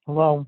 Hello.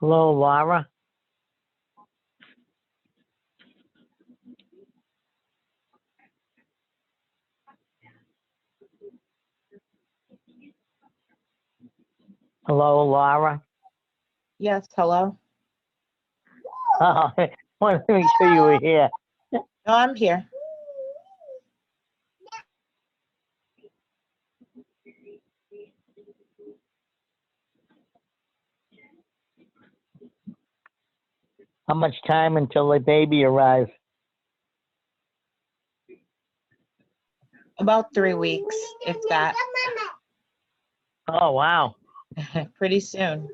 Hello, Laura. Hello, Laura. Yes, hello. Oh, I wanted to make sure you were here. No, I'm here. How much time until the baby arrives? About 3 weeks, if that. Oh, wow. Pretty soon.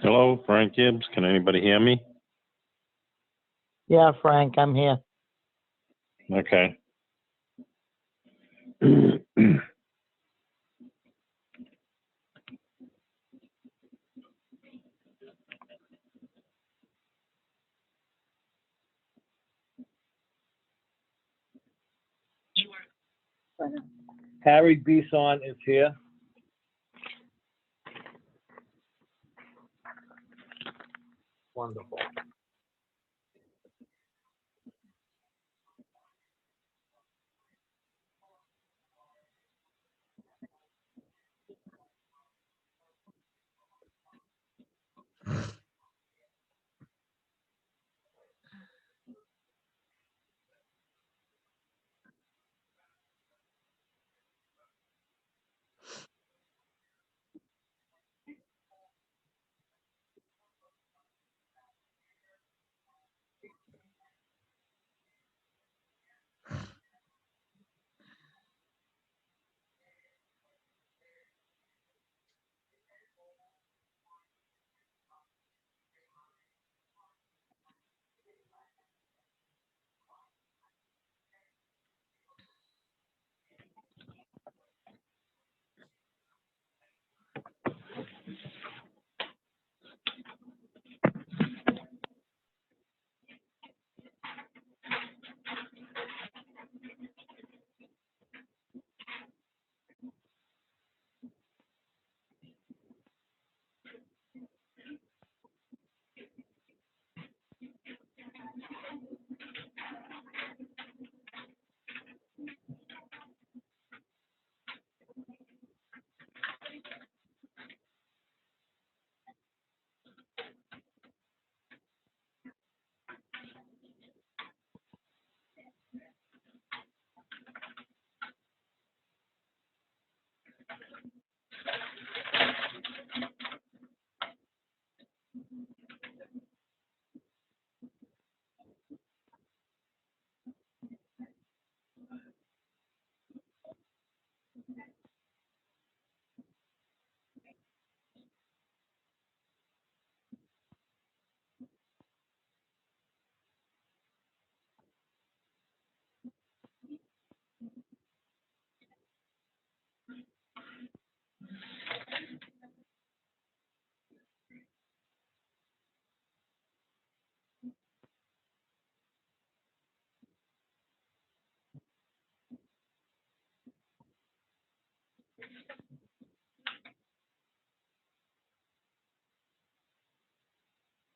Hello, Frank Gibbs. Can anybody hear me? Yeah, Frank, I'm here. Okay. Harry Bisson is here. Wonderful.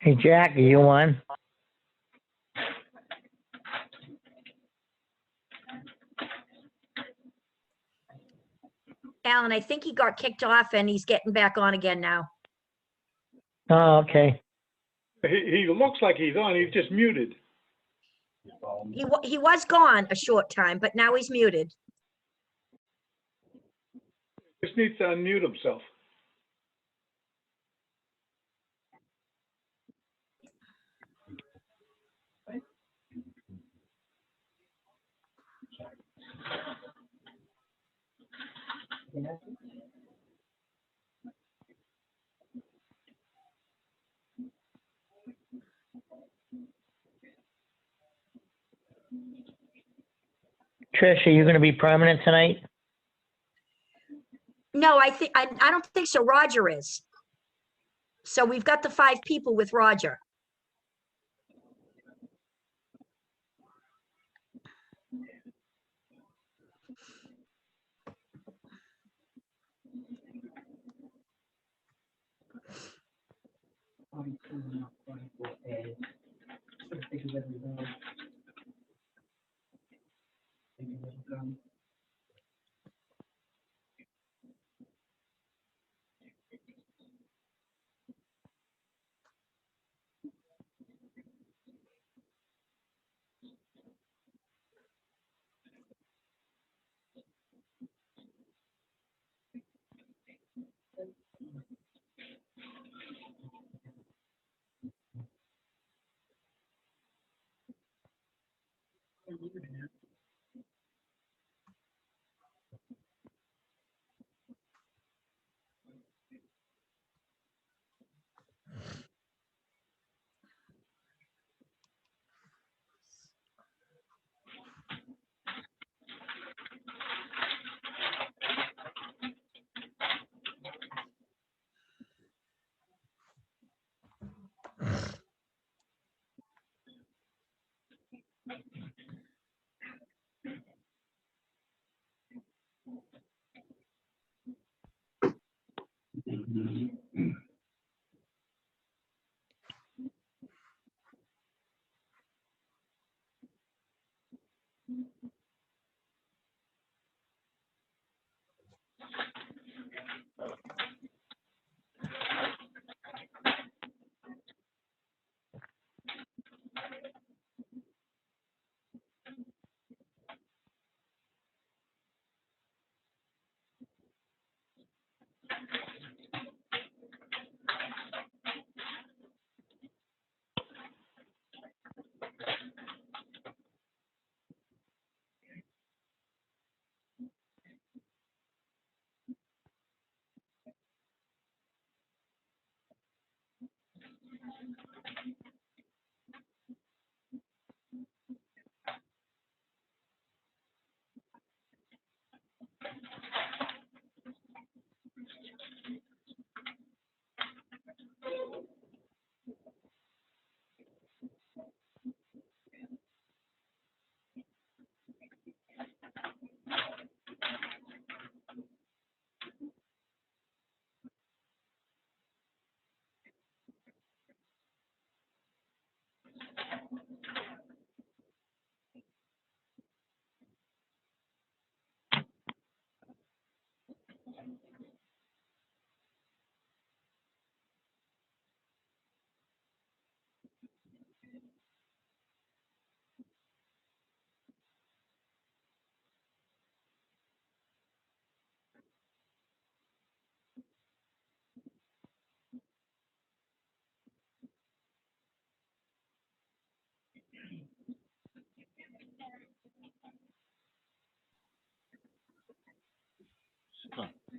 Hey, Jack, are you on? Alan, I think he got kicked off and he's getting back on again now. Oh, okay. He looks like he's on, he's just muted. He was gone a short time, but now he's muted. Just needs to unmute himself. Trish, are you gonna be permanent tonight? No, I don't think so. Roger is. So we've got the 5 people with Roger.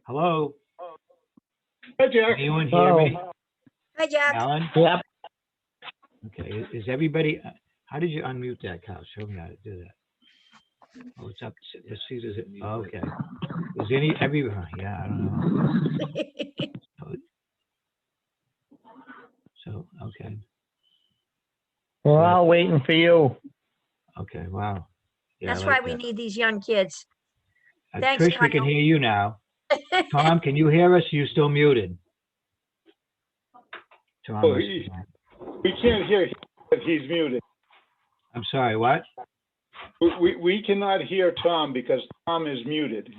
Hello? Hi, Jack. Anyone hear me? Hi, Jack. Alan? Yep. Okay, is everybody, how did you unmute that, Kyle? Show me how to do that. Oh, it's up, let's see, does it, okay. Is yeah, I don't know. So, okay, We're all waiting for you. okay, wow. Yeah, I That's like why we that. need these young kids. Thanks, Trish, we can Kyle. hear you now. Tom, can you hear us? You still muted? Tom, Oh, must- we can't hear him, but he's muted. I'm sorry, what? We cannot hear Tom because Tom is muted.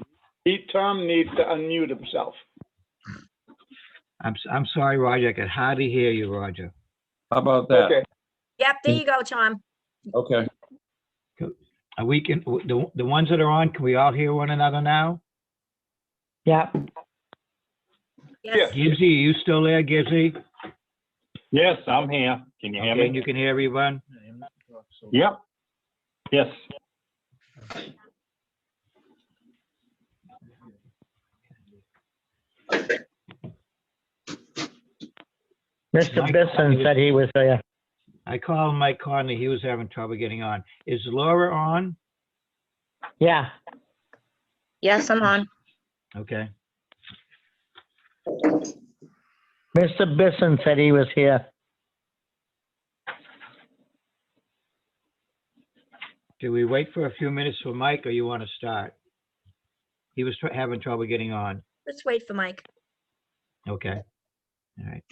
Tom needs to unmute himself. I'm sorry, Roger, I could hardly hear you, Roger. How about that? Okay. Yep, there you go, Tom. Okay. We can, the ones that are on, can we all hear one another now? Yep. Yes. Gibbsy, are you still there, Gibbsy? Yes, I'm here. Can you hear Okay, and me? you can hear everyone? Yep. Yes. Mr. Mike, Bisson said he was there. I called Mike Conley, he was having trouble getting on. Is Laura on? Yeah. Yes, I'm on. Okay, Mr. Bisson said he was here. do we wait for a few minutes for Mike, or you want to start? He was having trouble getting on. Let's wait for Mike. Okay, all right.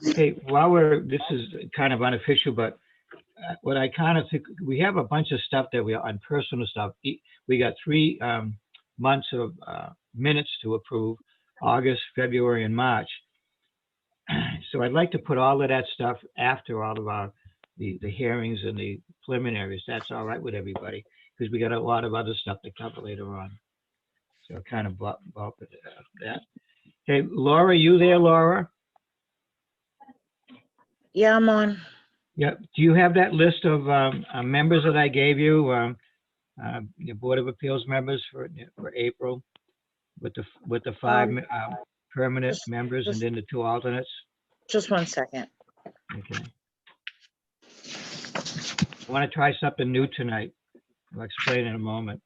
Hey, this is kind of unofficial, but what I kind of think, we have a bunch of stuff that we are on personal stuff. We got 3 months of minutes to approve, August, February, and March. So I'd like to put all of that stuff after all of the hearings and the preliminaries. That's all right with everybody, because we got a lot of other stuff to cover later on. So kind of bump that. Hey, Laura, you there, Laura? Yeah, I'm on. Yeah, do you have that list of members that I gave you, the Board of Appeals members for April, with the 5 permanent members and then the 2 alternates? Just one second. Okay. I want to try something new tonight. I'll explain in a moment.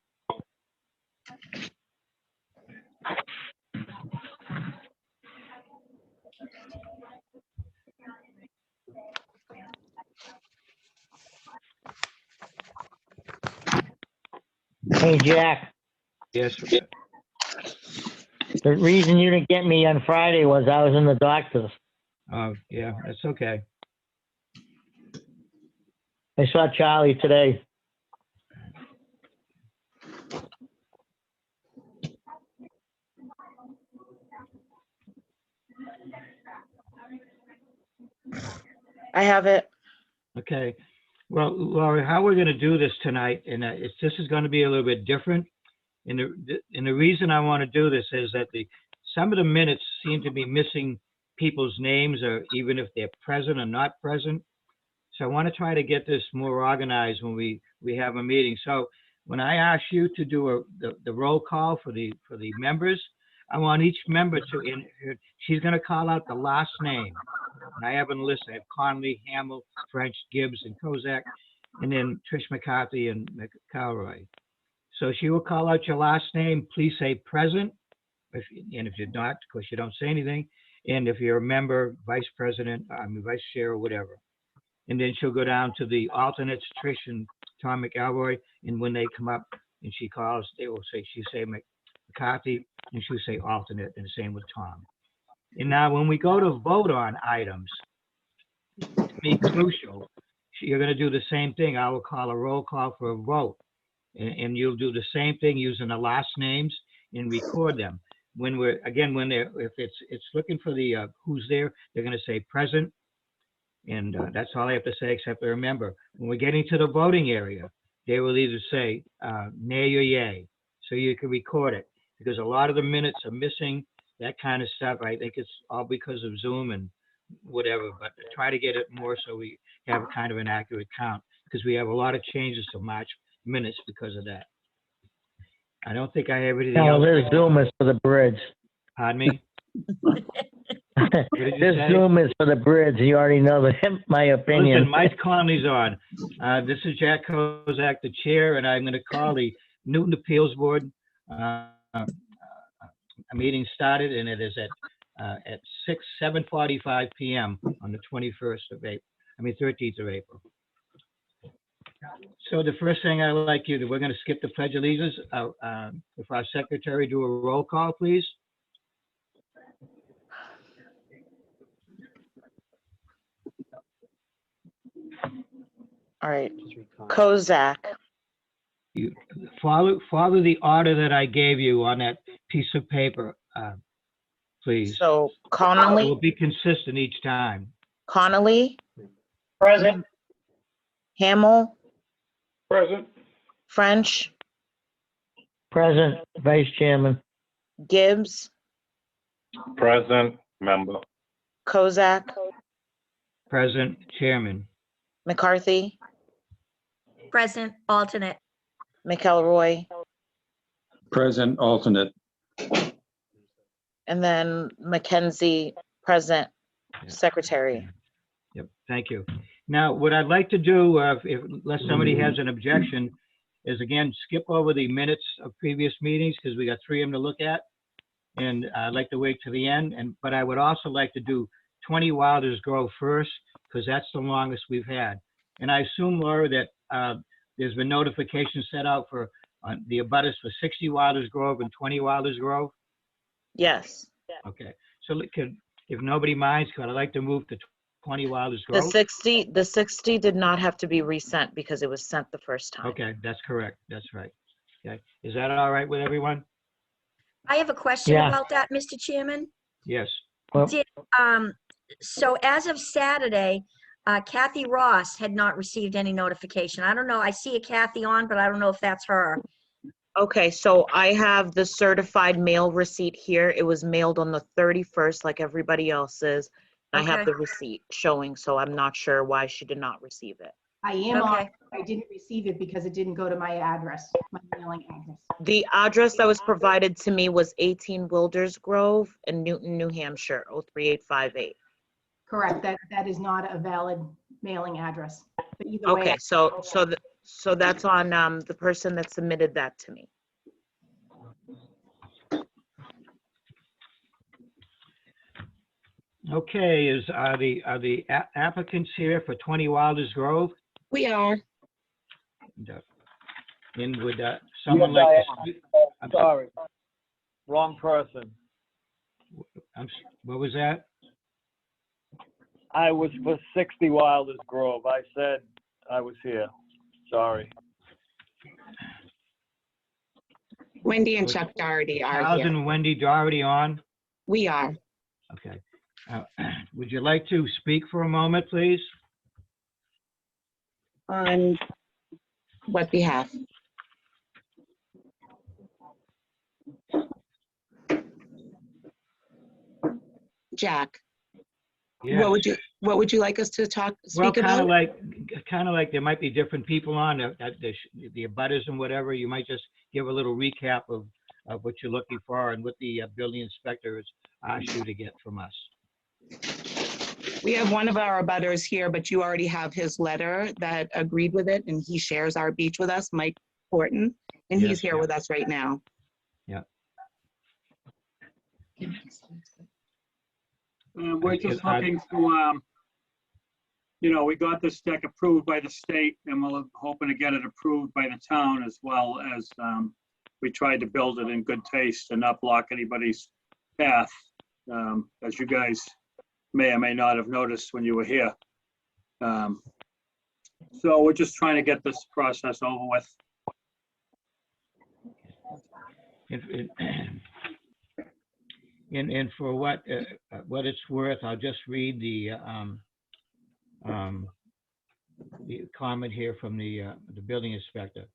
Hey, Jack, Yes, the reason you didn't get me on Friday was I was in the doctor's. yeah, that's okay. I saw Charlie today. I have it. Okay. Well, Laura, how we're going to do this tonight, and this is going to be a little bit different. And the reason I want to do this is that some of the minutes seem to be missing people's names, or even if they're present or not present. So I want to try to get this more organized when we have a meeting. So when I ask you to do the roll call for the members, I want each member to, she's going to call out the last name. And I have a list. I have Conley, Hamill, French, Gibbs, and Kozak, and then Trish McCarthy and McElroy. So she will call out your last name. Please say present. And if you're not, of course, you don't say anything. And if you're a member, vice president, vice chair, or whatever. And then she'll go down to the alternates, Trish and Tom McElroy. And when they come up and she calls, they will say, she'll say McCarthy, and she'll say alternate, and the same with Tom. And now when we go to vote on items, to me crucial, you're going to do the same thing. I will call a roll call for a vote. And you'll do the same thing using the last names and record them. When if it's looking for the who's there, they're going to say present. And that's all I have to say, except to remember, when we're getting to the voting area, they will either say nay or yay. So you can record it, because a lot of the minutes are missing, that kind of stuff. I think it's all because of Zoom and whatever, but try to get it more so we have kind of an accurate count, because we have a lot of changes to March minutes because of that. I don't think I have anything No, else. this Zoom is for the bridge. Pardon me? did you This say? Zoom is for the bridge. You already know my opinion. Listen, Mike Conley's on. This is Jack Kozak, the chair, and I'm going to call the Newton Appeals Board. A meeting started, and it is at 7:45 p.m. on the 13th of April. So the first thing I'd like you to, we're going to skip the Pledge of Allegiance. If our secretary do a roll call, please. All right. Kozak, You follow the order that I gave you on that piece of paper, please. so It will Connolly, be consistent each time. Connolly, Present. Hamel, Present. French, Present, Vice Chairman. Gibbs, Present, member. Kozak, Present, Chairman. McCarthy, Present, alternate. McElroy, Present, alternate. and then Mackenzie, present, secretary. Yep, thank you. Now, what I'd like to do, unless somebody has an objection, is again, skip over the minutes of previous meetings, because we got 3 of them to look at. And I'd like to wait to the end, but I would also like to do 20 Wilders Grove first, because that's the longest we've had. And I assume, Laura, that there's been notification set out for the abutters for 60 Wilders Grove and 20 Wilders Grove? Yes. Okay, so if nobody minds, could I like to move to 20 Wilders The Grove? 60 did not have to be resent because it was sent the first time. Okay, that's correct. That's right. Okay, is that all right with everyone? I have a question Yeah. about that, Mr. Chairman. Yes. Well, So as of Saturday, Kathy Ross had not received any notification. I don't know. I see a Kathy on, but I don't know if that's her. Okay, so I have the certified mail receipt here. It was mailed on the 31st like everybody else's. I have Okay. the receipt showing, so I'm not sure why she did not receive it. I am on, Okay. I didn't receive it because it didn't go to my address, my mailing address. The address that was provided to me was 18 Wilders Grove in Newton, New Hampshire, 03858. Correct, that is not a valid mailing address. But either way, Okay, so that's on the person that submitted that to me. Okay, are the applicants here for 20 Wilders Grove? We are. And would someone like to speak? Sorry, wrong person. What was that? I was for 60 Wilders Grove. I said I was here. Sorry. Wendy and Chuck Doherty are Charles here. and Wendy Doherty on? We are. Okay. Would you like to speak for a moment, please? On what behalf? Jack, Yeah. what would you like us to Well, speak kind about? of like there might be different people on, the abutters and whatever. You might just give a little recap of what you're looking for and what the building inspector has asked you to get from us. We have one of our abutters here, but you already have his letter that agreed with it, and he shares our beach with us, Mike Horton, and Yes, he's here yeah. with us right now. Yeah. We're just I- looking to, we got this deck approved by the state, and we're hoping to get it approved by the town, as well as we tried to build it in good taste and not block anybody's path, as you guys may or may not have noticed when you were here. So we're just trying to get this process over with. And for what it's worth, I'll just read the comment here from the building inspector.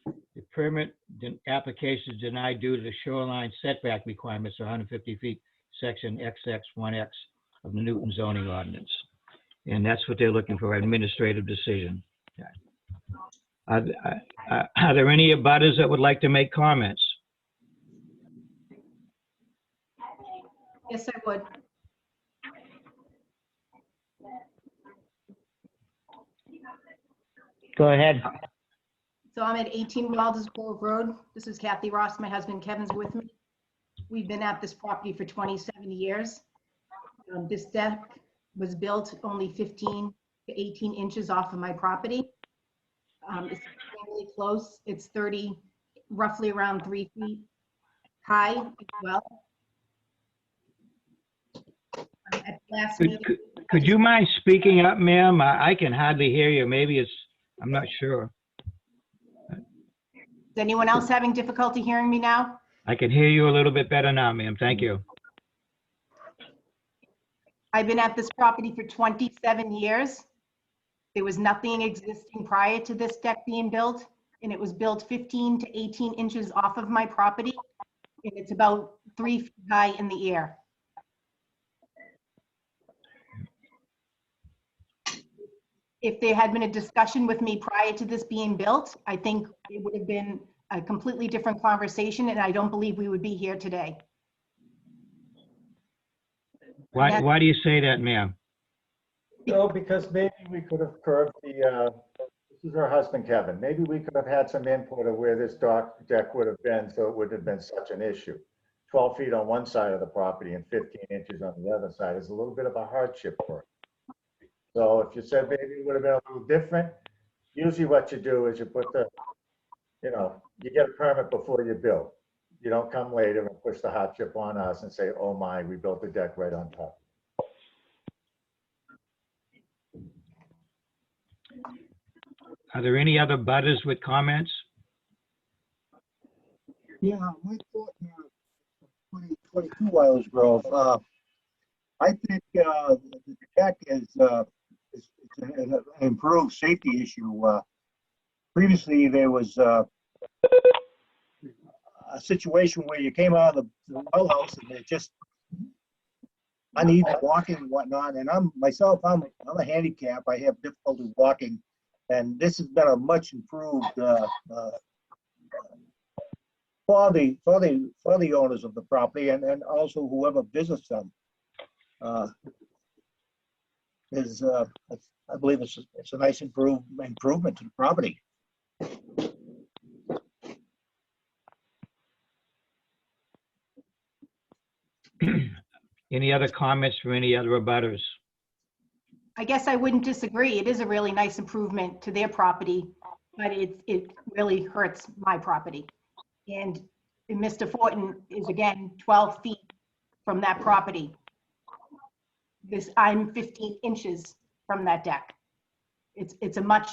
The permit application is denied due to the shoreline setback requirements of 150 feet, section XX1X of the Newton zoning ordinance. And that's what they're looking for, administrative decision. Are there any abutters that would like to make comments? Yes, I would. Go ahead. So I'm at 18 Wilders Grove Road. This is Kathy Ross. My husband Kevin's with me. We've been at this property for 27 years. This deck was built only 15 to 18 inches off of my property. It's extremely close. It's roughly around 3 feet high as well. At the last meeting, Could you mind speaking up, ma'am? I can hardly hear you. Maybe I'm not sure. is anyone else having difficulty hearing me now? I can hear you a little bit better now, ma'am. Thank you. I've been at this property for 27 years. There was nothing existing prior to this deck being built, and it was built 15 to 18 inches off of my property, and it's about 3 feet high in the air. If there had been a discussion with me prior to this being built, I think it would have been a completely different conversation, and I don't believe we would be here today. Why do you say that, ma'am? No, because maybe we could have curved this is her husband, Kevin. Maybe we could have had some input of where this deck would have been, so it wouldn't have been such an issue. 12 feet on one side of the property and 15 inches on the other side is a little bit of a hardship for it. So if you said maybe it would have been a little different, usually what you do is you put you get a permit before you build. You don't come later and push the hardship on us and say, oh my, we built the deck right on top. Are there any other butters with comments? Yeah, Mike Thornton, 22 Wilders Grove. I think the deck is an improved safety issue. Previously, there was a situation where you came out of the well house and it just uneven walking and whatnot. And I'm a handicap. I have difficulty walking, and this has been a much improved for the owners of the property and also whoever visits them. I believe it's a nice improvement to the property. Any other comments from any other abutters? I guess I wouldn't disagree. It is a really nice improvement to their property, but it really hurts my property. And Mr. Fortin is again 12 feet from that property. I'm 15 inches from that deck. It's a much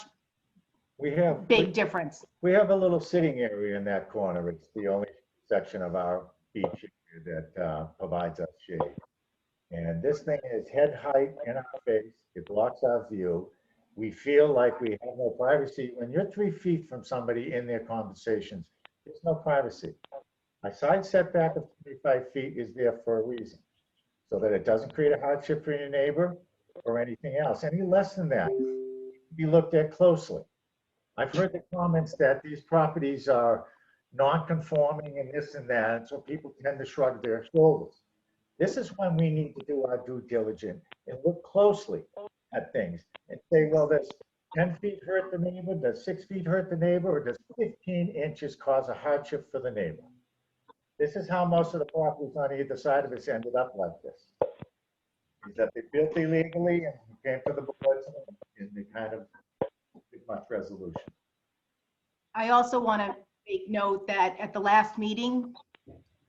big difference. We have a little sitting area in that corner. It's the only section of our beach area that provides us shade. And this thing is head height in our face. It blocks our view. We feel like we have no privacy. When you're 3 feet from somebody in their conversations, there's no privacy. My side setback of 25 feet is there for a reason, so that it doesn't create a hardship for your neighbor or anything else. Any less than that, be looked at closely. I've heard the comments that these properties are non-conforming and this and that, so people tend to shrug their shoulders. This is when we need to do our due diligence and look closely at things and say, well, does 10 feet hurt the neighbor? Does 6 feet hurt the neighbor? Or does 15 inches cause a hardship for the neighbor? This is how most of the properties on either side of us ended up like this. Is that they built illegally and came to the boards and they kind of did much resolution. I also want to make note that at the last meeting,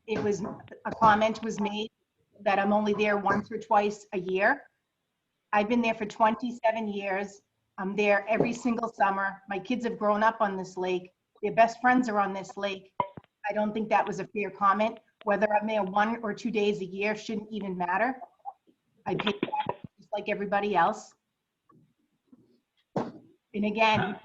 a comment was made that I'm only there once or twice a year. I've been there for 27 years. I'm there every single summer. My kids have grown up on this lake. Their best friends are on this lake. I don't think that was a fair comment. Whether I'm there 1 or 2 days a year shouldn't even matter. I pay taxes just like everybody else. And again,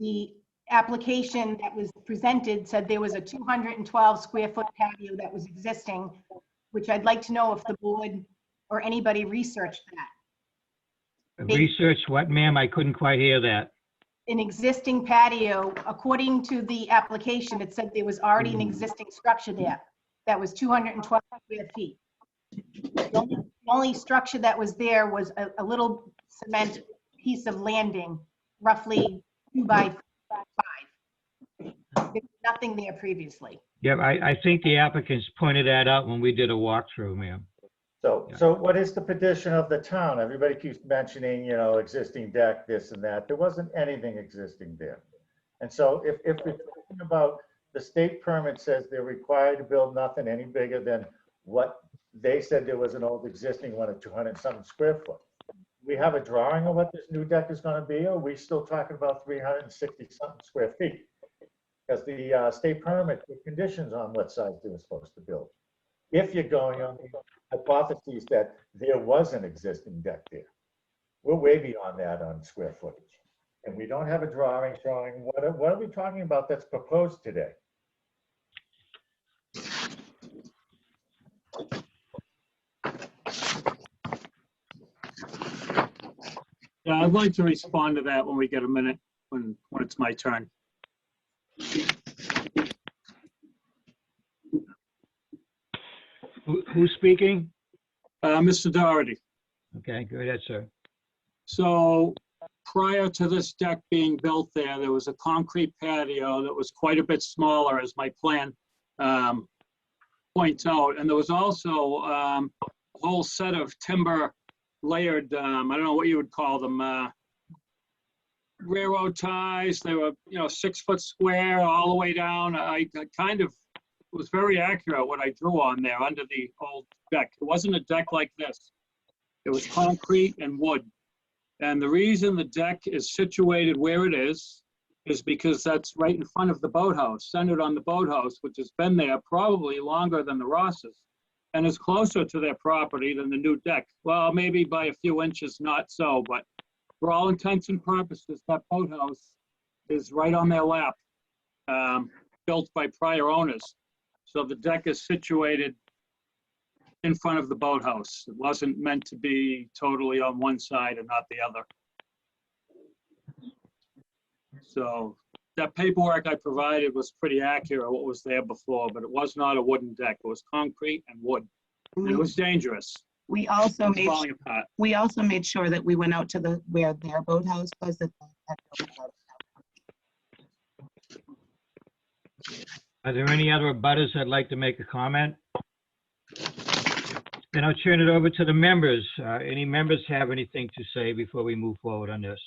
the application that was presented said there was a 212 square foot patio that was existing, which I'd like to know if the board or anybody researched that. Research what, ma'am? I couldn't quite hear that. an existing patio. According to the application, it said there was already an existing structure there that was 212 square feet. The only structure that was there was a little cement piece of landing, roughly 2 by 5. There was nothing there previously. Yeah, I think the applicants pointed that out when we did a walkthrough, ma'am. So what is the petition of the town? Everybody keeps mentioning, existing deck, this and that. There wasn't anything existing there. And so if we're talking about the state permit says they're required to build nothing any bigger than what they said there was an old existing one of 200-something square foot. We have a drawing of what this new deck is going to be, or are we still talking about 360-something square feet? Because the state permit, the conditions on what size they were supposed to build. If you're going on the hypotheses that there was an existing deck there, we're way beyond that on square footage. And we don't have a drawing showing, what are we talking about that's proposed today? Yeah, I'd like to respond to that when we get a minute, when it's my turn. Who's speaking? Mr. Doherty. Okay, go ahead, sir. So prior to this deck being built there was a concrete patio that was quite a bit smaller, as my plan points out. And there was also a whole set of timber layered, I don't know what you would call them, railroad ties. They were, 6 foot square all the way down. I kind of was very accurate what I drew on there under the old deck. It wasn't a deck like this. It was concrete and wood. And the reason the deck is situated where it is because that's right in front of the boathouse, centered on the boathouse, which has been there probably longer than the Rosses, and is closer to their property than the new deck. Well, maybe by a few inches, not so, but for all intents and purposes, that boathouse is right on their lap, built by prior owners. So the deck is situated in front of the boathouse. It wasn't meant to be totally on one side and not the other. So that paperwork I provided was pretty accurate, what was there before, but it was not a wooden deck. It was concrete and wood. And it was dangerous. We also It was made, falling apart. we also made sure that we went out to where their boathouse was. Are there any other abutters that'd like to make a comment? Then I'll turn it over to the members. Any members have anything to say before we move forward on this?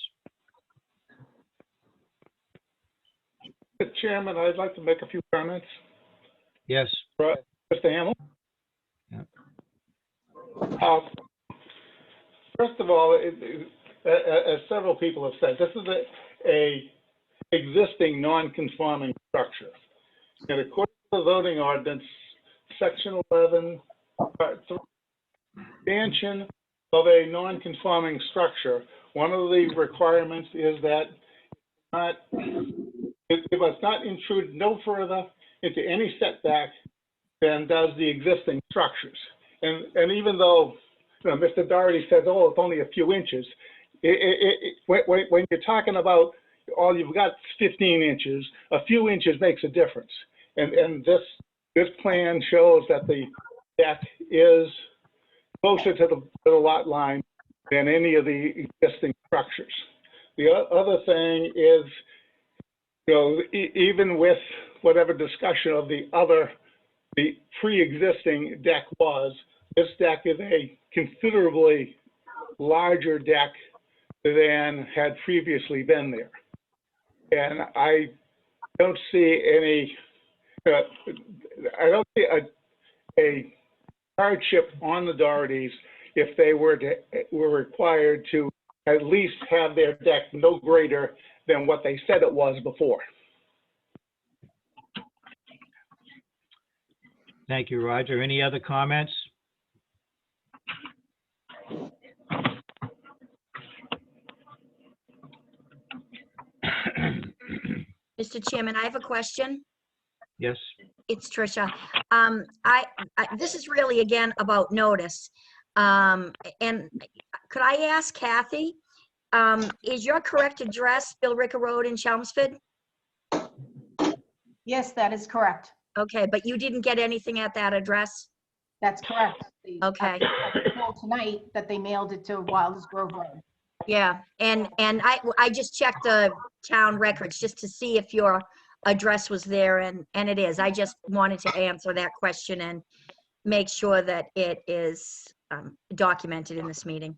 Mr. Chairman, I'd like to make a few comments. Yes. Mr. Hamel? Yeah. First of all, as several people have said, this is a existing non-conforming structure. And according to the zoning ordinance, section 11, part 3, expansion of a non-conforming structure, one of the requirements is that it must not intrude no further into any setback than does the existing structures. And even though Mr. Doherty says, oh, it's only a few inches, when you're talking about all you've got 15 inches, a few inches makes a difference. And this plan shows that the deck is closer to the lot line than any of the existing structures. The other thing is, even with whatever discussion of the pre-existing deck was, this deck is a considerably larger deck than had previously been there. And I don't see any, a hardship on the Dohertys if they were required to at least have their deck no greater than what they said it was before. Thank you, Roger. Any other comments? Mr. Chairman, I have a question. Yes. It's Tricia. This is really, again, about notice. And could I ask Kathy, Is your correct address Billrica Road in Chelmsford? Yes, that is correct. Okay, but you didn't get anything at that address? That's correct. Okay. I was told tonight that they mailed it to Wilders Grove Road. Yeah, and I just checked the town records just to see if your address was there, and it is. I just wanted to answer that question and make sure that it is documented in this meeting.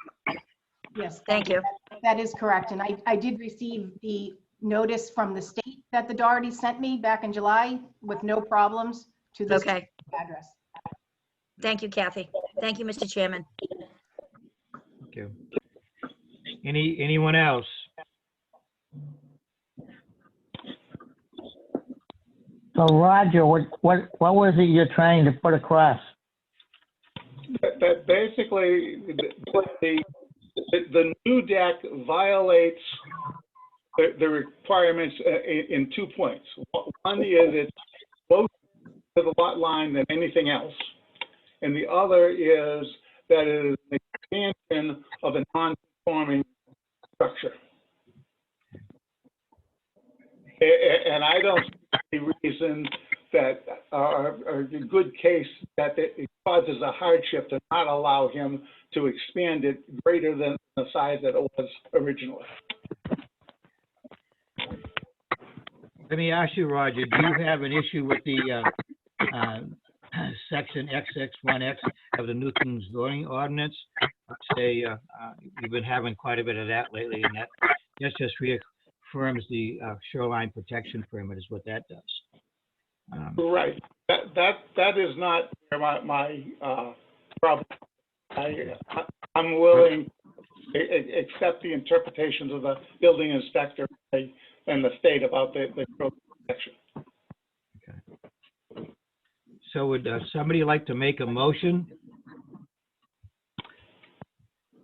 Yes. Thank you. That is correct. And I did receive the notice from the state that the Doherty sent me back in July with no problems to this Okay, address. thank you, Kathy. Thank you, Mr. Chairman. Thank you. Anyone else? So Roger, what was it you're trying to put across? That basically, the new deck violates the requirements in 2 points. One is it's closer to the lot line than anything else. And the other is that it is an expansion of a non-conforming structure. And I don't see any reason that, or a good case that it causes a hardship to not allow him to expand it greater than the size that it was originally. Let me ask you, Roger, do you have an issue with the section XX1X of the Newton zoning ordinance? Say, we've been having quite a bit of that lately, and that just reaffirms the shoreline protection permit is what that does. Right. That is not my problem. I'm willing to accept the interpretations of the building inspector and the state about the code protection. Okay. So would somebody like to make a motion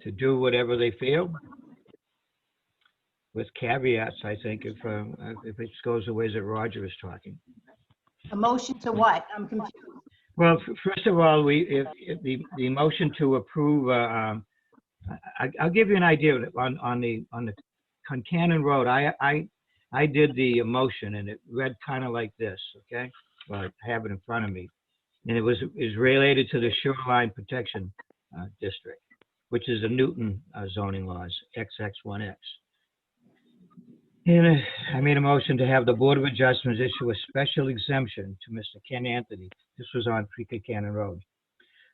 to do whatever they feel? With caveats, I think, if it goes the ways that Roger is talking. A motion to what? I'm confused. Well, first of all, if the motion to approve, I'll give you an idea on the Concannon Road. I did the motion and it read kind of like this, okay? Well, I have it in front of me, and is related to the Shoreline Protection District, which is the Newton zoning laws, XX1X. And I made a motion to have the Board of Adjustments issue a special exemption to Mr. Ken Anthony. This was on 3 Concannon Road.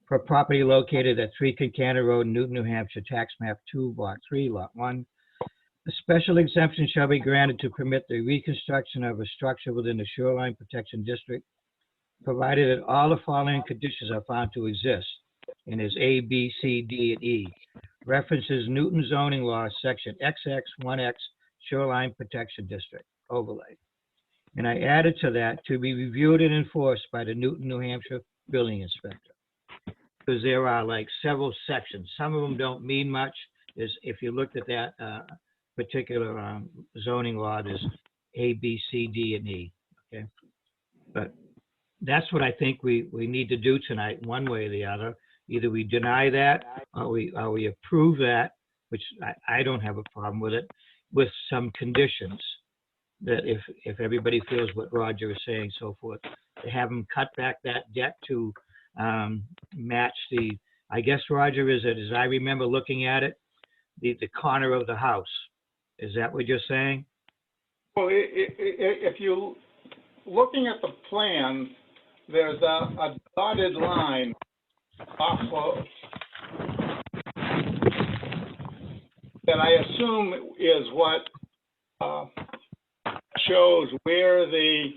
For property located at 3 Concannon Road, Newton, New Hampshire, tax map 2, block 3, lot 1. A special exemption shall be granted to permit the reconstruction of a structure within the Shoreline Protection District, provided that all the following conditions are found to exist, and is A, B, C, D, and E. References Newton zoning law, section XX1X, Shoreline Protection District overlay. And I added to that to be reviewed and enforced by the Newton, New Hampshire building inspector. Because there are like several sections. Some of them don't mean much. If you looked at that particular zoning law, there's A, B, C, D, and E, okay? But that's what I think we need to do tonight, one way or the other. Either we deny that or we approve that, which I don't have a problem with it, with some conditions that if everybody feels what Roger is saying, so forth, to have them cut back that deck to match the, I guess, Roger, is it, as I remember looking at it, the corner of the house. Is that what you're saying? Well, if you looking at the plan, there's a dotted line off of that I assume is what shows where the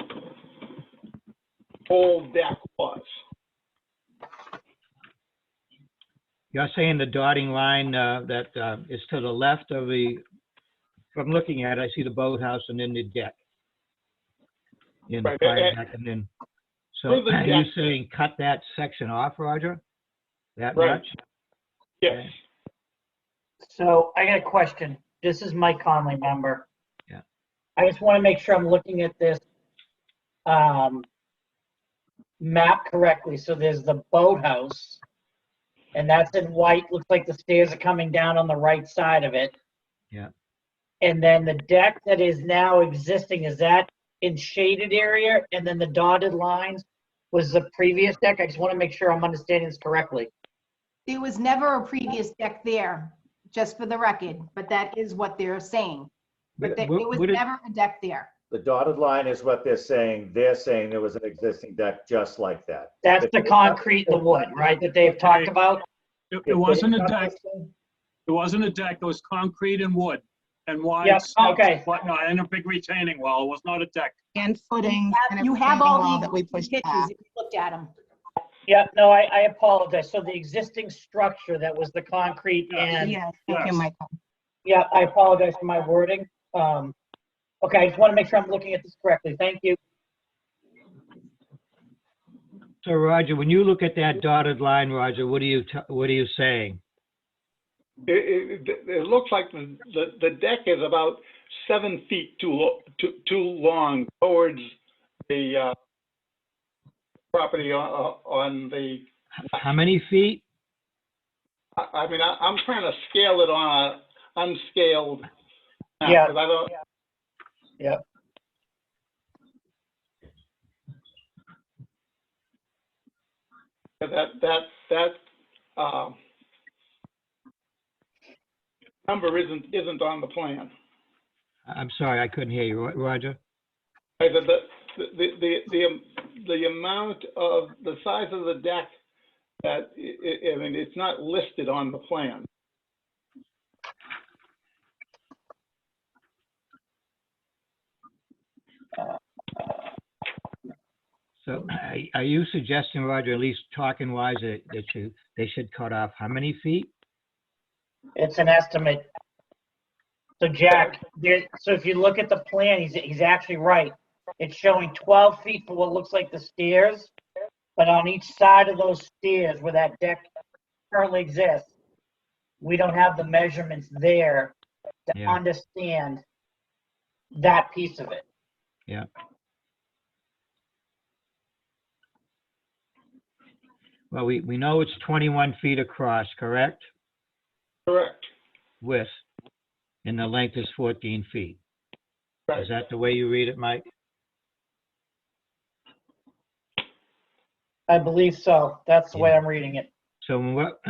old deck was. You're saying the dotting line that is to the left of the, from looking at it, I see the boathouse and then the deck. In the Right, fire deck and then, so through the are you deck. saying cut that section off, Roger? That Right. much? Yes. So I got a question. This is Mike Conley, member. Yeah. I just want to make sure I'm looking at this map correctly. So there's the boathouse, and that's in white. Looks like the stairs are coming down on the right side of it. Yeah. And then the deck that is now existing, is that in shaded area? And then the dotted lines was the previous deck? I just want to make sure I'm understanding this correctly. There was never a previous deck there, just for the record, but that is what they're saying. But there was never a deck there. The dotted line is what they're saying. They're saying there was an existing deck just like that. That's the concrete and the wood, right, that they've talked about? It wasn't a deck. It wasn't a deck. It was concrete and wood and wide Yep, steps, okay. whatnot, and a big retaining wall. It was not a deck. And footing. You have all the pictures if you looked at them. Yeah, no, I apologize. So the existing structure that was the concrete and, Yes, thank you, Michael. yeah, I apologize for my wording. Okay, I just want to make sure I'm looking at this correctly. Thank you. So Roger, when you look at that dotted line, Roger, what are you saying? It looks like the deck is about 7 feet too long towards the property on the. How many feet? I mean, I'm trying to scale it on a unscaled. map, Yeah. 'cause I don't. Yeah. That number isn't on the plan. I'm sorry, I couldn't hear you. Roger? I said the amount of the size of the deck that I mean, it's not listed on the plan. So are you suggesting, Roger, at least talking wise, that they should cut off how many feet? It's an estimate. So Jack, so if you look at the plan, he's actually right. It's showing 12 feet for what looks like the stairs, but on each side of those stairs where that deck currently exists, we don't have the measurements there to understand that piece of it. Yeah. Well, we know it's 21 feet across, correct? Correct. Width, and the length is 14 feet. Right. Is that the way you read it, Mike? I believe so. That's the way I'm reading it. So what?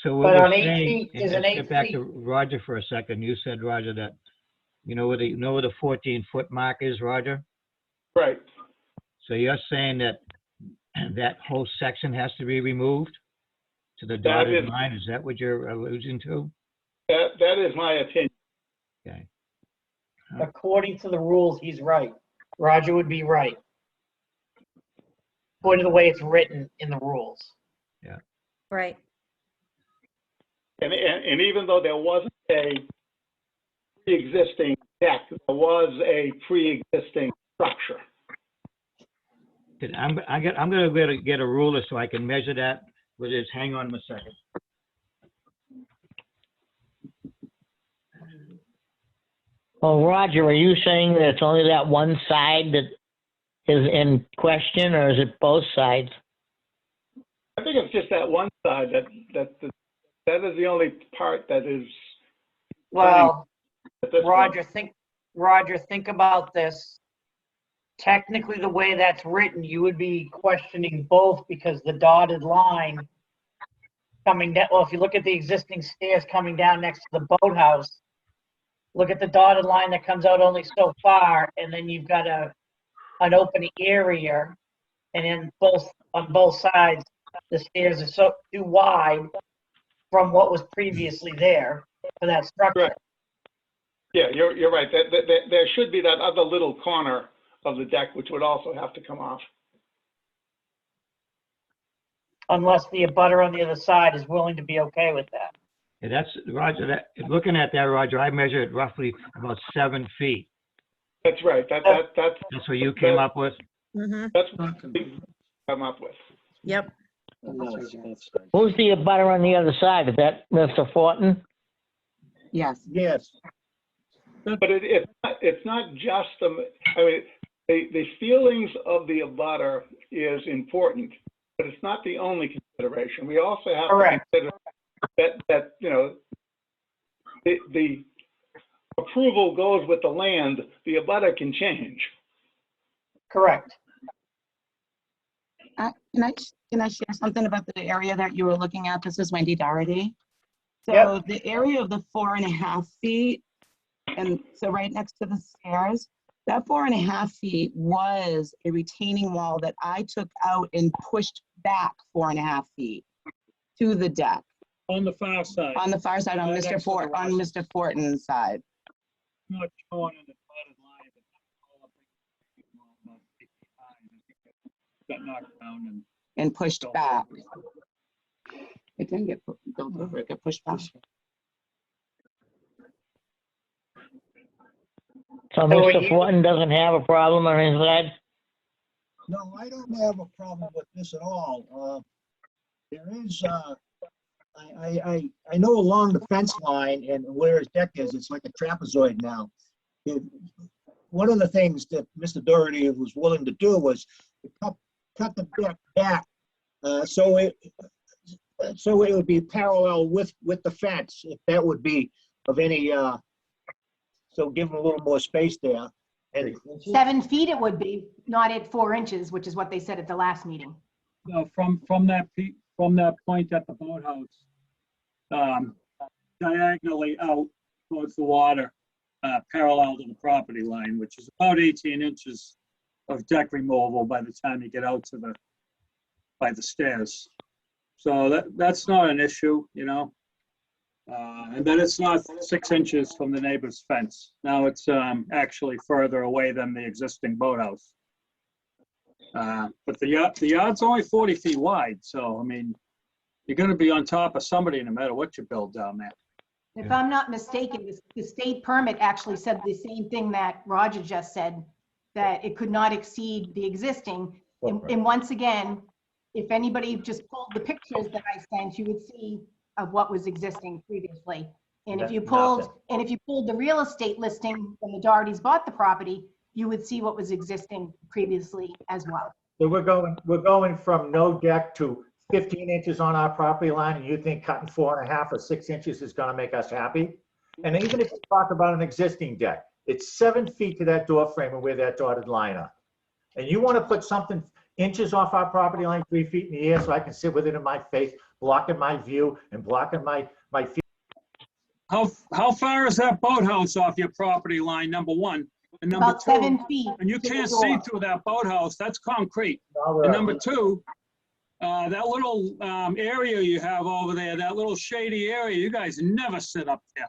So But what on we're 8 saying, feet is an let's 8 get back feet. to Roger for a second. You said, Roger, that you know where the 14-foot mark is, Roger? Right. So you're saying that that whole section has to be removed to the dotted line? Is that what you're alluding to? That is my opinion. Okay. According to the rules, he's right. Roger would be right. According to the way it's written in the rules. Yeah. Right. And even though there wasn't a pre-existing deck, there was a pre-existing structure. I'm going to get a ruler so I can measure that with this. Hang on a second. Well, Roger, are you saying that it's only that one side that is in question, or is it both sides? I think it's just that one side that is the only part that is. Well, at this Roger, think about this. Technically, the way that's written, you would be questioning both because the dotted line coming down, well, if you look at the existing stairs coming down next to the boathouse, look at the dotted line that comes out only so far, and then you've got an open area, and then on both sides, the stairs are so too wide from what was previously there for that structure. Right. Yeah, you're right. There should be that other little corner of the deck, which would also have to come off. Unless the abutter on the other side is willing to be okay with that. Yeah, that's, Roger, looking at that, Roger, I measured roughly about 7 feet. That's right. That's what you came up with? Mm-hmm. That's what we come up with. Yep. Who's the abutter on the other side? Is that Mr. Fortin? Yes. Yes. But it's not just I mean, the feelings of the abutter is important, but it's not the only consideration. We also have Correct. to consider that you know the approval goes with the land, the abutter can change. Correct. Can I share something about the area that you were looking at? This is Wendy Doherty. So Yep. the area of the 4.5 feet, and so right next to the stairs, that 4.5 feet was a retaining wall that I took out and pushed back 4.5 feet to the deck. On the far side. On the far side, on Right Mr. next to the On Rosses. Mr. Fortin's side. Not shown in the dotted line, but that's all up about 50 high, and I think that got knocked down And pushed built back. over. It didn't get built over, it got pushed back. So So Mr. you- Fortin doesn't have a problem on his side? No, I don't have a problem with this at all. There is, I know along the fence line and where his deck is, it's like a trapezoid now. One of the things that Mr. Doherty was willing to do was to cut the deck back so it would be parallel with the fence, if that would be of any, so give him a little more space there. And 7 feet it would be, not at 4 inches, which is what they said at the last meeting. No, from that point at the boathouse, diagonally out towards the water, parallel to the property line, which is about 18 inches of deck removal by the time you get out to by the stairs. So that's not an issue, you know? And then it's not 6 inches from the neighbor's fence. Now it's actually further away than the existing boathouse. But the yard's only 40 feet wide, so I mean, you're gonna be on top of somebody no matter what you build down there. If I'm not mistaken, the state permit actually said the same thing that Roger just said, that it could not exceed the existing. And once again, if anybody just pulled the pictures that I sent, you would see of what was existing previously. And if you pulled the real estate listing when the Dohertys bought the property, you would see what was existing previously as well. So we're going from no deck to 15 inches on our property line, and you think cutting 4.5 or 6 inches is gonna make us happy? And even if you talk about an existing deck, it's 7 feet to that door frame and where that dotted line are. And you wanna put something inches off our property line, 3 feet in the air, so I can sit with it in my face, blocking my view and blocking my feet. How far is that boathouse off your property line, number one? And number About two, 7 feet. and you to the can't see door. through that boathouse, that's concrete. Now, And number two, that little area you have over there, that little shady area, you guys never sit up there.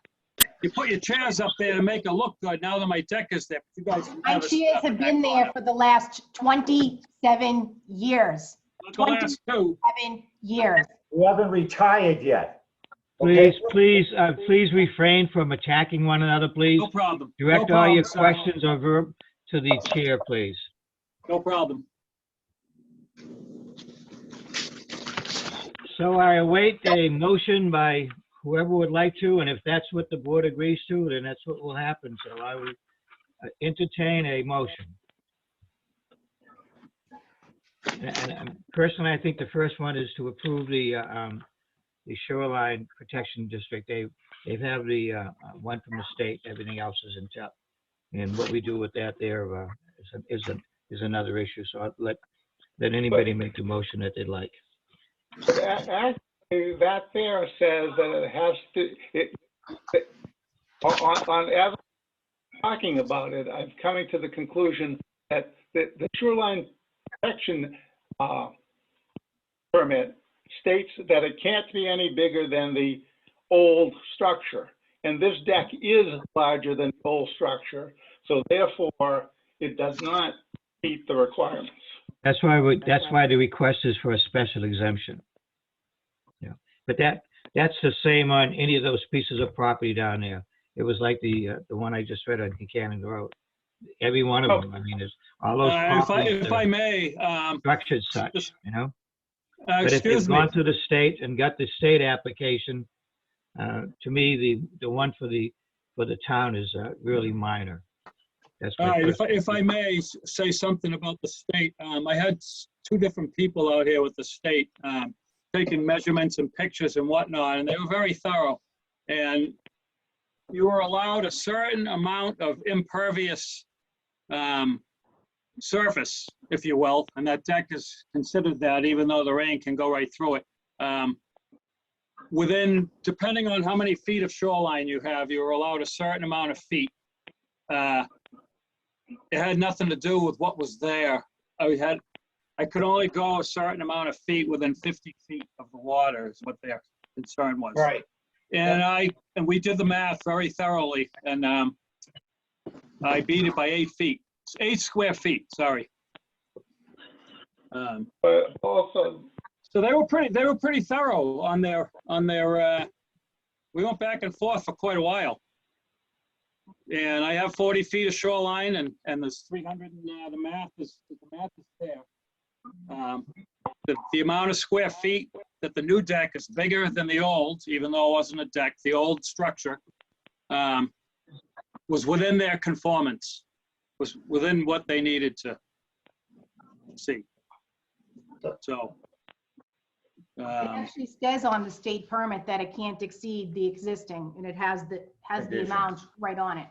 You put your chairs up there to make it look good now that my deck is there. But you guys My never sit chairs up in have that been there corner. for the last 27 years. Not the last two. 27 years. We haven't retired yet. Okay? Please refrain from attacking one another, please. No problem. Direct No all your problem, sir. questions over to the chair, please. No problem. So I await a motion by whoever would like to, and if that's what the board agrees to, then that's what will happen. So I would entertain a motion. And personally, I think the first one is to approve the shoreline protection district. They have the one from the state, everything else is in top. And what we do with that there is another issue. So I'll let anybody make the motion that they'd like. Actually, that there says that it has to, as talking about it, I'm coming to the conclusion that the shoreline protection permit states that it can't be any bigger than the old structure. And this deck is larger than the old structure, so therefore it does not meet the requirements. That's why the request is for a special exemption. Yeah, but that's the same on any of those pieces of property down there. It was like the one I just read on Buchanan Road. Every one of them, I mean, there's all those properties If that I are may, structured such, you know? But if excuse they've me. gone to the state and got the state application, to me, the one for the town is really minor. That's All my right, personal if I may say something about the state, I had two different people out here with the state taking measurements and pictures and whatnot, and they were very thorough. And you were allowed a certain amount of impervious surface, if you will, and that deck is considered that, even though the rain can go right through it. Within, depending on how many feet of shoreline you have, you were allowed a certain amount of feet. It had nothing to do with what was there. I could only go a certain amount of feet within 50 feet of the water is what their concern was. Right. And we did the math very thoroughly, and I beat it by 8 feet. It's 8 square feet, sorry. But also, So they were pretty thorough on their, we went back and forth for quite a while. And I have 40 feet of shoreline, and there's 300, and the math is there. The amount of square feet that the new deck is bigger than the old, even though it wasn't a deck, the old structure was within their conformance, was within what they needed to see. So. It actually says on the state permit that it can't exceed the existing, and it has the amount right on it,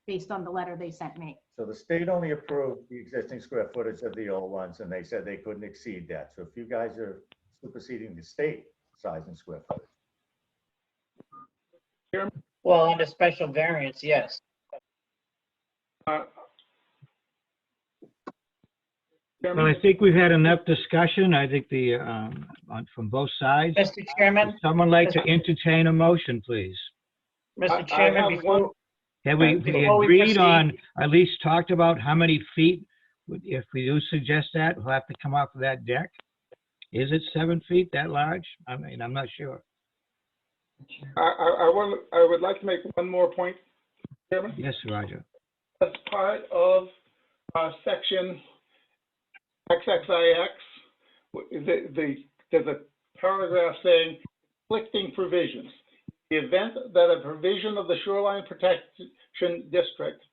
based on the letter they sent me. So the state only approved the existing square footage of the old ones, and they said they couldn't exceed that. So if you guys are superseding the state size and square footage. Well, under special variance, yes. Well, I think we've had enough discussion. I think from both sides. Mr. Chairman? Would someone like to entertain a motion, please? Mr. Chairman, before, Have we Before we agreed proceed- on, at least talked about how many feet? If we do suggest that, we'll have to come off of that deck. Is it 7 feet, that large? I mean, I'm not sure. I would like to make one more point, Chairman. Yes, Roger. As part of section XXIX, there's a paragraph saying conflicting provisions. The event that a provision of the Shoreline Protection District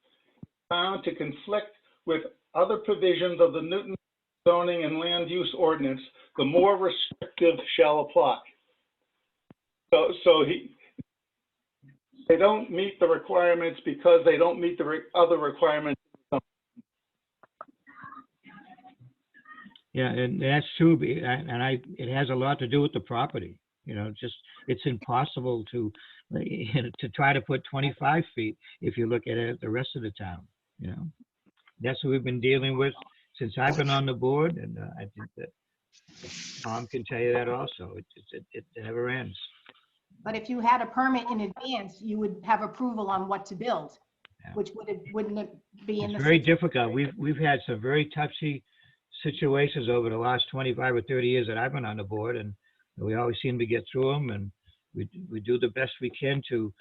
found to conflict with other provisions of the Newton zoning and land use ordinance, the more restrictive shall apply. They don't meet the requirements because they don't meet the other requirements. Yeah, and that's true, it has a lot to do with the property, it's impossible to try to put 25 feet if you look at it, the rest of the town, That's what we've been dealing with since I've been on the board, and I think that Tom can tell you that also, it never ends. But if you had a permit in advance, you would have approval on what to build, which wouldn't it be in the... It's very difficult. We've had some very touchy situations over the last 25 or 30 years that I've been on the board, and we always seem to get through them, and we do the best we can to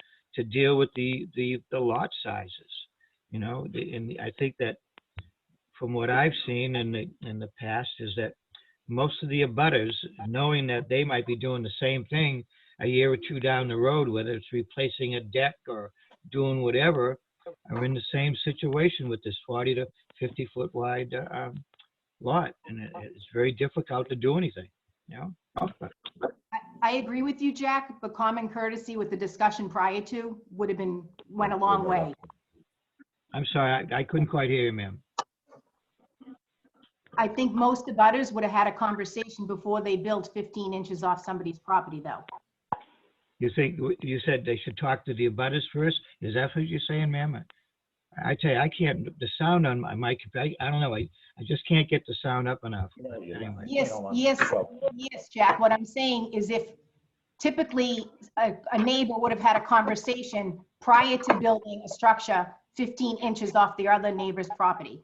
deal with the lot sizes, and I think that from what I've seen in the past is that most of the abutters, knowing that they might be doing the same thing a year or two down the road, whether it's replacing a deck or doing whatever, are in the same situation with this 40 to 50 foot wide lot, and it's very difficult to do anything, I agree with you, Jack, but common courtesy with the discussion prior to went a long way. I'm sorry, I couldn't quite hear you, ma'am. I think most abutters would have had a conversation before they built 15 inches off somebody's property, though. You said they should talk to the abutters first? Is that what you're saying, ma'am? I tell you, I can't, the sound on my computer, I don't know, I just can't get the sound up enough. Anyway. Yes, Jack. What I'm saying is if typically a neighbor would have had a conversation prior to building a structure 15 inches off the other neighbor's property.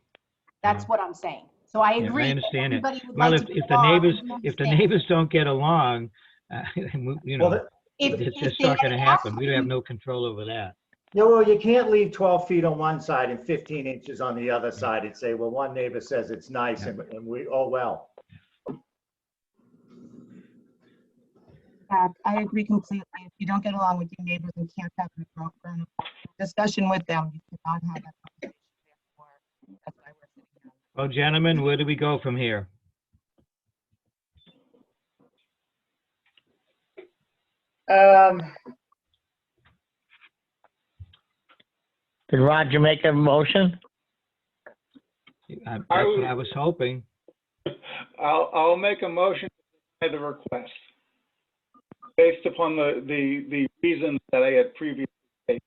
That's what I'm saying. So I agree. I understand it. Everybody would Well, like if to the neighbors don't get along, it's just not going to happen. We don't have no control over that. Well, you can't leave 12 feet on one side and 15 inches on the other side and say, well, one neighbor says it's nice and we, oh, well. I agree completely. If you don't get along with your neighbors and can't have a discussion with them, you cannot have that conversation. That's why we're sitting here. Well, gentlemen, where do we go from here? Did Roger make a motion? That's what I was hoping. I'll make a motion to deny the request based upon the reasons that I had previously stated.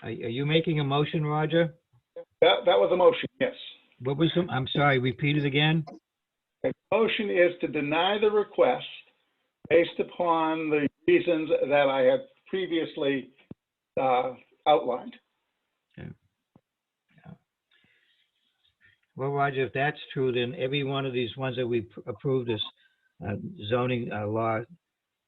Are you making a motion, Roger? That was a motion, yes. What was the, I'm sorry, repeat it again? The motion is to deny the request based upon the reasons that I had previously outlined. Okay. Yeah. Well, Roger, if that's true, then every one of these ones that we approved as zoning law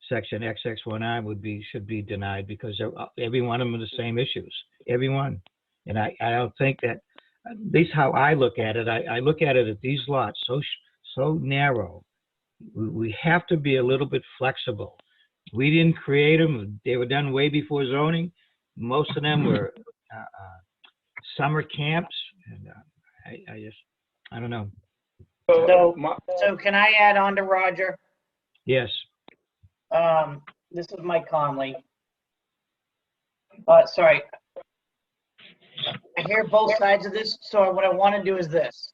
section XX19 should be denied because every one of them are the same issues, every one. And I don't think that, at least how I look at it, I look at it at these lots so narrow. We have to be a little bit flexible. We didn't create them. They were done way before zoning. Most of them were summer camps. And I don't know. So can I add on to Roger? Yes. This is Mike Conley. Sorry. I hear both sides of this, so what I want to do is this.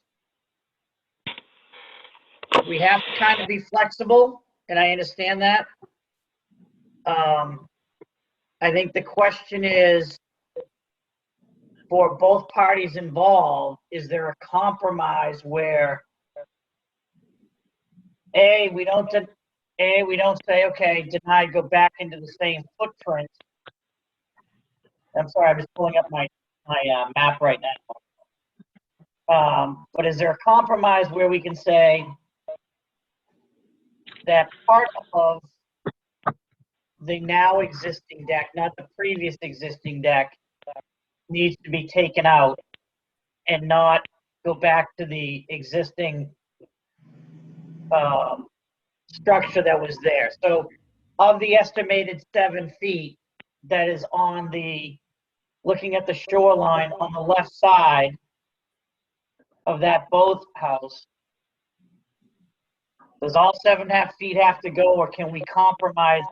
We have to kind of be flexible, and I understand that. I think the question is, for both parties involved, is there a compromise where we don't say, okay, deny, go back into the same footprint. I'm sorry, I'm just pulling up my map right now. But is there a compromise where we can say that part of the now existing deck, not the previous existing deck, needs to be taken out and not go back to the existing structure that was there? So of the estimated 7 feet that is on the, looking at the shoreline on the left side of that boat house, does all 7.5 feet have to go, or can we compromise,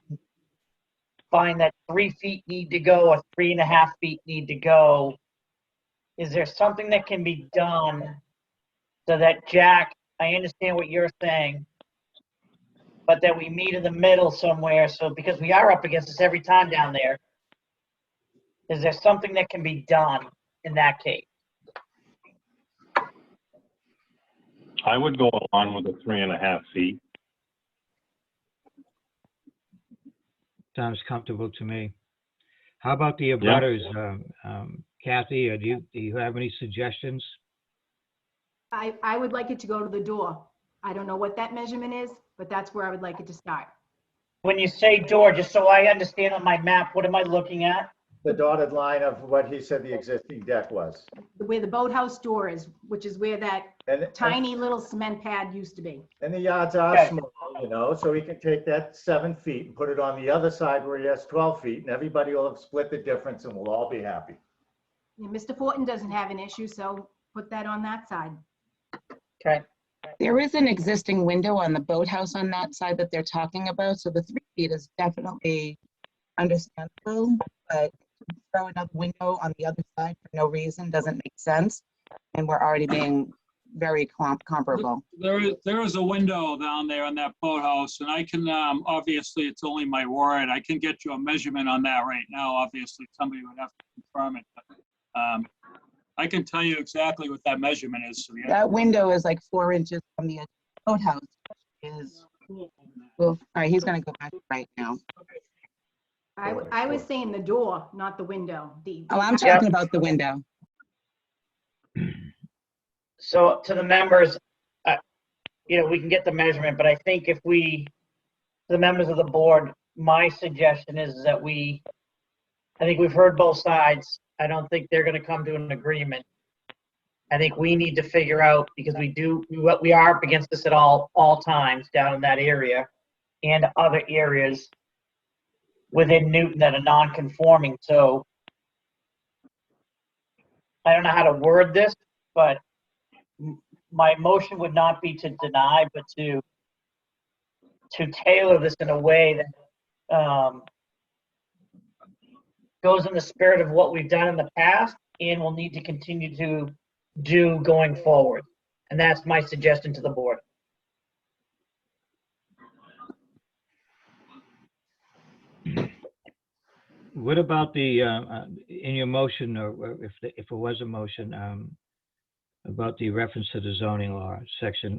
find that 3 feet need to go or 3.5 feet need to go? Is there something that can be done so that, Jack, I understand what you're saying, but that we meet in the middle somewhere? So, because we are up against this every time down there, is there something that can be done in that case? I would go along with the 3.5 feet. Sounds comfortable to me. How about the abutters, Kathy? Or do you have any suggestions? I would like it to go to the door. I don't know what that measurement is, but that's where I would like it to start. When you say door, just so I understand on my map, what am I looking at? The dotted line of what he said the existing deck was. Where the boathouse door is, which is where that And tiny little cement pad used to be. And the yards are Okay. small, you know, so he can take that 7 feet and put it on the other side where he has 12 feet, and everybody will have split the difference and we'll all be happy. Yeah, Mr. Fortin doesn't have an issue, so put that on that side. Okay. There is an existing window on the boathouse on that side that they're talking about, so the 3 feet is definitely understandable, but to throw another window on the other side for no reason doesn't make sense, and we're already being very comparable. There is a window down there on that boathouse, and I can, obviously, it's only my word, I can get you a measurement on that right now. Obviously, somebody would have to confirm it, but I can tell you exactly what that measurement is. So That window is like 4 inches from the boathouse. Well, all right, he's gonna go back right now. I was saying the door, not the window. Oh, I'm talking about the window. So to the members, we can get the measurement, but I think if the members of the board, my suggestion is that I think we've heard both sides. I don't think they're going to come to an agreement. I think we need to figure out, because we are up against this at all times down in that area and other areas within Newton that are non-conforming. So I don't know how to word this, but my motion would not be to deny, but to to tailor this in a way that goes in the spirit of what we've done in the past and will need to continue to do going forward. And that's my suggestion to the board. What about the, in your motion, or if it was a motion, about the reference to the zoning law, section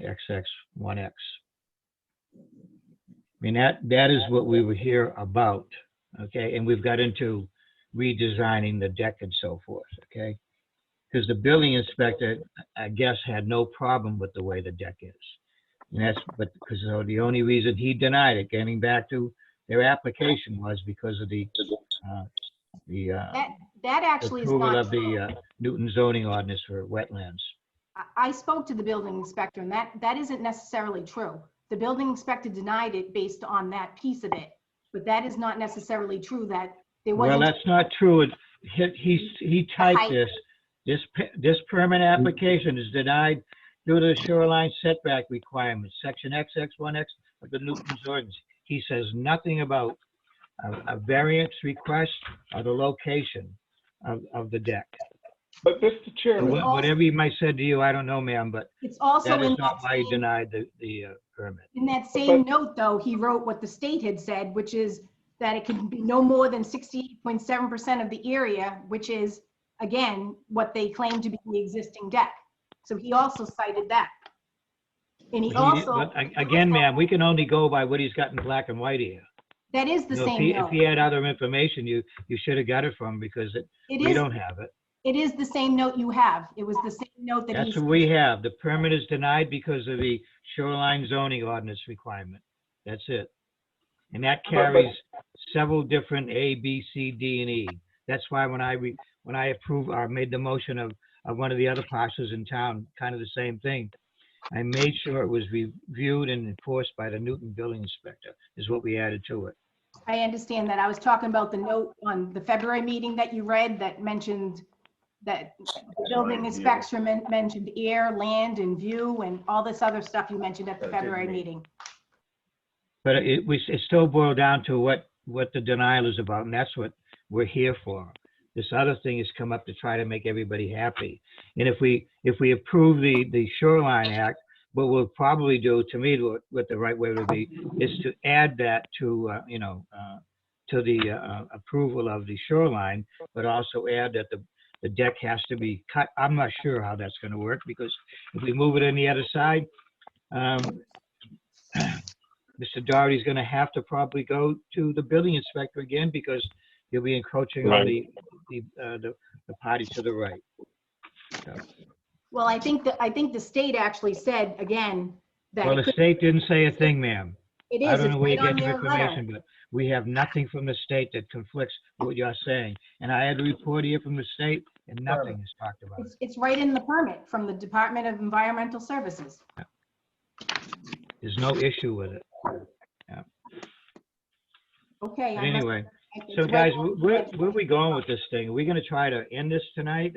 XX1X? I mean, that is what we were here about, okay? And we've got into redesigning the deck and so forth, okay? Because the building inspector, I guess, had no problem with the way the deck is. And that's, but because the only reason he denied it, getting back to their application, was because of the That actually is approval not of true. the Newton zoning ordinance for wetlands. I spoke to the building inspector, and that isn't necessarily true. The building inspector denied it based on that piece of it, but that is not necessarily true, that there Well, wasn't. that's not true. He typed height. this permit application is denied due to the shoreline setback requirements, section XX1X of the Newton's ordinance. He says nothing about a variance request or the location of the deck. But Mr. Chairman, Whatever he might said to you, I don't know, ma'am, but It's also that is in not that why he same, denied the permit. in that same note, though, he wrote what the state had said, which is that it can be no more than 68.7% of the area, which is, again, what they claim to be the existing deck. So he also cited that. And he also, But again, ma'am, we can only go by what he's got in black and white here. that is the You know, same if note. he had other information, you should have got it from him, because It we is- don't have it. It is the same note you have. It was the same note that That's he's. what we have. The permit is denied because of the shoreline zoning ordinance requirement. That's it. And that carries several different A, B, C, D, and E. That's why when I approved or made the motion of one of the other parcels in town, kind of the same thing, I made sure it was reviewed and enforced by the Newton building inspector, is what we added to it. I understand that. I was talking about the note on the February meeting that you read that mentioned that the building inspection mentioned air, land, and view, and all this other stuff you mentioned at the February meeting. But it still boiled down to what the denial is about, and that's what we're here for. This other thing has come up to try to make everybody happy. And if we approve the Shoreline Act, what we'll probably do, to me, what the right way would be, is to add that to, to the approval of the shoreline, but also add that the deck has to be cut. I'm not sure how that's gonna work, because if we move it on the other side, Mr. Doherty's gonna have to probably go to the building inspector again, because he'll be encroaching on the party to the right. So, Well, I think the state actually said, again, that. well, it the could- state didn't say a thing, ma'am. It I is, don't it's know where you right on get your their letter. information, but we have nothing from the state that conflicts with what you're saying. And I had a report here from the state, and nothing is talked about. It's right in the permit from the Department of Environmental Services. There's no issue with it. Okay. But I must- anyway, it's so right guys, on- where are we going with this thing? Are we gonna try to end this tonight?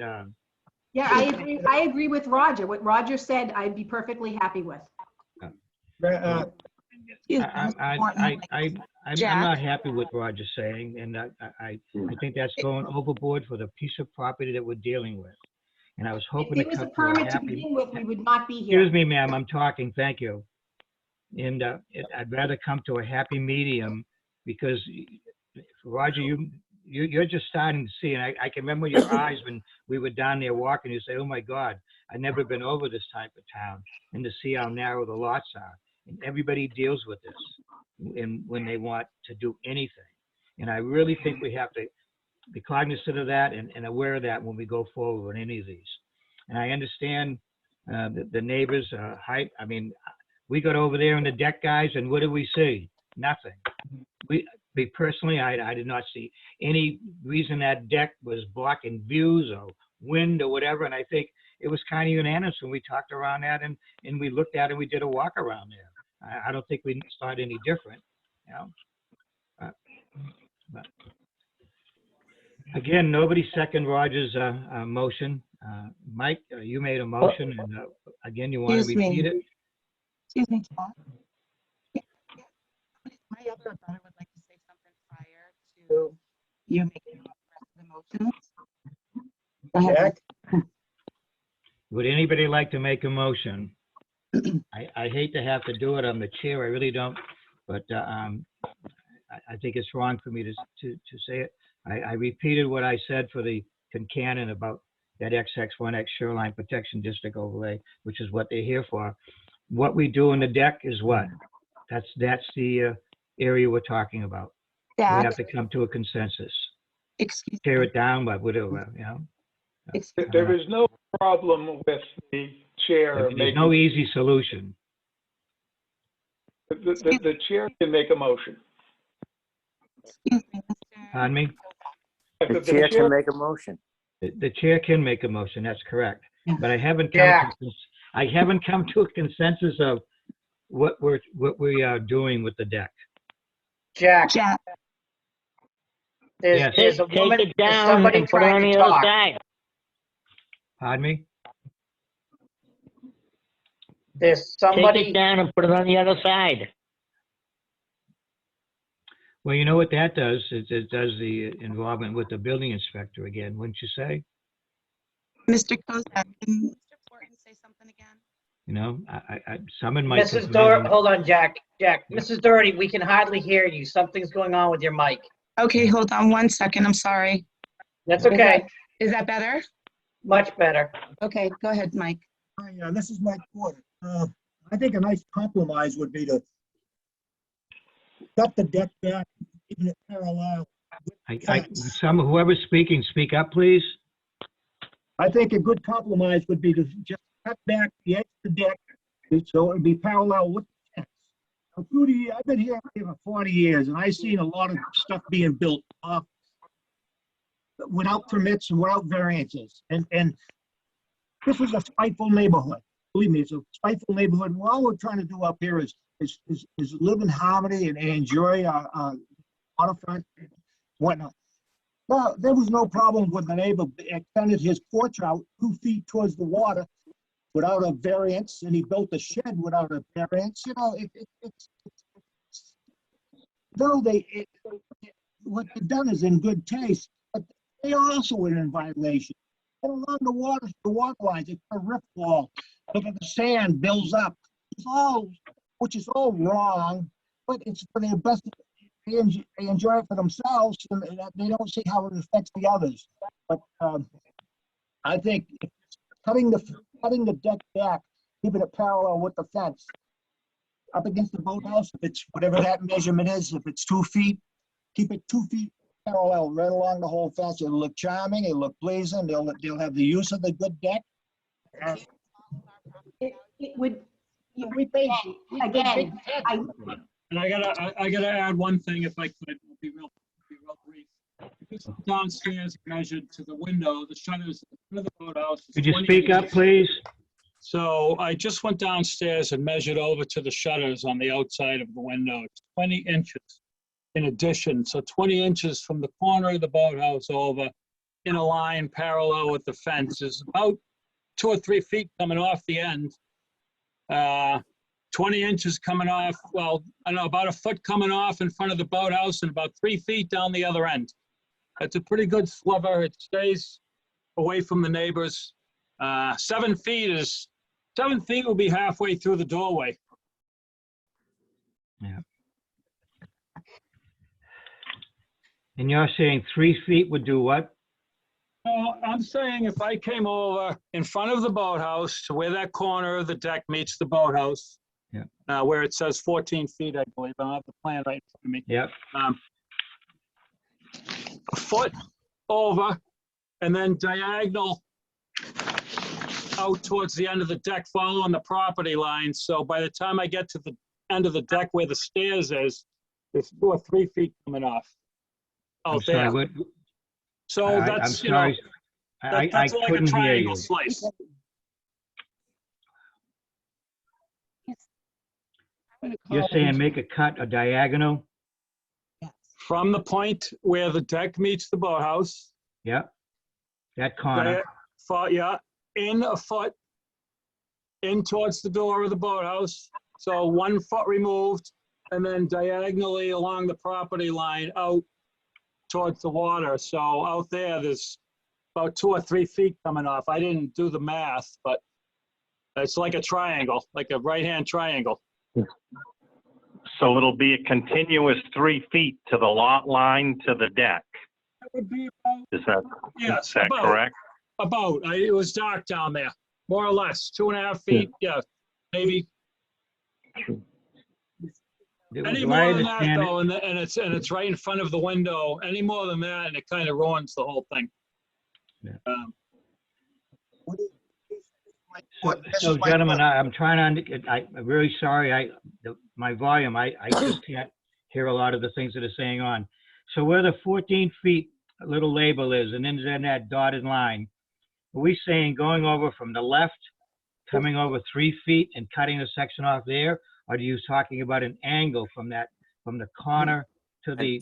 Yeah, I agree with Roger. What Roger said, I'd be perfectly happy with. I'm not happy with Roger saying, and I think that's going overboard for the piece of property that we're dealing with. And I was If hoping there to was a come to a permit to happy. begin with, we would not be here. Excuse me, ma'am, I'm talking, thank you. And I'd rather come to a happy medium, because Roger, you're just starting to see, and I can remember your eyes when we were down there walking, you say, oh my God, I've never been over this type of town, and to see how narrow the lots are. And everybody deals with this when they want to do anything. And I really think we have to be cognizant of that and aware of that when we go forward with any of these. And I understand the neighbors' height. I mean, we got over there in the deck, guys, and what did we see? Nothing. Me personally, I did not see any reason that deck was blocking views or wind or whatever. And I think it was kind of unanimous when we talked around that and we looked at it and we did a walk around there. I don't think we thought any different, you know. But again, nobody second Roger's motion. Mike, you made a motion, and again, you want to Excuse me. repeat it? Excuse me, John. My other daughter would like to say something prior to you making the rest of the motions. Go ahead. Jack? Would anybody like to make a motion? I hate to have to do it. I'm the chair. I really don't. But I think it's wrong for me to say it. I repeated what I said for the Concanon about that XX1X Shoreline Protection District overlay, which is what they're here for. What we do in the deck is what? That's the area we're talking about. We Jack, have to come to a consensus. excuse Tear it down, but whatever, you know? There is no problem with the chair There's making, no easy solution. the chair can make a motion. excuse me, Pardon me? The chair can make a motion. The chair can make a motion, that's correct. But I haven't come Jack. to a consensus of what we are doing with the deck. Jack, Jack, Yes. there's a Take woman, it there's down somebody and put it on trying to the other talk. side. Pardon me? There's Take somebody, it down and put it on the other side. Well, you know what that does? It does the involvement with the building inspector again, wouldn't you say? Mr. Kozak, can Mr. Fortin say something again? You know, I summon my. Mrs. Doherty, hold on, Jack. Mrs. Doherty, we can hardly hear you. Something's going on with your mic. Okay, hold on 1 second. I'm sorry. That's okay. Is that better? Much better. Okay, go ahead, Mike. Hi, this is Mike Porter. I think a nice compromise would be to cut the deck back, keeping it parallel. Whoever's speaking, speak up, please. I think a good compromise would be to just cut back the edge of the deck so it would be parallel with the fence. Now, through the years, I've been here for 40 years, and I've seen a lot of stuff being built off without permits and without variances. And this is a spiteful neighborhood. Believe me, it's a spiteful neighborhood. And all we're trying to do up here is live in harmony and enjoy our waterfront and whatnot. Well, there was no problem with the neighbor extended his porch out 2 feet towards the water without a variance, and he built a shed without a variance. You know, what they've done is in good taste, but they also were in violation. And along the water lines, they put a rip wall. Look at the sand builds up. Which is all wrong, but it's for their best. They enjoy it for themselves, and they don't see how it affects the others. But I think cutting the deck back, keeping it parallel with the fence, up against the boathouse, if it's whatever that measurement is, if it's 2 feet, keep it 2 feet parallel right along the whole fence. It'll look charming, it'll look pleasing, they'll have the use of the good deck. It would, We pay again, And I gotta add one thing if I could, I'll be real brief. Just downstairs measured to the window, the shutters in front of the boathouse. is Could you 20 speak up, inches. please? So I just went downstairs and measured over to the shutters on the outside of the window. It's 20 inches in addition. So 20 inches from the corner of the boathouse over in a line parallel with the fence is about 2 or 3 feet coming off the end. 20 inches coming off, well, I don't know, about a foot coming off in front of the boathouse and about 3 feet down the other end. That's a pretty good sliver. It stays away from the neighbors. 7 feet will be halfway through the doorway. Yeah. And you're saying 3 feet would do what? No, I'm saying if I came over in front of the boathouse to where that corner of the deck meets the boathouse, yeah, where it says 14 feet, I believe. I don't have the plan right in front of me. Yep. A foot over and then diagonal out towards the end of the deck following the property line. So by the time I get to the end of the deck where the stairs is, there's 2 or 3 feet coming off I'm out sorry, there. what? So I'm that's, you know, sorry. I that's like a couldn't hear triangle you. slice. You're saying make a cut, a diagonal? From the point where the deck meets the boathouse. Yep. That corner. Yeah, in a foot, in towards the door of the boathouse. So 1 foot removed and then diagonally along the property line out towards the water. So out there's about 2 or 3 feet coming off. I didn't do the math, but it's like a triangle, like a right-hand triangle. So it'll be a continuous 3 feet to the lot line to the deck. That would be about, Is that, yes, is that about. correct? It was dark down there, more or less, 2.5 feet, yeah, maybe. Any Do more I than that understand it? though, and it's right in front of the window, any more than that, and it kind of ruins the whole thing. Yeah. So gentlemen, I'm trying to, I'm really sorry, my volume, I just can't hear a lot of the things that are saying on. So where the 14 feet little label is, and then that dotted line, are we saying going over from the left, coming over 3 feet and cutting the section off there? Or are you talking about an angle from the corner to the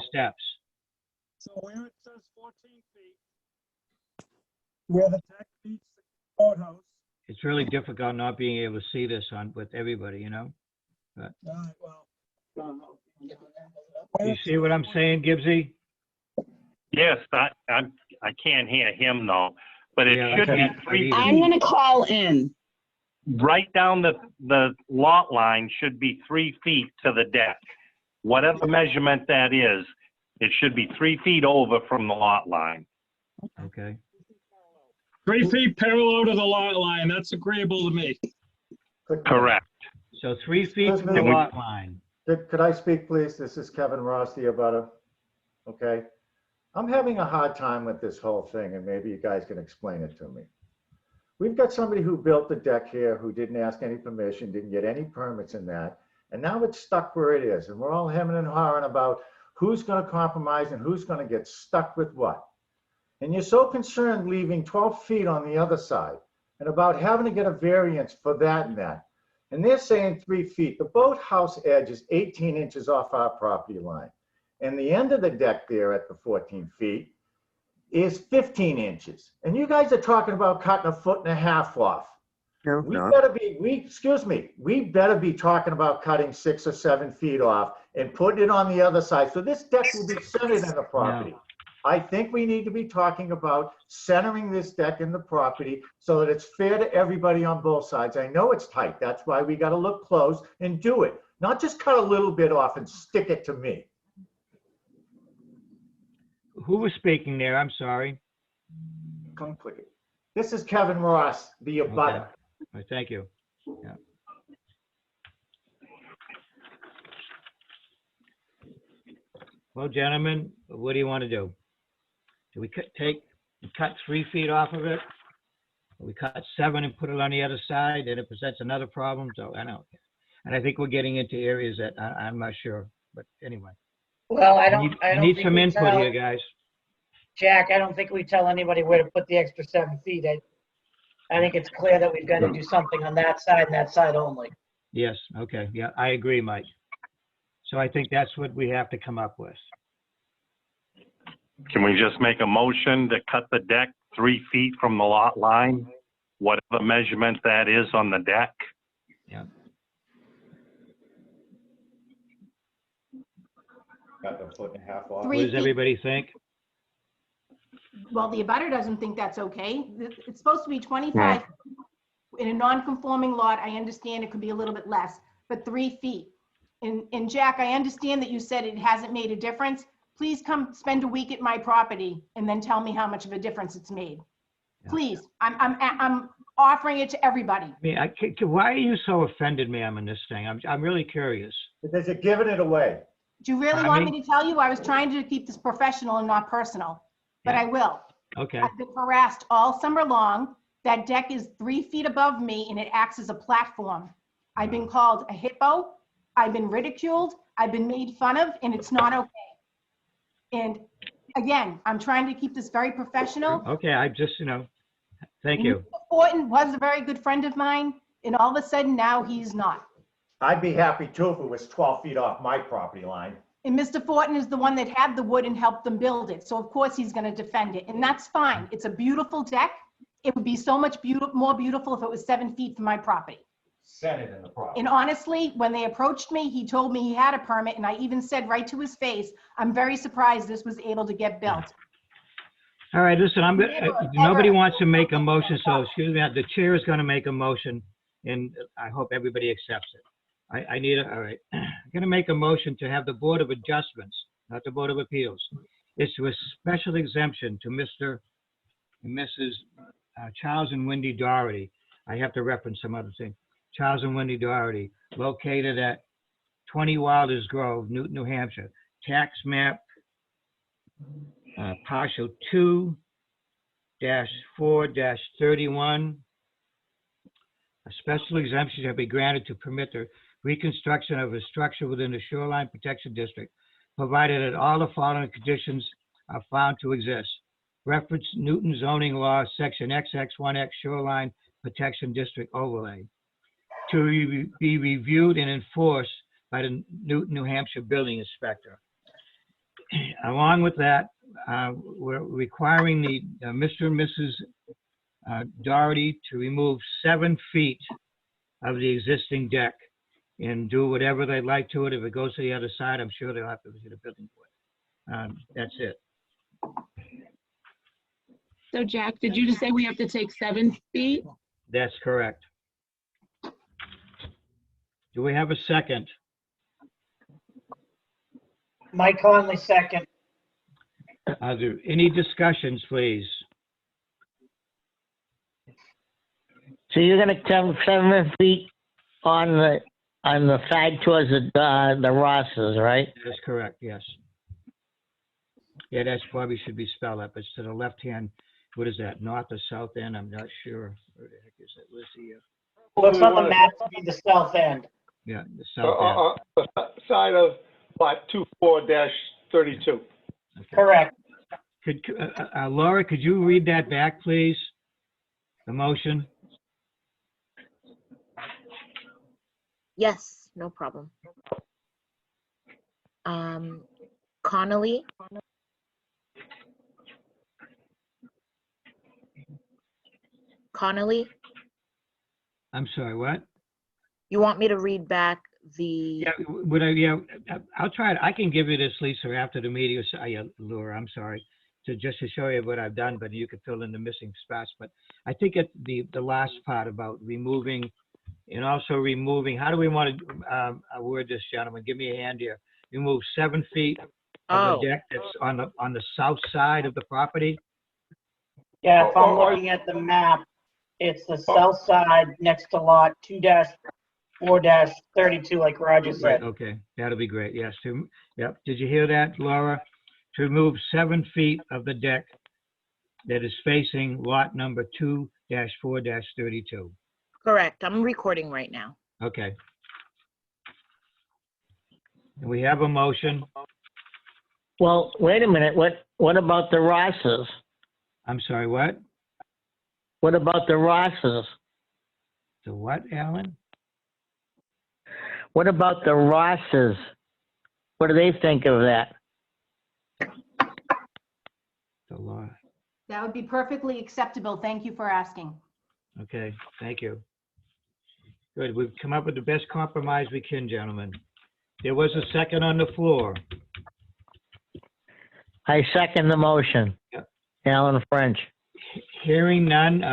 steps? So where it says 14 feet, where the deck meets the boathouse. It's really difficult not being able to see this with everybody, you know? But, do you see what I'm saying, Gibbsy? Yes, I can't hear him though, but it Yeah, should I be can't 3 either. I'm gonna call in. right down the lot line should be 3 feet to the deck. Whatever measurement that is, it should be 3 feet over from the lot line. Okay. 3 feet parallel to the lot line, that's agreeable to me. Correct. So 3 feet from the And we- lot line. Could I speak, please? This is Kevin Ross, the abutter. Okay? I'm having a hard time with this whole thing, and maybe you guys can explain it to me. We've got somebody who built the deck here who didn't ask any permission, didn't get any permits in that, and now it's stuck where it is, and we're all hemming and hawing about who's gonna compromise and who's gonna get stuck with what. And you're so concerned leaving 12 feet on the other side and about having to get a variance for that and that. And they're saying 3 feet. The boathouse edge is 18 inches off our property line. And the end of the deck there at the 14 feet is 15 inches. And you guys are talking about cutting 1.5 feet off. No, We no. better be, we better be talking about cutting 6 or 7 feet off and putting it on the other side. So this deck will be centered in the property. I think we need to be talking about centering this deck in the property so that it's fair to everybody on both sides. I know it's tight. That's why we got to look close and do it. Not just cut a little bit off and stick it to me. Who was speaking there? I'm sorry. Come click it. This is Kevin Ross, the abutter. Okay. All right, thank you. Yeah. Well, gentlemen, what do you want to do? Do we cut 3 feet off of it? Or we cut 7 and put it on the other side, and it presents another problem? So I know. And I think we're getting into areas that I'm not sure, but anyway. Well, I I don't need think some we input tell- here, guys. Jack, I don't think we tell anybody where to put the extra 7 feet. I think it's clear that we've got to do something on that side and that side only. Yes, okay, yeah, I agree, Mike. So I think that's what we have to come up with. Can we just make a motion to cut the deck 3 feet from the lot line? Whatever measurement that is on the deck? Yeah. Cut 1.5 feet off. What 3 does feet. everybody think? Well, the abutter doesn't think that's okay. It's supposed to be 25. In a non-conforming lot, I understand it could be a little bit less, but 3 feet. And Jack, I understand that you said it hasn't made a difference. Please come spend a week at my property and then tell me how much of a difference it's made. Yeah. Please, I'm offering it to everybody. I mean, why are you so offended, ma'am, in this thing? I'm really curious. Because you're giving it away. Do you really want me to tell you? I was trying to keep this professional and not personal, but Yeah. I will. Okay, I've been harassed all summer long. That deck is 3 feet above me and it acts as a platform. I've been called a hippo. I've been ridiculed. I've been made fun of, and it's not okay. And again, I'm trying to keep this very professional. okay, I just, thank you. Mr. Fortin was a very good friend of mine, and all of a sudden now he's not. I'd be happy too if it was 12 feet off my property line. And Mr. Fortin is the one that had the wood and helped them build it. So of course he's going to defend it, and that's fine. It's a beautiful deck. It would be so much more beautiful if it was 7 feet from my property. Senate in the problem. And honestly, when they approached me, he told me he had a permit, and I even said right to his face, I'm very surprised this was able to get built. All right, listen, Never, nobody ever. wants to make a motion, so excuse me, the chair is going to make a motion, and I hope everybody accepts it. All right, I'm going to make a motion to have the Board of Adjustments, not the Board of Appeals, issue a special exemption to Mr. and Mrs. Charles and Wendy Doherty. I have to reference some other thing. Charles and Wendy Doherty, located at 20 Wilders Grove, Newton, New Hampshire. Tax map, partial 2-4-31. A special exemption shall be granted to permit the reconstruction of a structure within the Shoreline Protection District, provided that all the following conditions are found to exist. Reference Newton zoning law, section XX1X Shoreline Protection District overlay. To be reviewed and enforced by the Newton, New Hampshire building inspector. Along with that, we're requiring the Mr. and Mrs. Doherty to remove 7 feet of the existing deck and do whatever they'd like to it. If it goes to the other side, I'm sure they'll have to visit the building board. That's it. So Jack, did you just say we have to take 7 feet? That's correct. Do we have a second? Mike Conley, second. Are there any discussions, please? So you're gonna come 7 feet on the side towards the Rosses, right? That's correct, yes. Yeah, that's probably should be spelled out. It's to the left hand. What is that, north or south end? I'm not sure. Where the heck is it? Where's the, Looks on the map to be the south end. yeah, the south end. The side of lot 24-32. Okay. Correct. Could, Laura, could you read that back, please? The motion? Yes, no problem. Connolly, Connolly, I'm sorry, what? you want me to read back the, Yeah, I'll try it. I can give you this, Lisa, after the meeting, yeah, Laura, I'm sorry, just to show you what I've done, but you could fill in the missing spots. But I think at the last part about removing, and also removing, how do we want to word this, gentlemen? Give me a hand here. Remove 7 feet of the deck that's on the south side of the property? Yeah, if I'm looking at the map, it's the south side next to lot 2-4-32, like Roger Right, said. okay, that'll be great, yes. Yep, did you hear that, Laura? To remove 7 feet of the deck that is facing lot number 2-4-32. correct, I'm recording right now. Okay. And we have a motion. Well, wait a minute, what about the Rosses? I'm sorry, what? What about the Rosses? The what, Alan? What about the Rosses? What do they think of that? The law. That would be perfectly acceptable. Thank you for asking. Okay, thank you. Good, we've come up with the best compromise we can, gentlemen. There was a second on the floor. I second the motion. Yep. Alan French. Hearing none,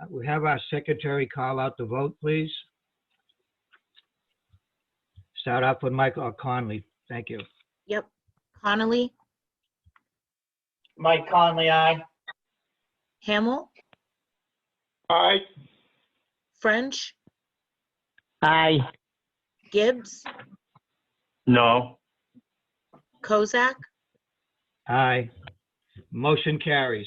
we have our secretary call out the vote, please. Start off with Michael Conley. Thank you. Yep, Connolly, Mike Conley, aye. Hamel, Aye. French, Aye. Gibbs, No. Kozak, Aye. Motion carries.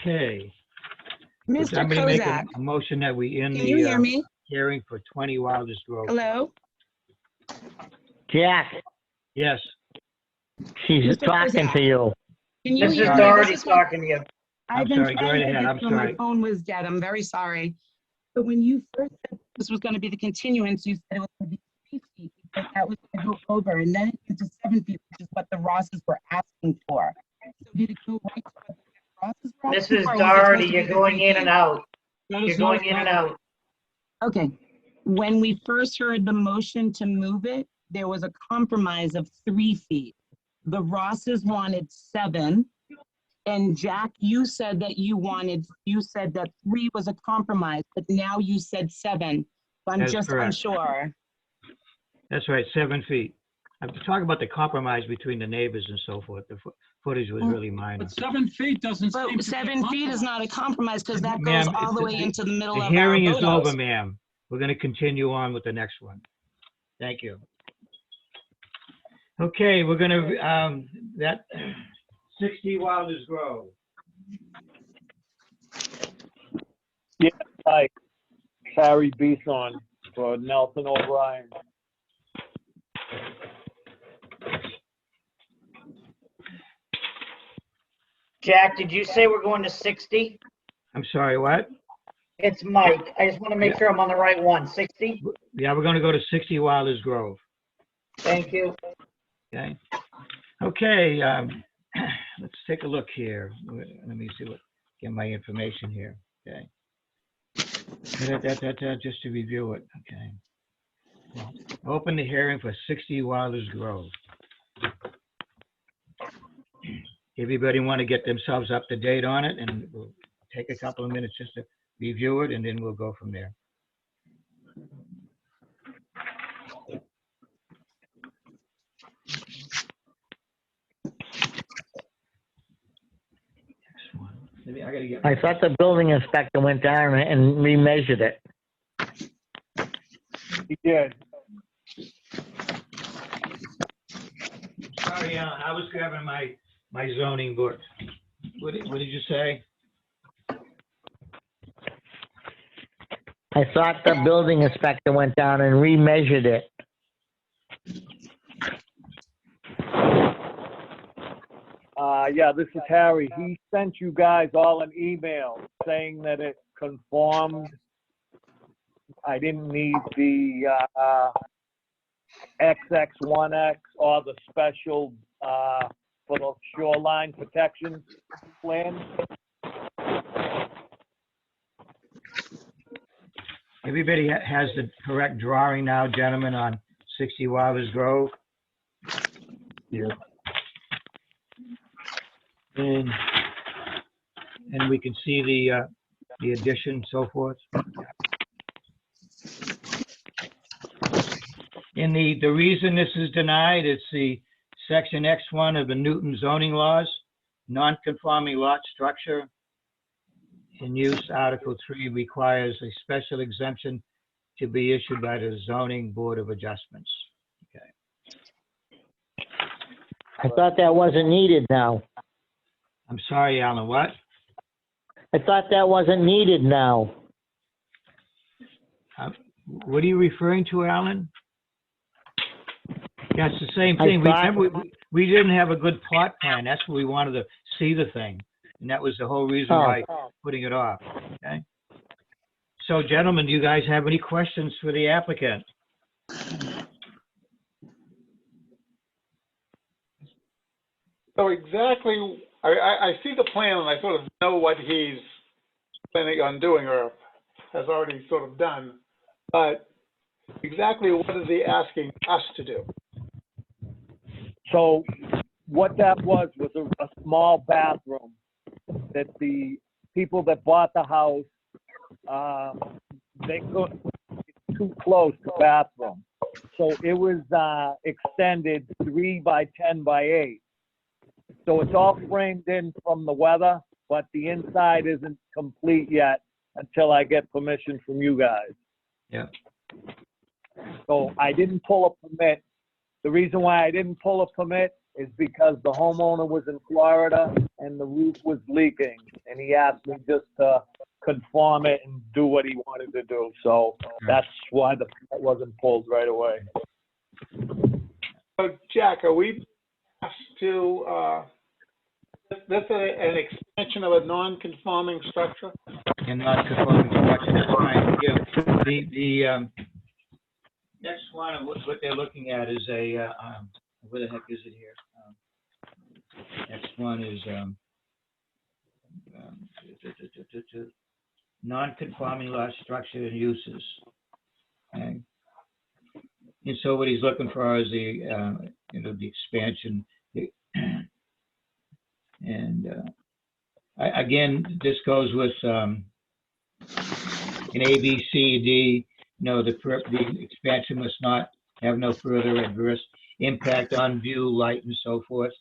Okay. Mr. I'm gonna make Kozak, a motion that we end can you hear the me? hearing for 20 Wilders Grove. Hello? Jack, Yes, she's Mr. talking Kozak. to you. Can you This hear is me? Doherty This is what- talking to you. I'm I've been sorry, go trying right to ahead, get I'm through, my sorry. phone was dead, I'm very sorry. But when you first said this was gonna be the continuance, you said it was gonna be 3 feet. over, and then it went to 7 feet, which is what the Rosses were asking for. So did it go right to what the Rosses were asking Mrs. for, or was it Doherty, supposed to you're be the going 3 in feet? and out. That You're is not going in and out. Okay, when we first heard the motion to move it, there was a compromise of 3 feet. The Rosses wanted 7, and Jack, you said that you said that 3 was a compromise, but now you said 7. So I'm That's just correct. unsure. That's right, 7 feet. I'm talking about the compromise between the neighbors and so forth. The footage was really minor. But 7 feet doesn't seem to But be 7 feet is not a compromise because that Ma'am, goes all the way it's- into the middle The of our hearing is boathouse. over, ma'am. We're going to continue on with the next one. Thank you. Okay, we're going to, that 60 Wilders Grove. Yeah, hi. Harry Beeson for Nelson O'Brien. Jack, did you say we're going to 60? I'm sorry, what? It's Mike. I just want to make sure I'm on the right one. 60? Yeah, we're going to go to 60 Wilders Grove. Thank you. Okay. Okay, let's take a look here. Let me see get my information here. Okay. Just to review it. Okay. Open the hearing for 60 Wilders Grove. Everybody want to get themselves up to date on it, and we'll take a couple of minutes just to review it, and then we'll go from there. I thought the building inspector went down and remeasured it. He did. Sorry, I was grabbing my zoning book. What did you say? I thought the building inspector went down and remeasured it. Yeah, this is Harry. He sent you guys all an email saying that it conformed. I didn't need the XX1X or the special for the shoreline protection plan. Everybody has the correct drawing now, gentlemen, on 60 Wilders Grove? Yeah. And we can see the addition and so forth. And the reason this is denied, it's the section X1 of the Newton zoning laws, non-conforming lot structure in use, Article 3 requires a special exemption to be issued by the Zoning Board of Adjustments. Okay. I thought that wasn't needed now. I'm sorry, Alan, what? I thought that wasn't needed now. What are you referring to, Alan? Yeah, it's the same I thing. thought- We didn't have a good plot plan. That's what we wanted to see the thing. And that was the whole reason why putting it off, okay? So gentlemen, do you guys have any questions for the applicant? So exactly, I see the plan and I sort of know what he's planning on doing or has already sort of done. But exactly what is he asking us to do? So what that was a small bathroom that the people that bought the house, they couldn't, it's too close to bathroom. So it was extended 3 by 10 by 8. So it's all framed in from the weather, but the inside isn't complete yet until I get permission from you guys. Yeah. So I didn't pull a permit. The reason why I didn't pull a permit is because the homeowner was in Florida and the roof was leaking. And he asked me just to conform it and do what he wanted to do. So that's why the permit wasn't pulled right away. So Jack, are we asked to, that's an extension of a non-conforming structure? And non-conforming structure, that's fine. Yeah. The next X1, what they're looking at is a, where the heck is it here? X1 is, non-conforming lot structure and uses. Okay. And so what he's looking for is the, the expansion. And again, this goes with in A, B, C, D. The expansion must not have no further adverse impact on view, light, and so forth.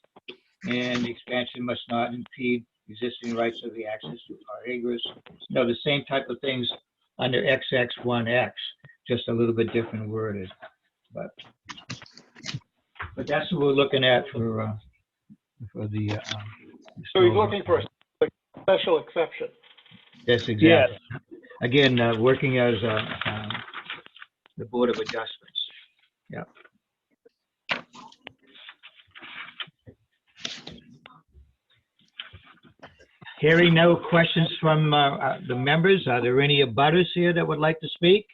And the expansion must not impede existing rights of the access to our egress. The same type of things under XX1X, just a little bit different worded. But that's what we're looking at for the. So he's looking for a special exception. That's exactly. Again, working as the Board of Adjustments. Yeah. Hearing no questions from the members, are there any abutters here that would like to speak?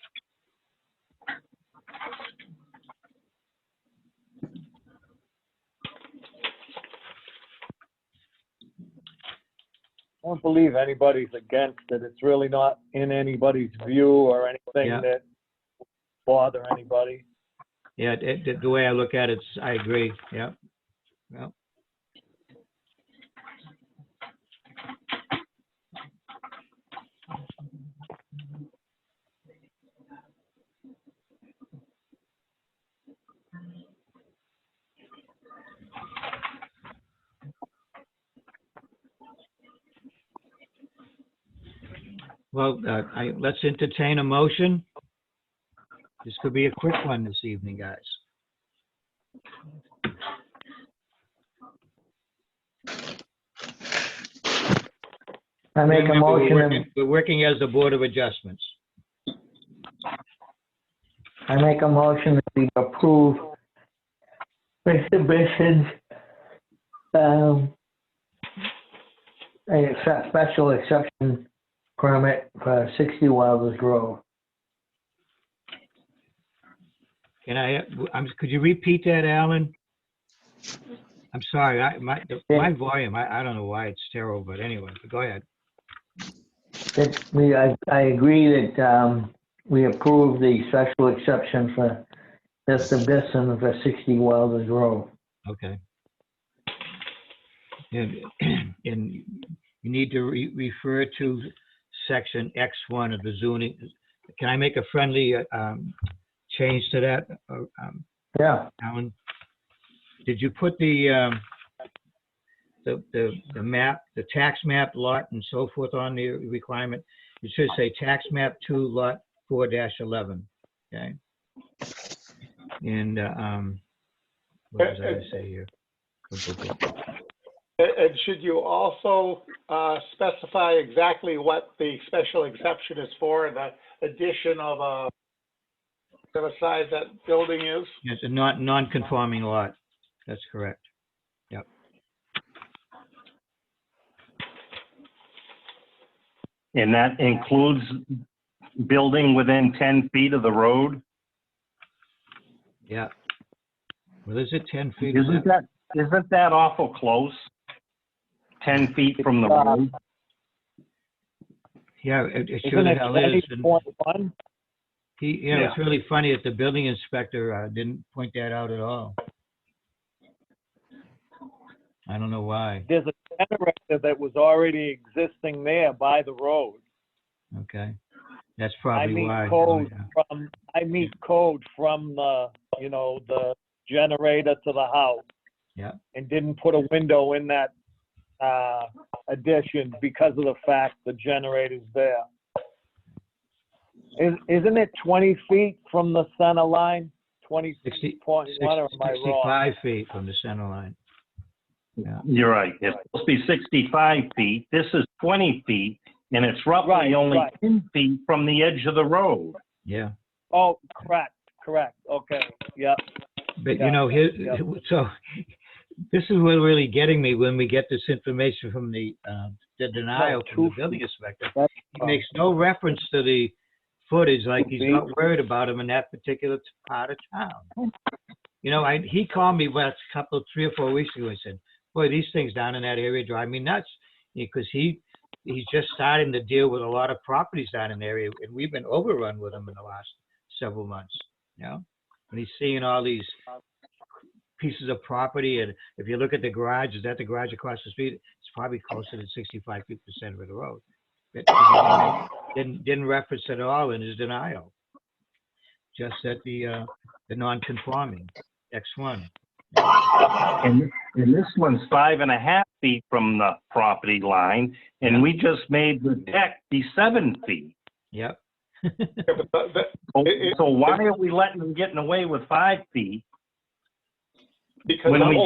I don't believe anybody's against it. It's really not in anybody's view or anything Yeah. that bother anybody. Yeah, the way I look at it, I agree. Yeah. Well. Well, let's entertain a motion. This could be a quick one this evening, guys. I make a Remember, motion, we're working as the Board of Adjustments. I make a motion that we approve Mr. Bisson's, a special exception permit for 60 Wilders Grove. Could you repeat that, Alan? I'm sorry, my volume, I don't know why it's terrible, but anyway, go ahead. I agree that we approve the special exception for Mr. Bisson for 60 Wilders Grove. Okay. And you need to refer to section X1 of the zoning. Can I make a friendly change to that? Yeah. Alan, did you put the map, the tax map lot and so forth on the requirement? It should say tax map 2 lot 4-11. Okay. And what does that say here? And should you also specify exactly what the special exception is for, the addition of whatever size that building is? It's a non-conforming lot. That's correct. Yep. And that includes building within 10 feet of the road? Yeah. Well, is it 10 feet? Isn't that awful close? 10 feet from the road? Yeah, it Isn't surely it hell is. And 20.1? it's really funny that the building inspector didn't point that out at all. I don't know why. There's a generator that was already existing there by the road. Okay. That's I probably meet why. code Oh, from, the, the generator to the house. Yeah. And didn't put a window in that addition because of the fact the generator's there. Isn't it 20 feet from the center line? 20.1, or am I wrong? 65 feet from the center line. Yeah. You're right. It's supposed to be 65 feet. This is 20 feet, and it's roughly only 10 feet from the edge of the road. Yeah. Oh, correct. Okay, yep. But Yeah. so this is what really getting me when we get this information from the denial from the building inspector. He makes no reference to the footage like he's not worried about them in that particular part of town. You know, he called me last 3 or 4 weeks ago and said, boy, these things down in that area drive me nuts, because he's just starting to deal with a lot of properties down in the area, and we've been overrun with them in the last several months, you know? And he's seeing all these pieces of property, and if you look at the garage, is that the garage across the street? It's probably closer to 65% of the road. But he didn't reference at all in his denial. Just that the non-conforming X1. And this one's 5.5 feet from the property line, and we just made the deck be 7 feet. Yep. So why are we letting them getting away with 5 feet? Because When we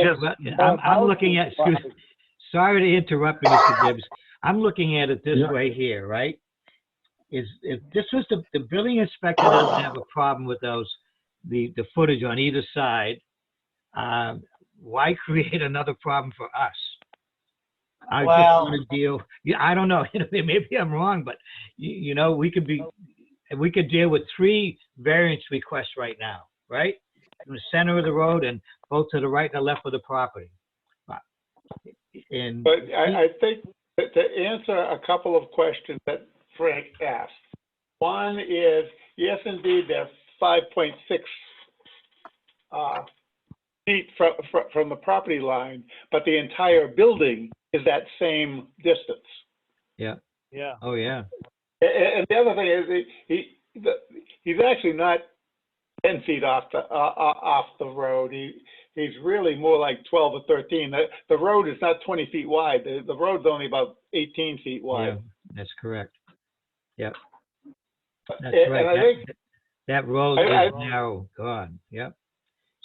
I'm looking at, sorry to interrupt you, Mr. Gibbs. I'm looking at it this way here, right? If this was the building inspector doesn't have a problem with the footage on either side, why create another problem for us? I just want to deal, I don't know, maybe I'm wrong, but you know, we could deal with 3 variance requests right now, right? In the center of the road and both to the right and the left of the property. But I think that to answer a couple of questions that Frank asked. One is, yes, indeed, they're 5.6 feet from the property line, but the entire building is that same distance. Yeah. Yeah. Oh, yeah. And the other thing is, he's actually not 10 feet off the road. He's really more like 12 or 13. The road is not 20 feet wide. The road's only about 18 feet wide. Yeah, that's correct. Yep. That's And right. I think That road is narrow. God. Yep.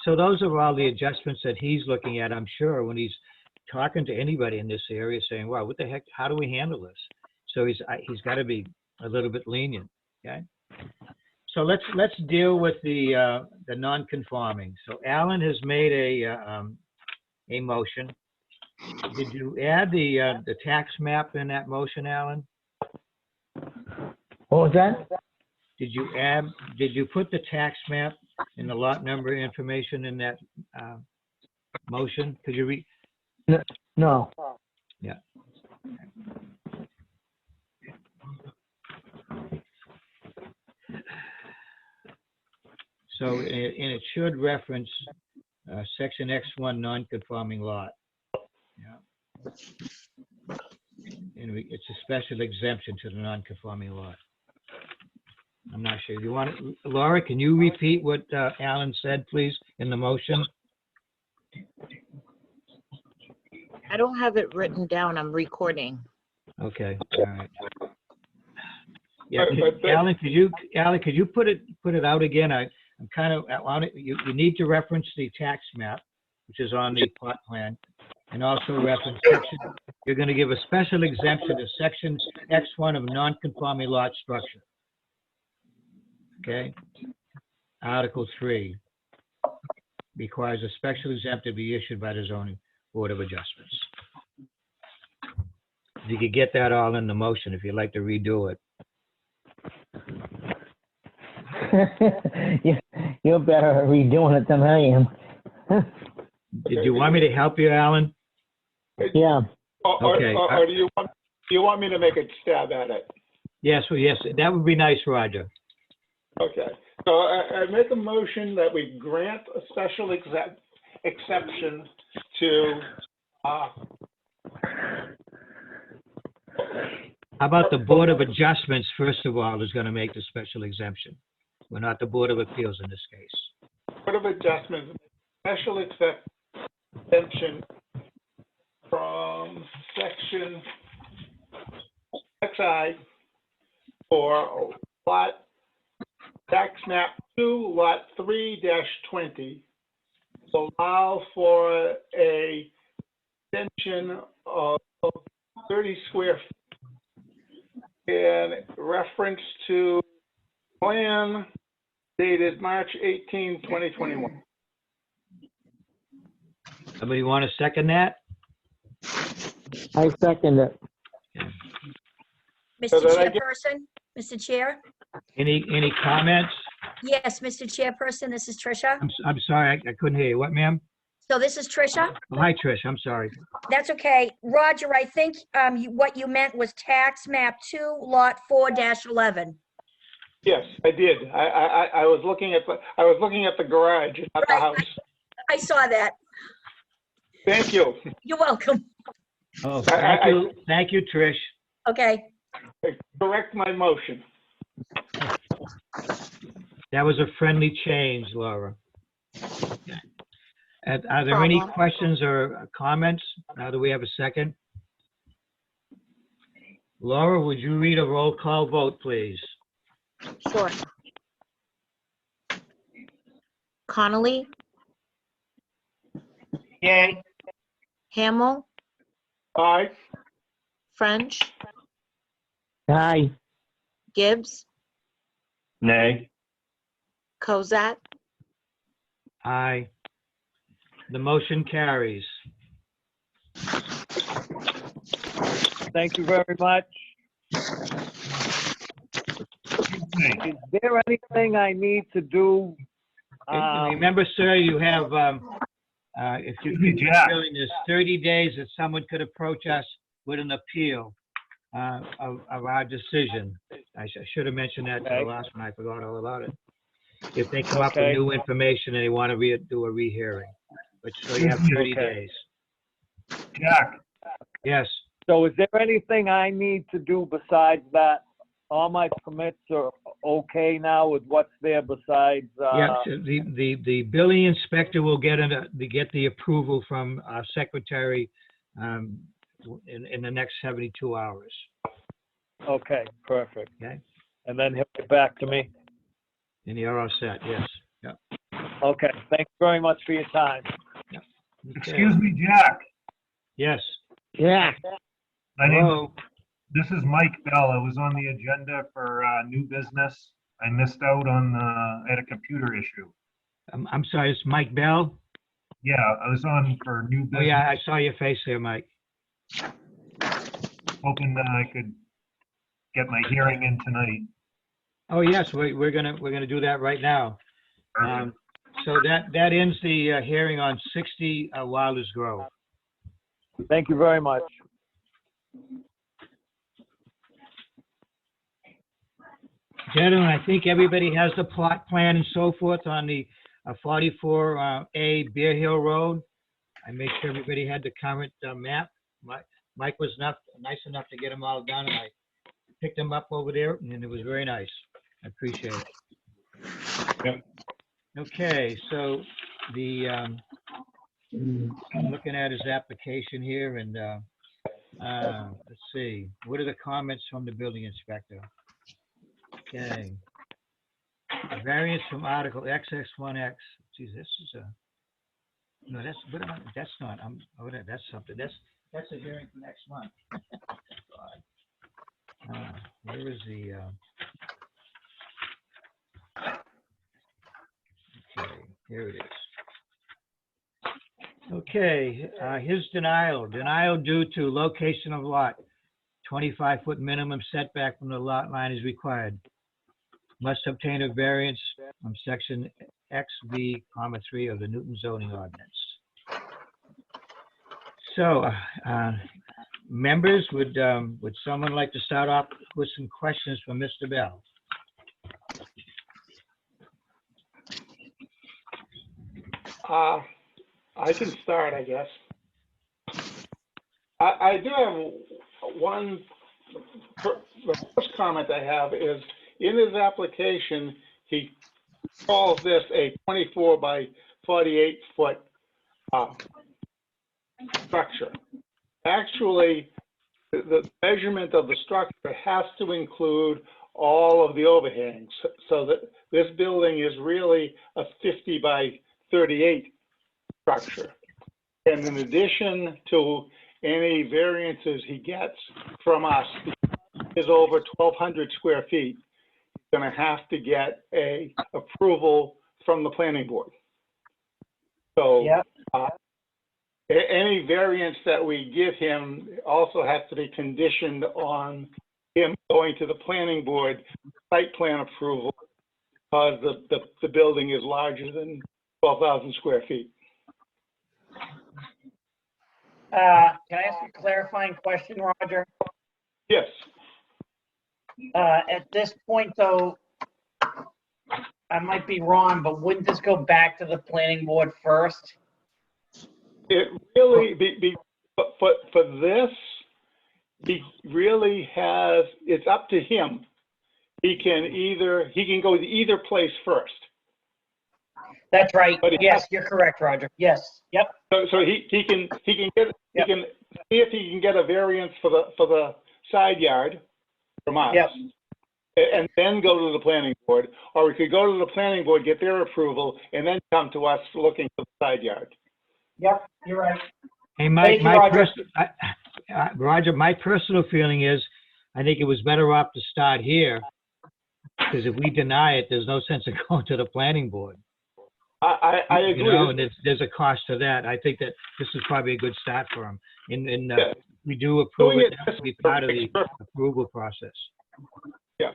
So those are all the adjustments that he's looking at, I'm sure, when he's talking to anybody in this area, saying, "Wow, what the heck? How do we handle this?" So he's got to be a little bit lenient. Okay. So let's deal with the non-conforming. So Alan has made a motion. Did you add the tax map in that motion, Alan? What was that? Did you put the tax map and the lot number information in that motion? Could you read? No. Yeah. So, and it should reference section X1 non-conforming lot. Yeah. And it's a special exemption to the non-conforming lot. I'm not sure. You want it, Laura, can you repeat what Alan said, please, in the motion? I don't have it written down. I'm recording. Okay, all right. Yeah, Alan, could you put it out again? I'm kind of, you need to reference the tax map, which is on the plot plan, and also reference section. You're going to give a special exemption to section X1 of non-conforming lot structure. Okay. Article 3 requires a special exemption to be issued by the zoning board of adjustments. You could get that all in the motion if you'd like to redo it. You're better at redoing it than I am. Did you want me to help you, Alan? Yeah. Okay. Or do you want me to make a stab at it? Yes, well, yes, that would be nice, Roger. Okay. So I make a motion that we grant a special exception to How about the Board of Adjustments, first of all, is going to make the special exemption? We're not the Board of Appeals in this case. Board of Adjustments, special exemption from section XI for lot tax map 2, lot 3-20, allow for a extension of 30 square feet in reference to plan dated March 18, 2021. Somebody want to second that? I second it. Mr. Chairperson, Mr. Chair, Any comments? Yes, Mr. Chairperson, this is Tricia. I'm sorry, I couldn't hear you. What, ma'am? So this is Tricia. Oh, hi, Trish, I'm sorry. That's okay. Roger, I think what you meant was tax map 2, lot 4-11. Yes, I did. I was looking at the garage, not the Right. house. I saw that. Thank you. You're welcome. Oh, thank you, Trish. Okay. Correct my motion. That was a friendly change, Laura. Are there any Problem. questions or comments? Now that we have a second. Laura, would you read a roll call vote, please? Sure. Connolly, Yay. Hamel, Aye. French, Aye. Gibbs, Nay. Kozak, Aye. The motion carries. Thank you very much. Is there anything I need to do? Remember, sir, you have, if you're feeling there's 30 days that someone could approach us with an appeal of our decision. I should have mentioned that to the last one. I forgot all about it. If they come up with new information and they want to do a rehearing. But so you have 30 days. Jack, Yes. So is there anything I need to do besides that? All my permits are okay now with what's there besides, Yeah, so the building inspector will get the approval from our secretary in the next 72 hours. okay, perfect. Okay. And then he'll get back to me. And you're all set, yes. Yep. Okay, thank you very much for your time. Okay. excuse me, Jack. Yes. Yeah. My name, Hello. this is Mike Bell. I was on the agenda for new business. I missed out on, I had a computer issue. I'm sorry, it's Mike Bell? Yeah, I was on for new Oh, business, yeah, I saw your face there, Mike. hoping that I could get my hearing in tonight. Oh, yes, we're gonna do that right now. Perfect. So that ends the hearing on 60 Wilders Grove. Thank you very much. Gentlemen, I think everybody has the plot plan and so forth on the 44A Bear Hill Road. I made sure everybody had the current map. Mike was nice enough to get them all done, and I picked them up over there, and it was very nice. I appreciate it. Yep. Okay, so I'm looking at his application here, and let's see, what are the comments from the building inspector? Okay. Variance from Article XX1X. Geez, this is no, that's not. That's something. That's a hearing for next month. God. Where is the? Okay, here it is. Okay, his denial due to location of lot. 25-foot minimum setback from the lot line is required. Must obtain a variance from section XB, 3 of the Newton zoning ordinance. So, members, would someone like to start off with some questions for Mr. Bell? I can start, I guess. I do have one, the first comment I have is, in his application, he calls this a 24 by 48 foot structure. Actually, the measurement of the structure has to include all of the overhangs, so that this building is really a 50 by 38 structure. And in addition to any variances he gets from us, is over 1,200 square feet, he's going to have to get a approval from the planning board. So Yep. Any variance that we give him also has to be conditioned on him going to the planning board, site plan approval, because the building is larger than 12,000 square feet. Can I ask a clarifying question, Roger? Yes. At this point, though, I might be wrong, but wouldn't this go back to the planning board first? It really, for this, he really has, it's up to him. He can go to either place first. That's right. But Yes, you're correct, Roger. Yes. Yep. So he can see if he can get a variance for the side yard from us. Yep. And then go to the planning board, or we could go to the planning board, get their approval, and then come to us looking for the side yard. Yep, you're right. Hey, Mike, Thank you, Roger. Roger, my personal feeling is, I think it was better off to start here, because if we deny it, there's no sense in going to the planning board. I agree. You know, and there's a cost to that. I think that this is probably a good start for them. And we do approve Doing it, it it has to be part of the approval process. Yeah,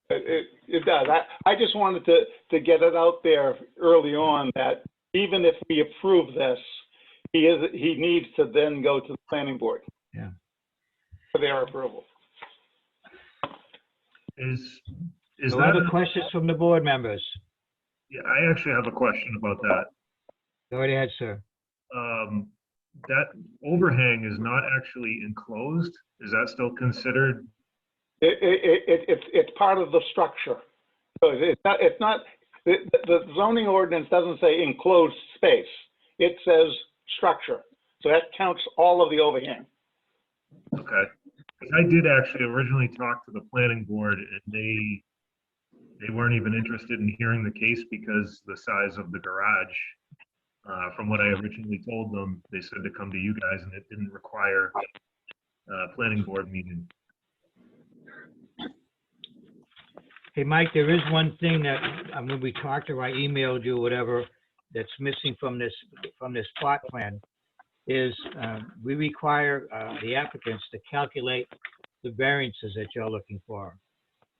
it does. I just wanted to get it out there early on that even if we approve this, he needs to then go to the planning board. Yeah. For their approval. Is No that, other questions from the board members? yeah, I actually have a question about that. Go right ahead, sir. That overhang is not actually enclosed. Is that still considered? It's part of the structure. So it's not, the zoning ordinance doesn't say enclosed space. It says structure. So that counts all of the overhang. Okay. 'Cause I did actually originally talk to the planning board, and they weren't even interested in hearing the case because the size of the garage. From what I originally told them, they said to come to you guys, and it didn't require a planning board meeting. Hey, Mike, there is one thing that, when we talked or I emailed you, whatever, that's missing from this plot plan is we require the applicants to calculate the variances that you're looking for.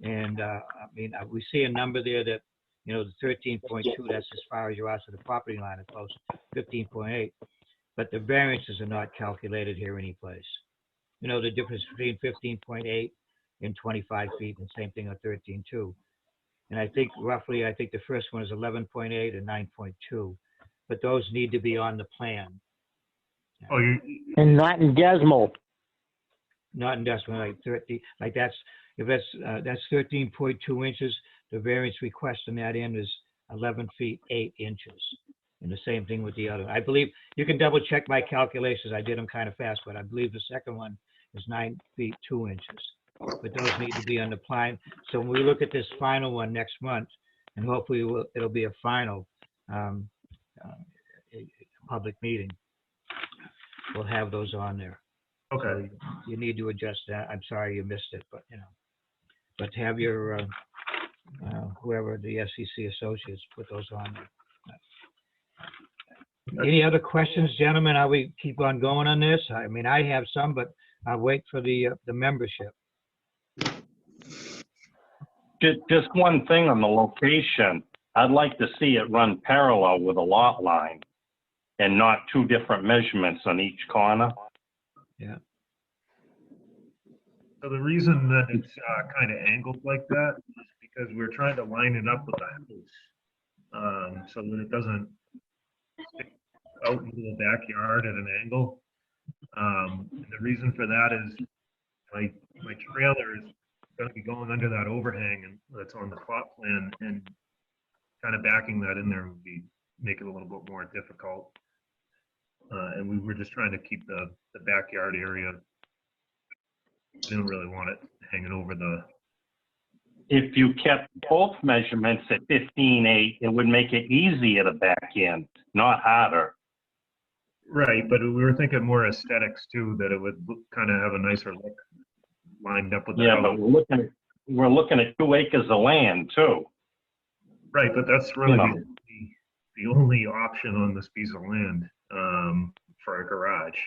And I mean, we see a number there that, you know, the 13.2, that's as far as you're out to the property line, it's close, 15.8. But the variances are not calculated here anyplace. You know, the difference between 15.8 and 25 feet, and same thing on 13.2. And I think roughly, I think the first one is 11.8 and 9.2, but those need to be on the plan. Oh, And not in Desmo. Not in decimal, like 30, like that's, if that's 13.2 inches, the variance request on that end is 11 feet, 8 inches. And the same thing with the other. I believe, you can double check my calculations. I did them kind of fast, but I believe the second one is 9 feet, 2 inches. But those need to be on the plan. So when we look at this final one next month, and hopefully it'll be a final public meeting, we'll have those on there. Okay. So you need to adjust that. I'm sorry you missed it, but, you know, but have your, whoever the SEC associates put those on there. Any other questions, gentlemen? How we keep on going on this? I mean, I have some, but I'll wait for the membership. Just one thing on the location. I'd like to see it run parallel with a lot line and not two different measurements on each corner. Yeah. So the reason that it's kind of angled like that is because we're trying to line it up with the house, so that it doesn't stick out into the backyard at an angle. And the reason for that is my trailer is going to be going under that overhang and that's on the plot plan, and kind of backing that in there would make it a little bit more difficult. And we were just trying to keep the backyard area. Didn't really want it hanging over the. If you kept both measurements at 15.8, it would make it easier to back in, not harder. Right, but we were thinking more aesthetics too, that it would kind of have a nicer look lined up with the Yeah, house. but we're looking at 2 acres of land too. Right, but that's really the only option on this piece of land for a garage.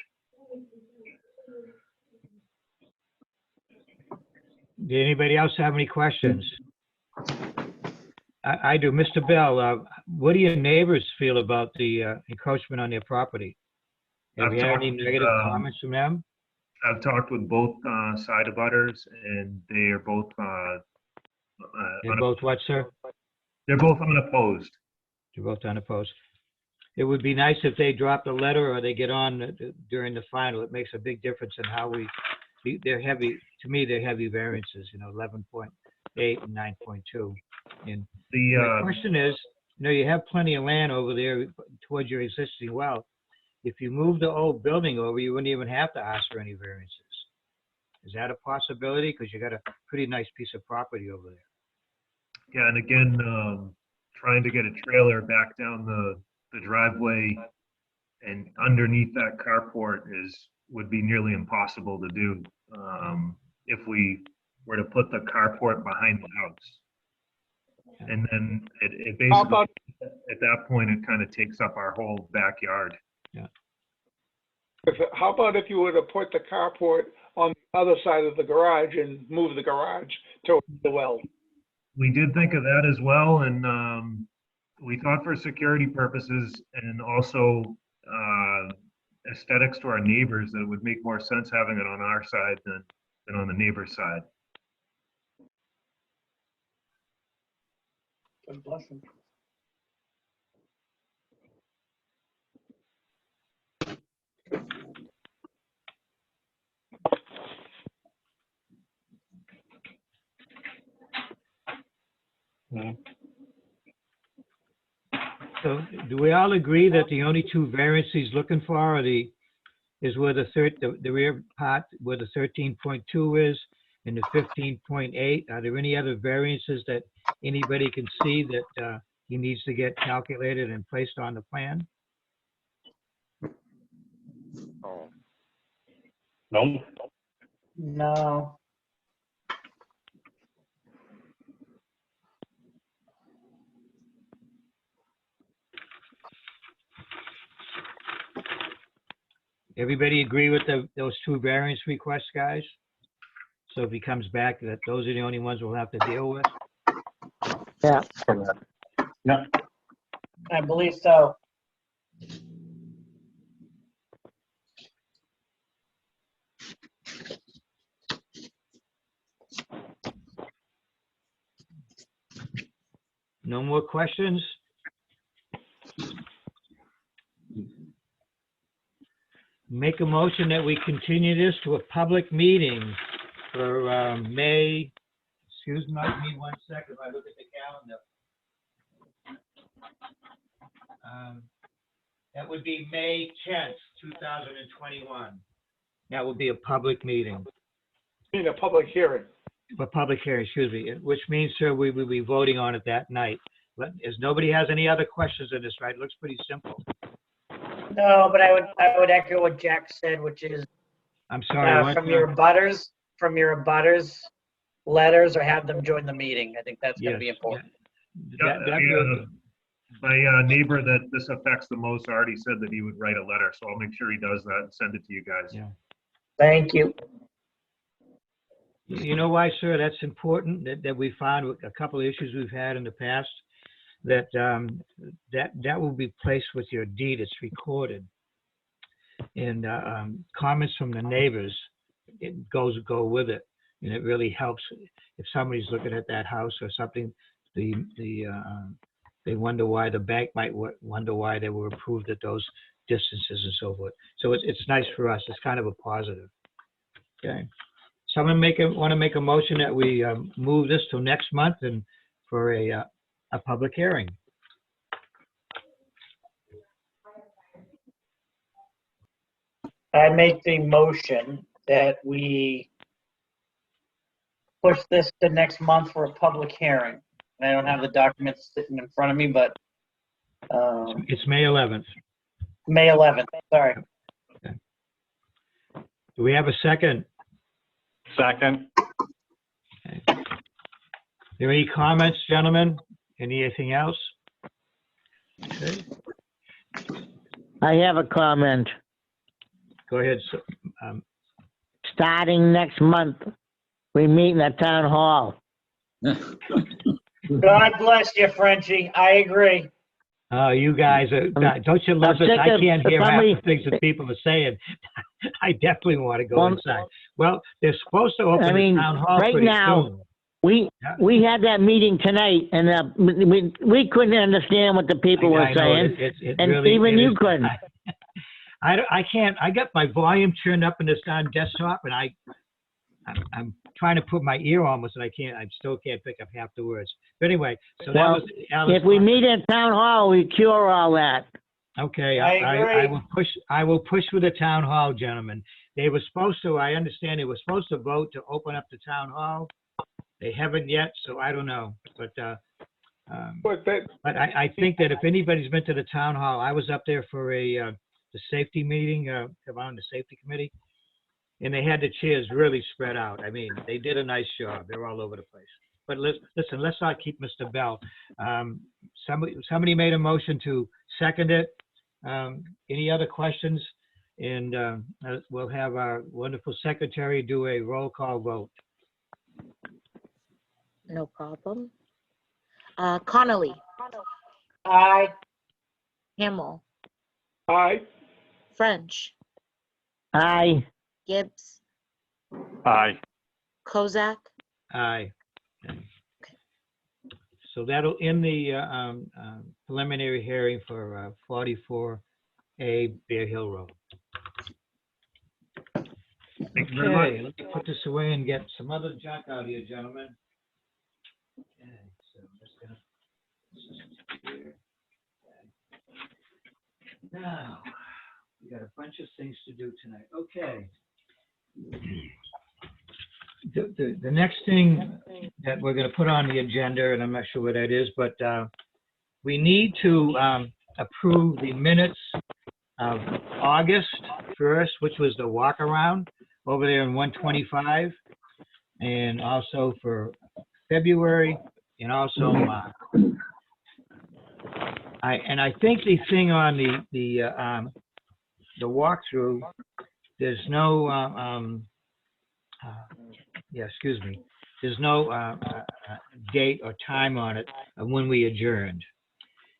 Did anybody else have any questions? I do. Mr. Bell, what do your neighbors feel about the encroachment on their property? Have I've you had talked any with, negative comments from them? I've talked with both side abutters, and they are both They're both what, sir? they're both unopposed. They're both unopposed. It would be nice if they dropped a letter or they get on during the final. It makes a big difference in how they're heavy, to me, they're heavy variances, 11.8 and 9.2. And my question is, you have plenty of land over there towards your existing well. If you move the old building over, you wouldn't even have to ask for any variances. Is that a possibility? Because you got a pretty nice piece of property over there. Yeah, and again, trying to get a trailer back down the driveway and underneath that carport would be nearly impossible to do if we were to put the carport behind the house. And then it basically, at that point, it kind of takes up our whole backyard. Yeah. How about if you were to put the carport on the other side of the garage and move the garage towards the well? We did think of that as well, and we thought for security purposes and also aesthetics to our neighbors that it would make more sense having it on our side than on the neighbor's side. God bless him. So do we all agree that the only two variances he's looking for are is where the rear part, where the 13.2 is and the 15.8? Are there any other variances that anybody can see that he needs to get calculated and placed on the plan? No. No. Everybody agree with those two variance requests, guys? So if he comes back, that those are the only ones we'll have to deal with? Yeah. Yeah. I believe so. No more questions? Make a motion that we continue this to a public meeting for May, excuse me 1 second, if I look at the calendar. That would be May 10th, 2021. That would be a public meeting. In a public hearing. A public hearing, excuse me, which means, sir, we will be voting on it that night. But as nobody has any other questions on this, right? It looks pretty simple. No, but I would echo what Jack said, which is I'm sorry. from your abutters letters, or have them join the meeting. I think that's going to be important. My neighbor that this affects the most already said that he would write a letter, so I'll make sure he does that and send it to you guys. Yeah. Thank you. You know why, sir? That's important that we found a couple of issues we've had in the past, that that will be placed with your deed. It's recorded. And comments from the neighbors, go with it. And it really helps if somebody's looking at that house or something, they wonder why the bank might wonder why they were approved at those distances and so forth. So it's nice for us. It's kind of a positive. Okay. Someone want to make a motion that we move this to next month and for a public hearing. I make the motion that we push this to next month for a public hearing. I don't have the documents sitting in front of me, but It's May 11th. May 11th, sorry. Okay. Do we have a second? Second. Okay. Are there any comments, gentlemen? Anything else? Okay. I have a comment. Go ahead. Starting next month, we meet in the town hall. God bless you, Frenchie. I agree. Oh, you guys, don't you love I'm this? sick I of can't hear half somebody- the things that people are saying. I definitely want to go Well, inside. Well, they're supposed to open I mean, the town hall right pretty now, soon. We had that meeting tonight, and we couldn't understand what the people were I know, saying, it and really- even it you is- couldn't. I can't, I got my volume turned up in this darn desktop, and I'm trying to put my ear almost, and I still can't pick up half the words. But anyway, so that Well, was Alice. if we meet at town hall, we cure all that. Okay, I I agree. I will push for the town hall, gentlemen. They were supposed to, I understand they were supposed to vote to open up the town hall. They haven't yet, so I don't know, but I think that if anybody's been to the town hall, I was up there for the safety meeting, on the safety committee, and they had the chairs really spread out. I mean, they did a nice job. They're all over the place. But listen, let's not keep Mr. Bell. Somebody made a motion to second it. Any other questions? And we'll have our wonderful secretary do a roll call vote. No problem. Connolly, Aye. Hamel, Aye. French, Aye. Gibbs, Aye. Kozak. Aye. So that'll end the preliminary hearing for 44A Bear Hill Road. Thank you very much. Okay, let me put this away and get some other junk out here, gentlemen. Okay, so I'm just gonna. Now, we got a bunch of things to do tonight. Okay. The next thing that we're gonna put on the agenda, and I'm not sure what that is, but we need to approve the minutes of August 1st, which was the walk around over there in 125, and also for February, and also March. I think the thing on the walkthrough, there's no excuse me, there's no date or time on it of when we adjourned.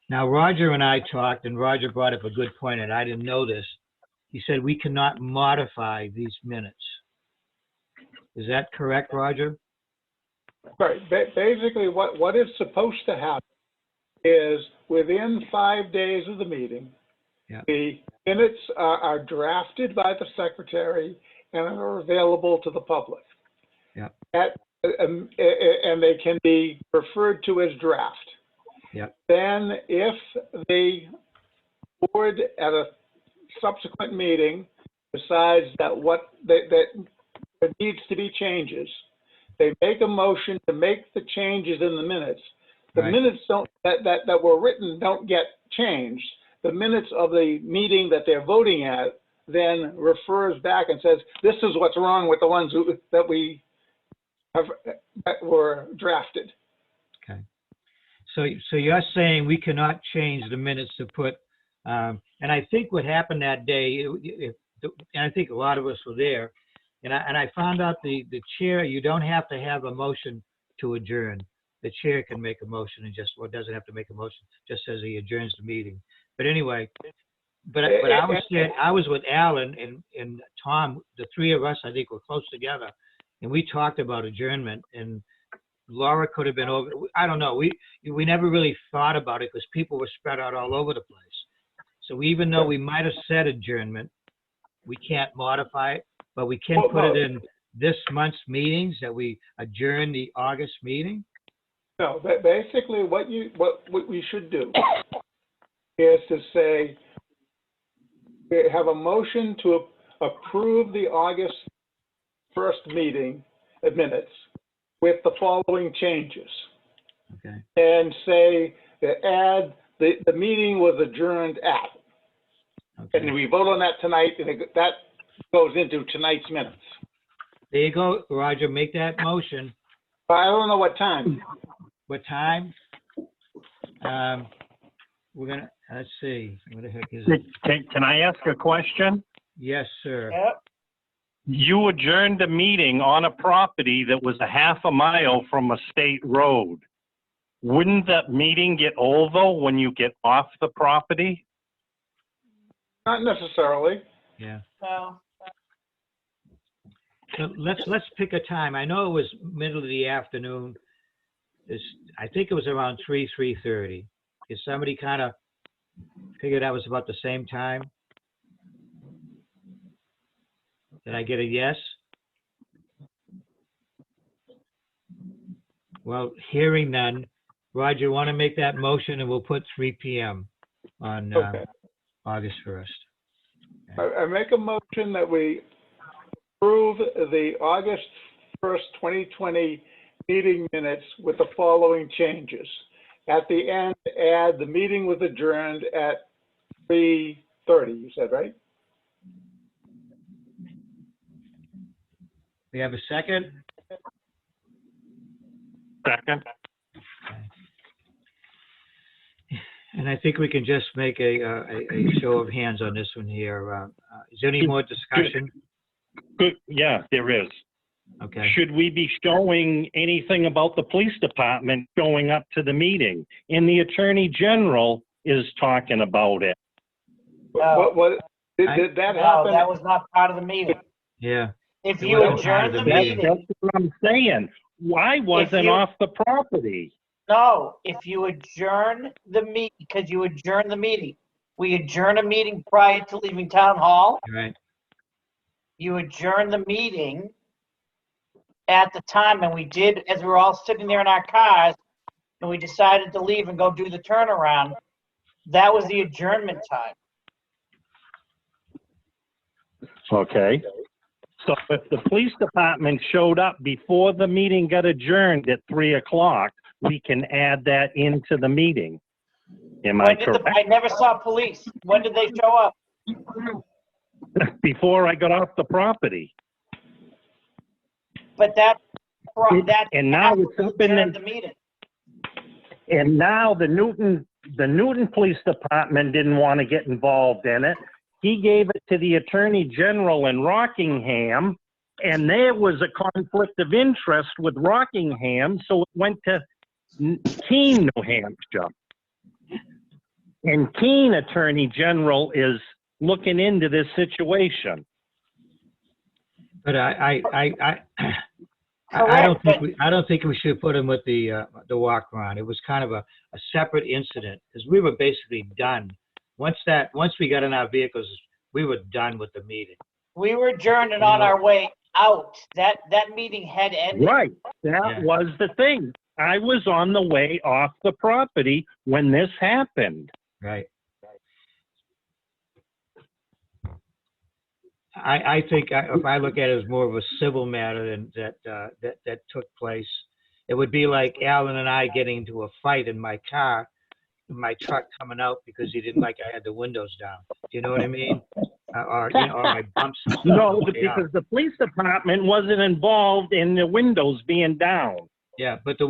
Now, Roger and I talked, and Roger brought up a good point, and I didn't know this. He said we cannot modify these minutes. Is that correct, Roger? Right. Basically, what is supposed to happen is within 5 days of the meeting, Yeah. the minutes are drafted by the secretary and are available to the public. Yeah. And they can be referred to as draft. Yeah. Then if the board at a subsequent meeting decides that that there needs to be changes, they make a motion to make the changes in the minutes. The Right. minutes that were written don't get changed. The minutes of the meeting that they're voting at then refers back and says, this is what's wrong with the ones that we have, that were drafted. Okay. So you're saying we cannot change the minutes to put, and I think what happened that day, and I think a lot of us were there, and I found out the chair, you don't have to have a motion to adjourn. The chair can make a motion and just, or doesn't have to make a motion, just says he adjourns the meeting. But anyway, but I was with Alan and Tom, the three of us, I think, were close together, and we talked about adjournment, and Laura could have been over, I don't know, we never really thought about it because people were spread out all over the place. So even though we might have said adjournment, we can't modify it, but we can put it in this month's meetings that we adjourn the August meeting. No, but basically what we should do is to say, we have a motion to approve the August 1st meeting minutes with the following changes. Okay. And say, add, the meeting was adjourned at. Okay. And we vote on that tonight, and that goes into tonight's minutes. There you go, Roger, make that motion. I don't know what time. What time? We're gonna, let's see, what the heck is it? Can I ask a question? Yes, sir. Yep. You adjourned a meeting on a property that was a half a mile from a state road. Wouldn't that meeting get over when you get off the property? Not necessarily. Yeah. No. So let's pick a time. I know it was middle of the afternoon. I think it was around 3:30. Is somebody kind of figured that was about the same time? Did I get a yes? Well, hearing none, Roger, want to make that motion and we'll put 3 p.m. on Okay. August 1st. I make a motion that we approve the August 1st, 2020 meeting minutes with the following changes. At the end, add the meeting was adjourned at 3:30, you said, right? We have a second? Second. And I think we can just make a show of hands on this one here. Is there any more discussion? Good, yeah, there is. Okay. Should we be showing anything about the police department showing up to the meeting? And the Attorney General is talking about it. What, did that No, happen? that was not part of the meeting. Yeah. If It you wasn't part adjourn of the the meeting. meeting, That's what I'm saying. Why wasn't you- off the property? no, if you adjourn the meeting, because you adjourn the meeting, we adjourn a meeting prior to leaving town hall. Right. You adjourn the meeting at the time, and we did, as we were all sitting there in our cars, and we decided to leave and go do the turnaround, that was the adjournment time. Okay. So if the police department showed up before the meeting got adjourned at 3 o'clock, we can add that into the meeting. Am I When did correct? I never saw police. When did they show up? Before I got off the property. But that, And now it's up in adjourned the, the meeting. and now the Newton Police Department didn't want to get involved in it. He gave it to the Attorney General in Rockingham, and there was a conflict of interest with Rockingham, so it went to Keene, New Hampshire. And Keene Attorney General is looking into this situation. But I don't think we should put him with the walk around. It was kind of a separate incident because we were basically done. Once we got in our vehicles, we were done with the meeting. We were adjourned and on our way out. That meeting had ended. Right, that was the thing. I was on the way off the property when this happened. Right. I think if I look at it as more of a civil matter than that took place, it would be like Alan and I getting into a fight in my car, my truck coming out because he didn't like I had the windows down. Do you know what I mean? Or my bumps. And stuff No, on the way because out. the police department wasn't involved in the windows being down. Yeah, but it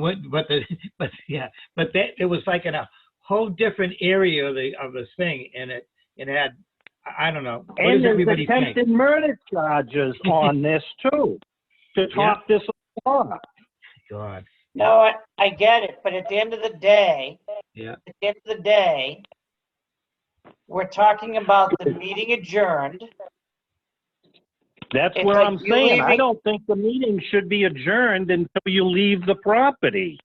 was like in a whole different area of the thing, and it had. I don't know. What And does there's everybody attempted think? murder charges on this too, to top this off. God. No, I get it, but at the end of the day, Yeah. we're talking about the meeting adjourned. That's It's where like I'm you saying, I leaving- don't think the meeting should be adjourned until you leave the property.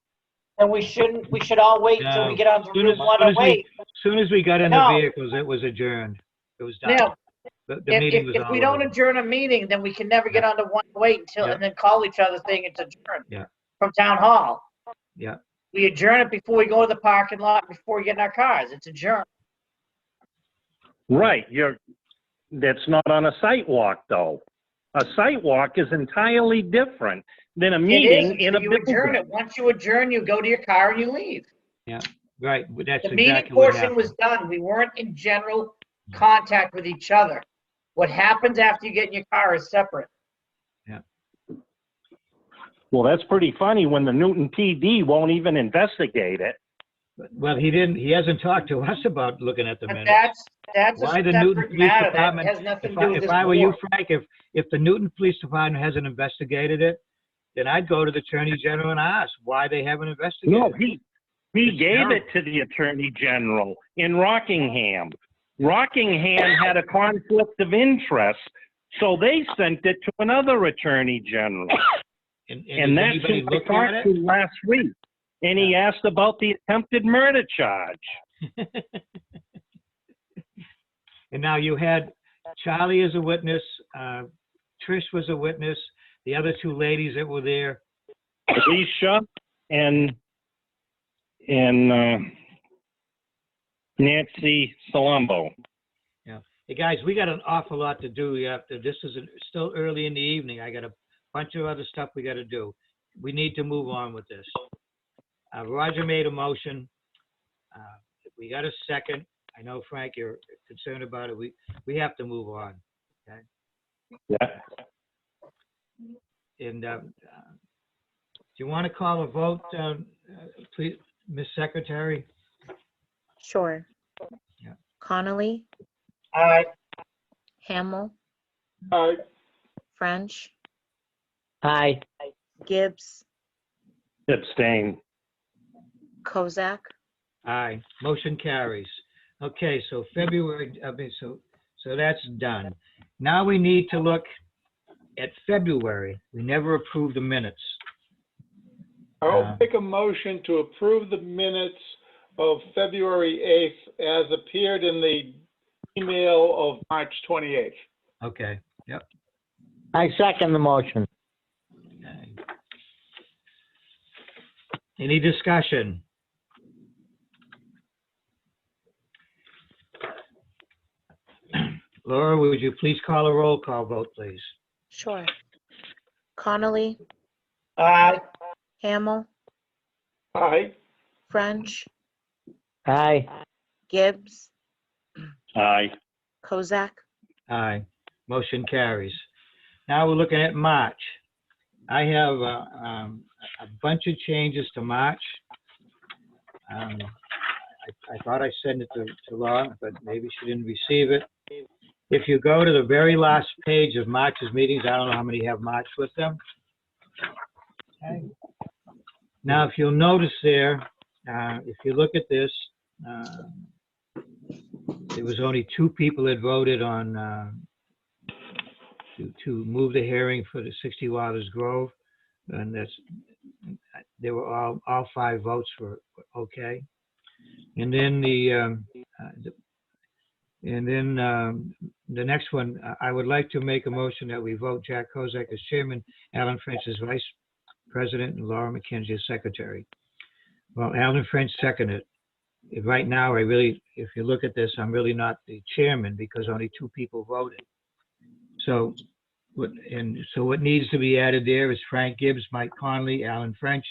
And we should all wait until we get onto Route 108. As soon as we got in No. the vehicles, it was adjourned. It was done. Now, The meeting was if we all don't over. adjourn a meeting, then we can never get onto 108 until, Yeah. and then call each other saying it's adjourned. Yeah. From town hall. Yeah. We adjourn it before we go to the parking lot, before we get in our cars. It's adjourned. Right, that's not on a site walk though. A site walk is entirely different than a meeting It is in a until you adjourn building. it. Once you adjourn, you go to your car and you leave. Yeah. Right. That's The meeting exactly what portion happened. was done. We weren't in general contact with each other. What happens after you get in your car is separate. Well, that's pretty funny when the Newton PD won't even investigate it. Well, he hasn't talked to us about looking at the But minutes. that's a why the Newton separate Police matter. That Department, has nothing if to do I, with if this I were you, board. Frank, if the Newton Police Department hasn't investigated it, then I'd go to the Attorney General and ask why they haven't investigated No, it. he It's gave terrible. it to the Attorney General in Rockingham. Rockingham had a conflict of interest, so they sent it to another Attorney General. And And did that's anybody who I look at talked it? to last week. And he asked about the attempted murder charge. And now you had Charlie as a witness, Trish was a witness, the other two ladies that were there. Alicia and Nancy Salombo. Yeah. Hey, guys, we got an awful lot to do. This is still early in the evening. I got a bunch of other stuff we got to do. We need to move on with this. Roger made a motion. We got a second. I know, Frank, you're concerned about it. We have to move on. Okay. Yeah. And do you want to call a vote, please, Ms. Secretary? Sure. Yeah. Connolly, Aye. Hamel, Aye. French, Aye. Gibbs, Abstain. Kozak. Aye. Motion carries. Okay, so February, so that's done. Now we need to look at February. We never approved the minutes. I'll make a motion to approve the minutes of February 8th as appeared in the email of March 28th. Okay, yep. I second the motion. Okay. Any discussion? Laura, would you please call a roll call vote, please? Sure. Connolly, Aye. Hamel, Aye. French, Aye. Gibbs, Aye. Kozak. Aye. Motion carries. Now we're looking at March. I have a bunch of changes to March. I thought I sent it to Laura, but maybe she didn't receive it. If you go to the very last page of March's meetings, I don't know how many have March with them. Okay. Now, if you'll notice there, if you look at this, there was only 2 people that voted on to move the hearing for the 60 Waters Grove, and they were all 5 votes were okay. And then the next one, I would like to make a motion that we vote Jack Kozak as chairman, Alan French as vice president, and Laura McKenzie as secretary. Well, Alan French seconded. Right now, if you look at this, I'm really not the chairman because only 2 people voted. So what needs to be added there is Frank Gibbs, Mike Conley, Alan French,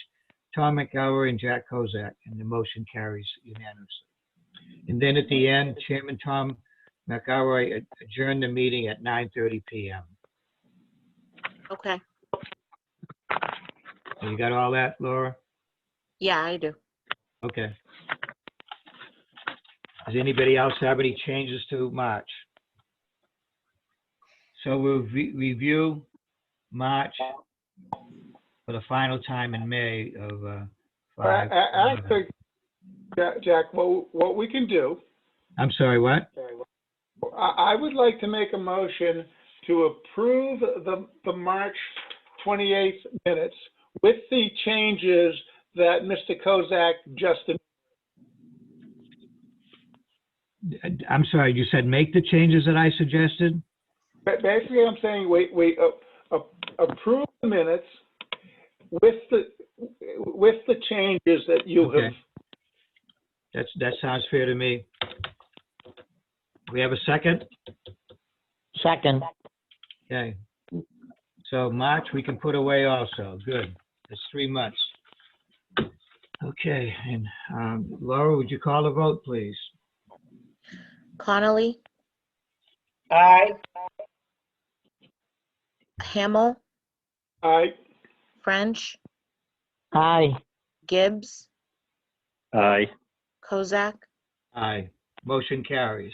Tom McGower, and Jack Kozak, and the motion carries unanimously. And then at the end, Chairman Tom McGower adjourned the meeting at 9:30 p.m. Okay. So you got all that, Laura? Yeah, I do. Okay. Does anybody else have any changes to March? So we'll review March for the final time in May of 5. Actually, Jack, what we can do, I'm sorry, what? I would like to make a motion to approve the March 28th minutes with the changes that Mr. Kozak just. I'm sorry, you said make the changes that I suggested? Basically, I'm saying we approve the minutes with the changes that you have. That sounds fair to me. We have a second? Second. Okay. So March, we can put away also. Good. That's 3 months. Okay, and Laura, would you call the vote, please? Connolly, Aye. Hamel, Aye. French, Aye. Gibbs, Aye. Kozak. Aye. Motion carries.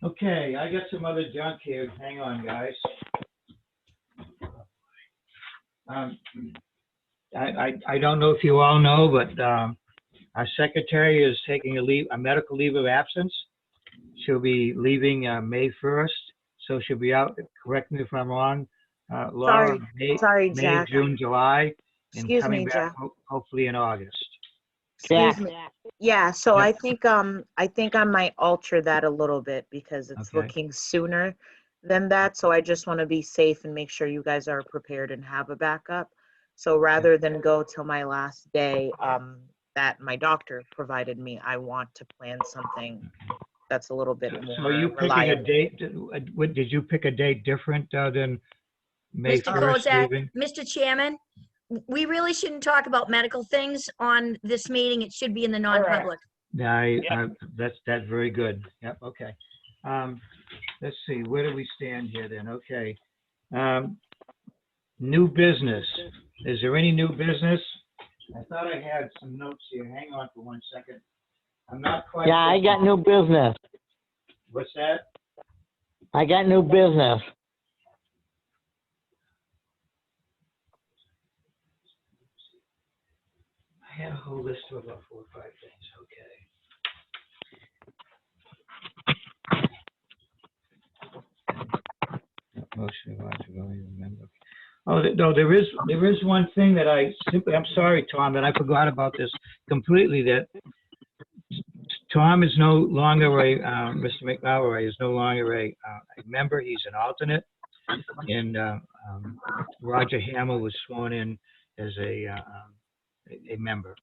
Okay, I got some other junk here. Hang on, guys. I don't know if you all know, but our secretary is taking a medical leave of absence. She'll be leaving May 1st, so she'll be out, correct me if I'm wrong, Laura, Sorry, May, Jack. June, July, and Excuse coming me, back Jack. hopefully in August. Excuse me. Yeah, so Yep. I think I might alter that a little bit because it's Okay. looking sooner than that. So I just want to be safe and make sure you guys are prepared and have a backup. So rather than go till my last day, that my doctor provided me, I want to plan something that's a little bit more So are you picking a reliable. date? Did you pick a date different than May Mr. 1st Kozak, leaving? Mr. Chairman, we really shouldn't talk about medical things on this meeting. It should be in the non-public. That's very good. Yep, okay. Let's see, where do we stand here then? Okay. New business. Is there any new business? I thought I had some notes here. Hang on for 1 second. I'm not quite. Yeah, I got new business. What's that? I got new business. I had a whole list of about 4 or 5 things, okay. Motion to remember. Oh, no, there is one thing that I'm sorry, Tom, that I forgot about this completely, that Tom is no longer Mr. McMalloy is no longer a member, he's an alternate. And Roger Hamel was sworn in as a member.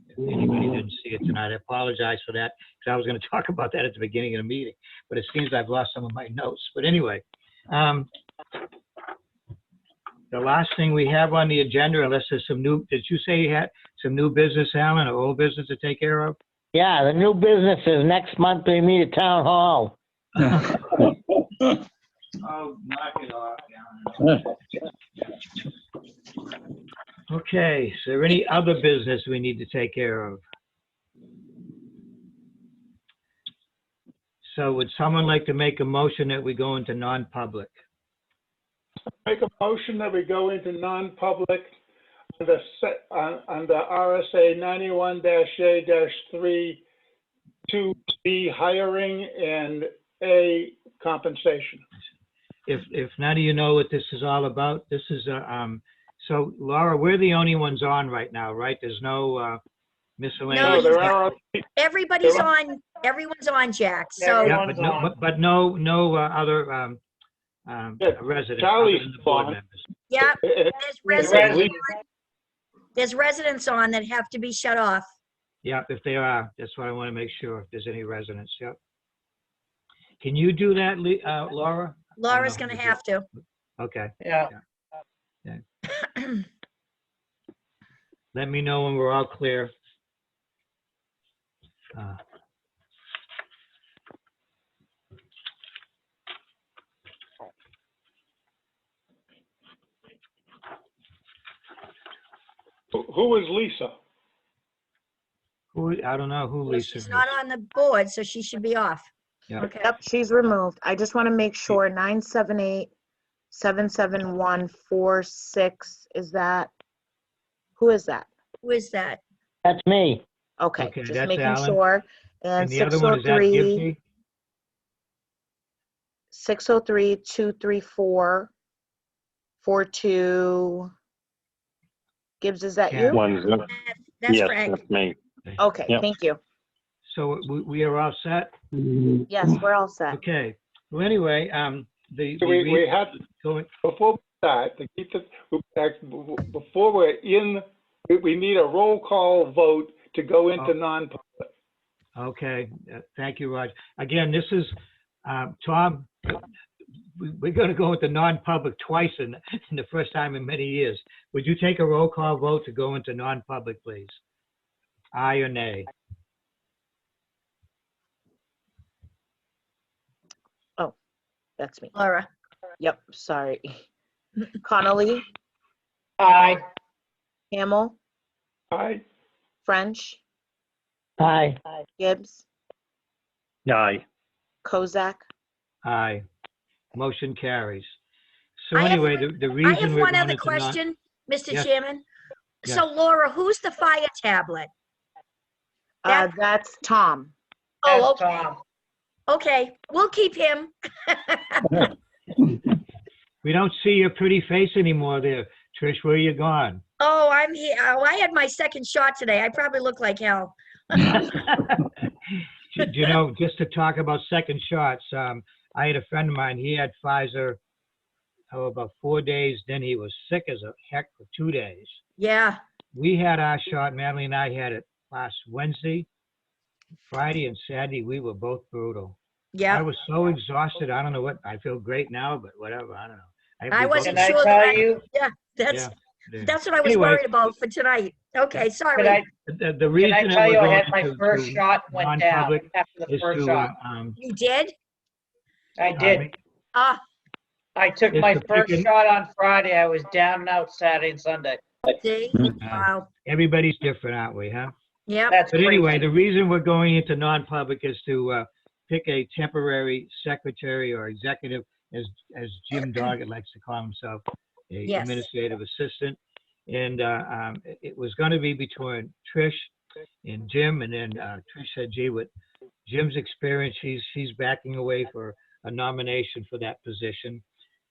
If anybody didn't see it tonight, I apologize for that, because I was going to talk about that at the beginning of the meeting, but it seems I've lost some of my notes. But anyway, the last thing we have on the agenda, unless there's some new, did you say you had some new business, Alan, or old business to take care of? Yeah, the new business is next month we meet at Town Hall. Oh, knock it off, Alan. Okay, is there any other business we need to take care of? So would someone like to make a motion that we go into non-public? Make a motion that we go into non-public under RSA 91-A-3, 2B hiring and A compensation. If none of you know what this is all about, this is so Laura, we're the only ones on right now, right? There's no miscellaneous. No, there are. Everybody's on, everyone's on, Jack, so. Yeah, but no other residents. Charlie's other than the board on. members. Yeah, Resident. there's residents on that have to be shut off. Yeah, if they are, that's what I want to make sure, if there's any residents, yep. Can you do that, Laura? Laura's gonna have to. Okay. Yeah. Let me know when we're all clear. Who is Lisa? I don't know who Well, Lisa she's is. not on the board, so she should be off. Yeah. Okay. Yep, she's removed. I just want to make sure 978-771-46, is that, who is that? Who is that? That's me. Okay, Okay, just that's making Alan. sure. And And the other one is that 603, Gibney? 603-234-42. Gibbs, is that you? That's Frank. me. Okay, Yep. thank you. So we are all set? Yes, we're all set. Okay. Well, anyway, We had, before we start, to keep before we're in, we need a roll call vote to go into non-public. Okay, thank you, Roger. Again, this is, Tom, we're going to go into non-public twice in the first time in many years. Would you take a roll call vote to go into non-public, please? Aye or nay? Oh, that's me. Laura. Yep, sorry. Connolly, Aye. Hamel, Aye. French, Aye. Gibbs, Aye. Kozak. Aye. Motion carries. So I have- anyway, the I reason have we're one going other into non. question, Mr. Yes. Chairman. Yes. So Laura, who's the fire tablet? That's Tom. Oh, That's okay. Tom. Okay, we'll keep him. We don't see your pretty face anymore there. Trish, where you gone? Oh, I'm here. Oh, I had my second shot today. I probably look like hell. You know, just to talk about second shots, I had a friend of mine, he had Pfizer, about 4 days, then he was sick as a heck for 2 days. Yeah, We had our shot, Madeline and I had it last Wednesday, Friday and Saturday, we were both brutal. I yeah. was so exhausted, I don't know what, I feel great now, but whatever, I don't know. I we both- wasn't Can I sure tell that you? yeah, that's Yeah. what I was Anyway. worried about for tonight. Okay, Could sorry. I, The can reason I that tell we're you, I going had my to first shot went down non-public after the is first to, shot. You did? I did. Ah, I took It's my the first picking- shot on Friday. I was down and out Saturday and Sunday. see? Wow. Everybody's different, aren't we, huh? Yep. That's But anyway, crazy. the reason we're going into non-public is to pick a temporary secretary or executive, as Jim Doggett likes to call himself, a Yes. administrative assistant. And it was going to be between Trish and Jim, and then Trish said, gee, with Jim's experience, she's backing away for a nomination for that position,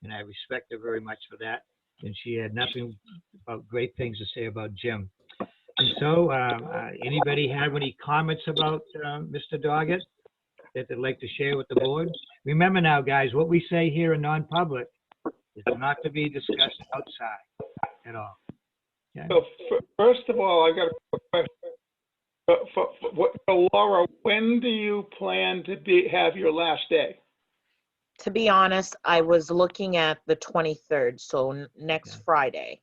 and I respect her very much for that. And she had nothing but great things to say about Jim. And so, anybody have any comments about Mr. Doggett that they'd like to share with the board? Remember now, guys, what we say here in non-public is not to be discussed outside at all. Okay? So first of all, I've got a question. For Laura, when do you plan to have your last day? To be honest, I was looking at the 23rd, so next Friday.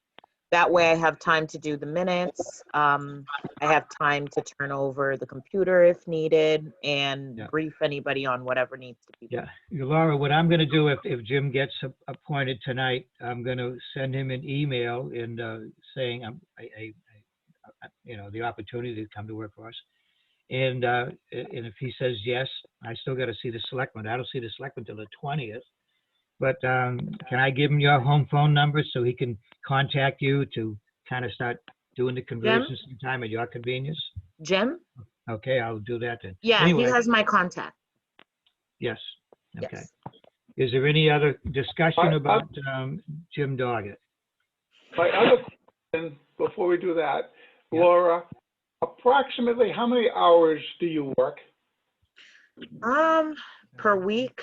That way I have time to do the minutes. I have time to turn over the computer if needed and brief anybody on whatever needs to be done. Yeah, Laura, what I'm going to do if Jim gets appointed tonight, I'm going to send him an email and saying the opportunity to come to work for us. And if he says yes, I still got to see the selectman. I don't see the selectman till the 20th. But can I give him your home phone number so he can contact you to kind of start doing the conversions sometime at your convenience? Jim? Okay, I'll do that then. Yeah, Anyway, he has my contact. Yes. Okay. Yes. Is there any other discussion about Jim Doggett? My other question, before we do that, Laura, approximately how many hours do you work? Per week,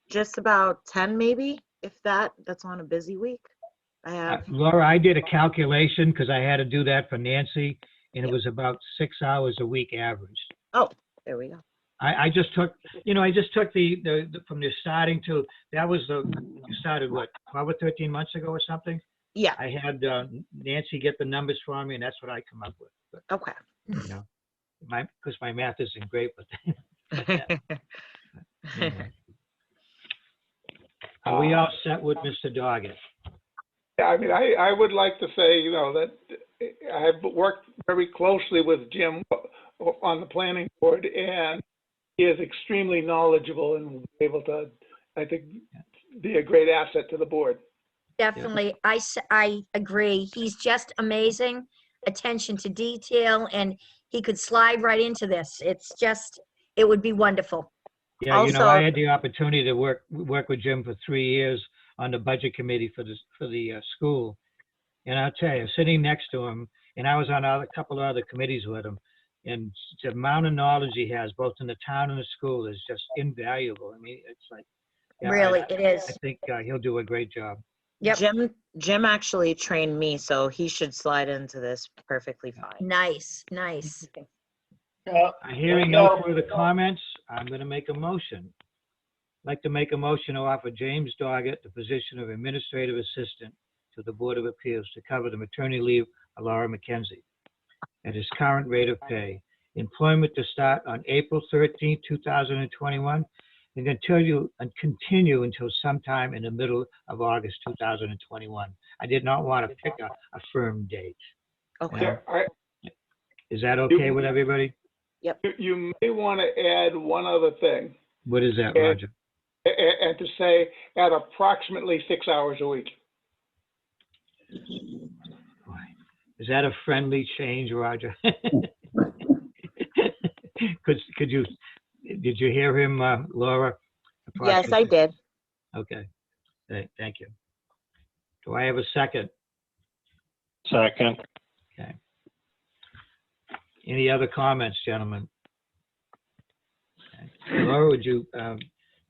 just about 10 maybe, if that's on a busy week. I have, Laura, I did a calculation because I had to do that for Nancy, and it was about 6 hours a week average. oh, there we go. I just took, the from the starting to, that was you started what, 12 or 13 months ago or something? Yeah. I had Nancy get the numbers for me, and that's what I come up with. But, Okay. because my math isn't great, but anyway. Are we all set with Mr. Doggett? Yeah, I mean, I would like to say, that I've worked very closely with Jim on the planning board, and he is extremely knowledgeable and will be able to, I think, be a great asset to the board. Definitely. I agree. He's just amazing. Attention to detail, and he could slide right into this. It would be wonderful. Yeah, Also- I had the opportunity to work with Jim for 3 years on the budget committee for the school. And I'll tell you, sitting next to him, and I was on a couple of other committees with him, and the amount of knowledge he has, both in the town and the school, is just invaluable. I mean, it's like, Really, it is. I think he'll do a great job. Yep. Jim actually trained me, so he should slide into this perfectly fine. Nice, nice. Hearing no further comments, I'm going to make a motion. I'd like to make a motion to offer James Doggett the position of Administrative Assistant to the Board of Appeals to cover the maternity leave of Laura McKenzie at his current rate of pay. Employment to start on April 13, 2021, and continue until sometime in the middle of August 2021. I did not want to pick a firm date. Okay. Is that okay with everybody? You may want to add one other thing, What is that, Yeah. Roger? and to say at approximately 6 hours a week. Is that a friendly change, Roger? Could you, did you hear him, Laura? Yes, I did. Okay, thank you. Do I have a second? Second. Okay. Any other comments, gentlemen? Okay. Laura, would you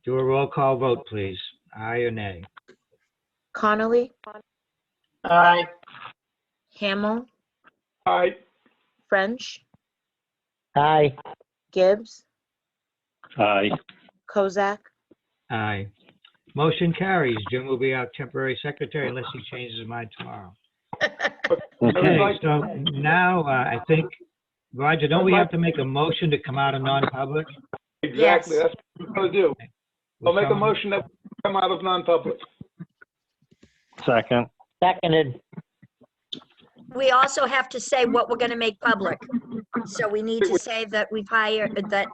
do a roll call vote, please? Aye or nay? Connolly, Aye. Hamel, Aye. French, Aye. Gibbs, Aye. Kozak. Aye. Motion carries. Jim will be our temporary secretary unless he changes his mind tomorrow. Okay, so now I think, Roger, don't we have to make a motion to come out of non-public? Exactly, Yes. that's what we're going to do. I'll make a motion that we come out of non-public. Second. Seconded. We also have to say what we're gonna make public. So we need to say that we've hired, that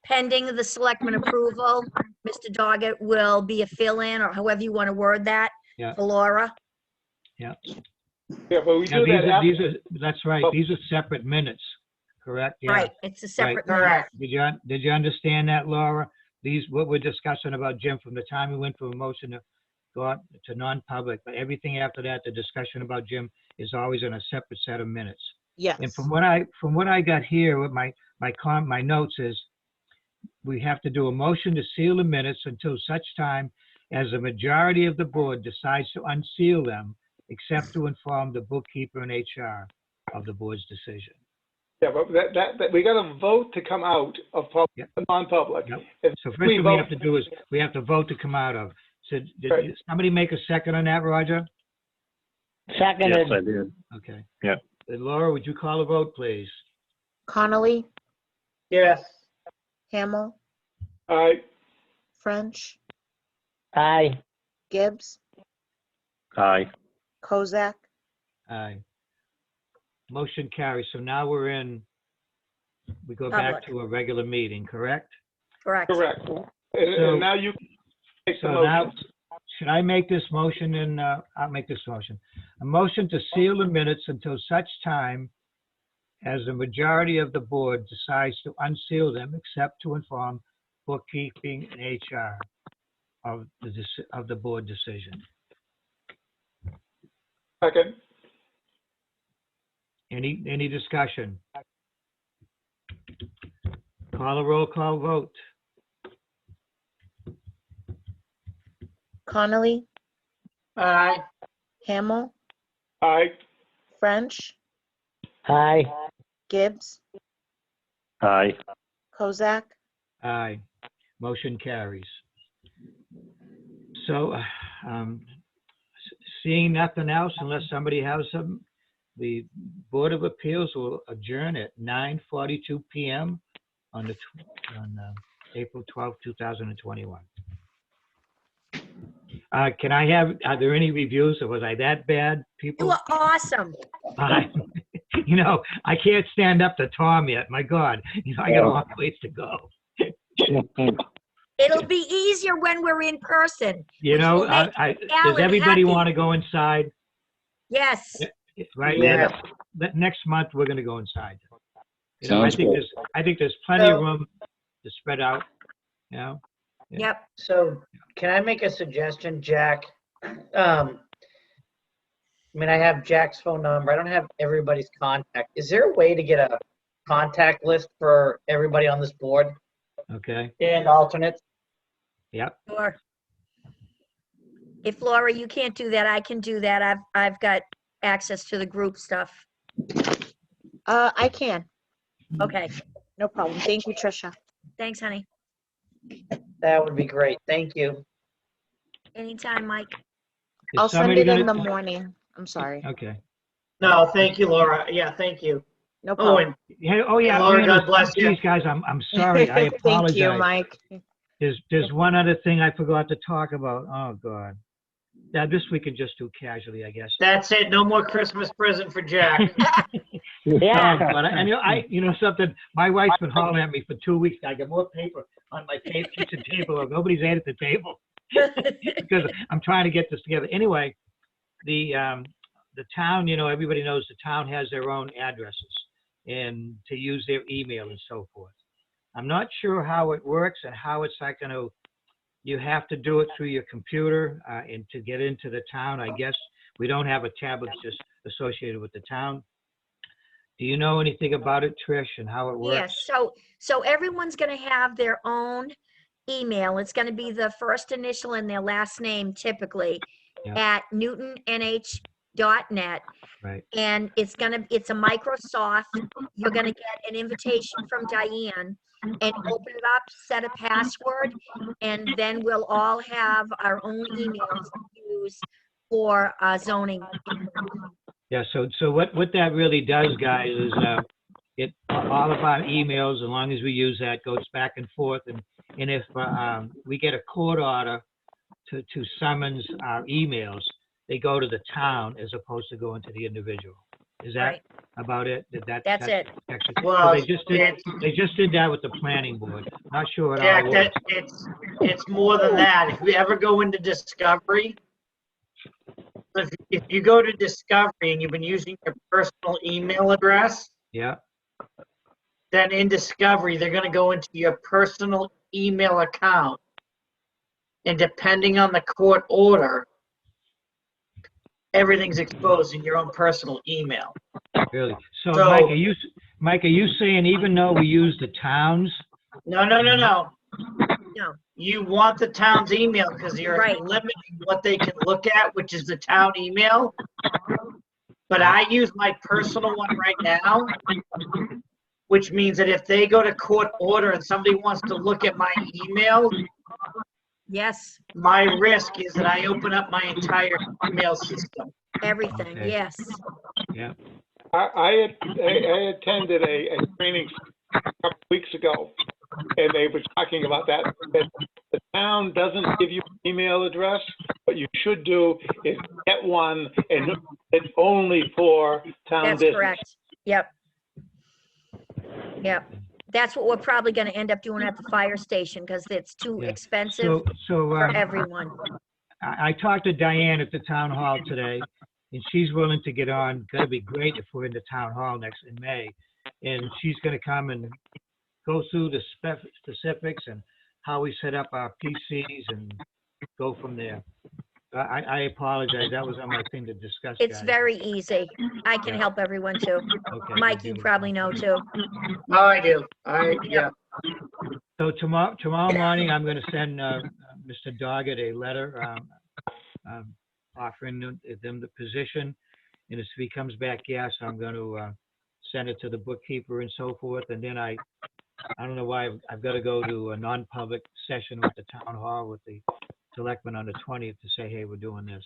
pending the selectmen approval, Mr. Doggett will be a fill-in, or however you want to word that, Yeah. for Laura. Yeah. Yeah, but we Now, do that after. that's right. These are separate minutes, correct? Yeah. Right, it's a separate Right. minute. Correct. Did you understand that, Laura? What we're discussing about Jim, from the time we went from a motion to go out to non-public, but everything after that, the discussion about Jim is always in a separate set of minutes. Yes. And from what I got here with my notes is, we have to do a motion to seal the minutes until such time as a majority of the board decides to unseal them, except to inform the bookkeeper and HR of the board's decision. Yeah, but that we got to vote to come out of non-public. Yep. If So first we thing we vote- have to do is, we have to vote to come out of. So did Right. somebody make a second on that, Roger? Seconded. Yes, I did. Okay. Yeah. Then Laura, would you call a vote, please? Connolly, Yes. Hamel, Aye. French, Aye. Gibbs, Aye. Kozak. Aye. Motion carries. So now we go back Public. to a regular meeting, correct? Correct. Correct. So- And now you can take the So now, motion. should I make this motion? And I'll make this motion. A motion to seal the minutes until such time as the majority of the board decides to unseal them, except to inform bookkeeping and HR of the board decision. Second. Any discussion? Call a roll call vote. Connolly, Aye. Hamel, Aye. French, Aye. Gibbs, Aye. Kozak. Aye. Motion carries. So, seeing nothing else, unless somebody has some, the Board of Appeals will adjourn at 9:42 PM on April 12th, 2021. Are there any reviews, or was I that bad, You people? were awesome. I can't stand up to Tom yet, my God. I got a long ways to go. It'll be easier when we're in person. You which know, will make does Alan everybody happy. want to go inside? Yes. Right? Yes. Next month, we're going to go inside. I Sounds think good. there's plenty of So- room to spread out, you know? Yep. So can I make a suggestion, Jack? I have Jack's phone number. I don't have everybody's contact. Is there a way to get a contact list for everybody on this board Okay, and alternates? yep. Sure. If Laura, you can't do that, I can do that. I've got access to the group stuff. I can. Okay. No problem. Thank you, Tricia. Thanks, honey. That would be great. Thank you. Anytime, Mike. Is I'll send somebody it in the gonna- morning. I'm sorry. Okay. No, thank you, Laura. Yeah, thank you. No Oh, problem. and Yeah, oh, yeah. Laura, oh, God bless you. Geez, guys, I'm sorry. I Thank you, apologize. Mike. There's one other thing I forgot to talk about. Oh, God. Now, this we can just do casually, I guess. that's it. No more Christmas present for Jack. Yeah. But you know something, my wife's been hollering at me for 2 weeks. I got more paper on my kitchen table. Nobody's ate at the table because I'm trying to get this together. Anyway, the town, you know, everybody knows the town has their own addresses and to use their email and so forth. I'm not sure how it works and how it's like going to, you have to do it through your computer and to get into the town, I guess. We don't have a tablet just associated with the town. Do you know anything about it, Trish, and how it works? Yes, so everyone's gonna have their own email. It's gonna be the first initial and their last name typically Yeah. at newtonnh.net. Right. And it's a Microsoft. You're gonna get an invitation from Diane and open it up, set a password, and then we'll all have our own emails to use for zoning. Yeah, so what that really does, guys, is it all of our emails, as long as we use that, goes back and forth. And if we get a court order to summons our emails, they go to the town as opposed to going to the individual. Is that Right. about it? That's it. Actually, Well, so they just did that with the planning board. Not sure what Jack, all that, it's more than that. If you ever go into Discovery, if you go to Discovery and you've been using your personal email address, Yeah. then in Discovery, they're gonna go into your personal email account. And depending on the court order, everything's exposed in your own personal email. Really? So, So- Mike, are you saying even though we use the towns? No, no, no, no. No. You want the town's email because you're Right. limiting what they can look at, which is the town email. But I use my personal one right now, which means that if they go to court order and somebody wants to look at my email, Yes, my risk is that I open up my entire email system. everything, Okay. yes. Yeah. I attended a training a couple weeks ago, and they were talking about that. The town doesn't give you an email address. What you should do is get one, and it's only for town That's business. correct. Yep. Yep. That's what we're probably gonna end up doing at the fire station because it's too Yeah. expensive So for everyone. I talked to Diane at the town hall today, and she's willing to get on. That'd be great if we're in the town hall in May. And she's gonna come and go through the specifics and how we set up our PCs and go from there. I apologize, that was on my thing to discuss, It's guys. very easy. I can help everyone too. Okay, Mike, good you deal. probably know too. Oh, I do. Yeah. So tomorrow morning, I'm gonna send Mr. Doggett a letter offering them the position. And if he comes back, yes, I'm gonna send it to the bookkeeper and so forth. And then I don't know why I've got to go to a non-public session with the town hall with the selectmen on the 20th to say, hey, we're doing this.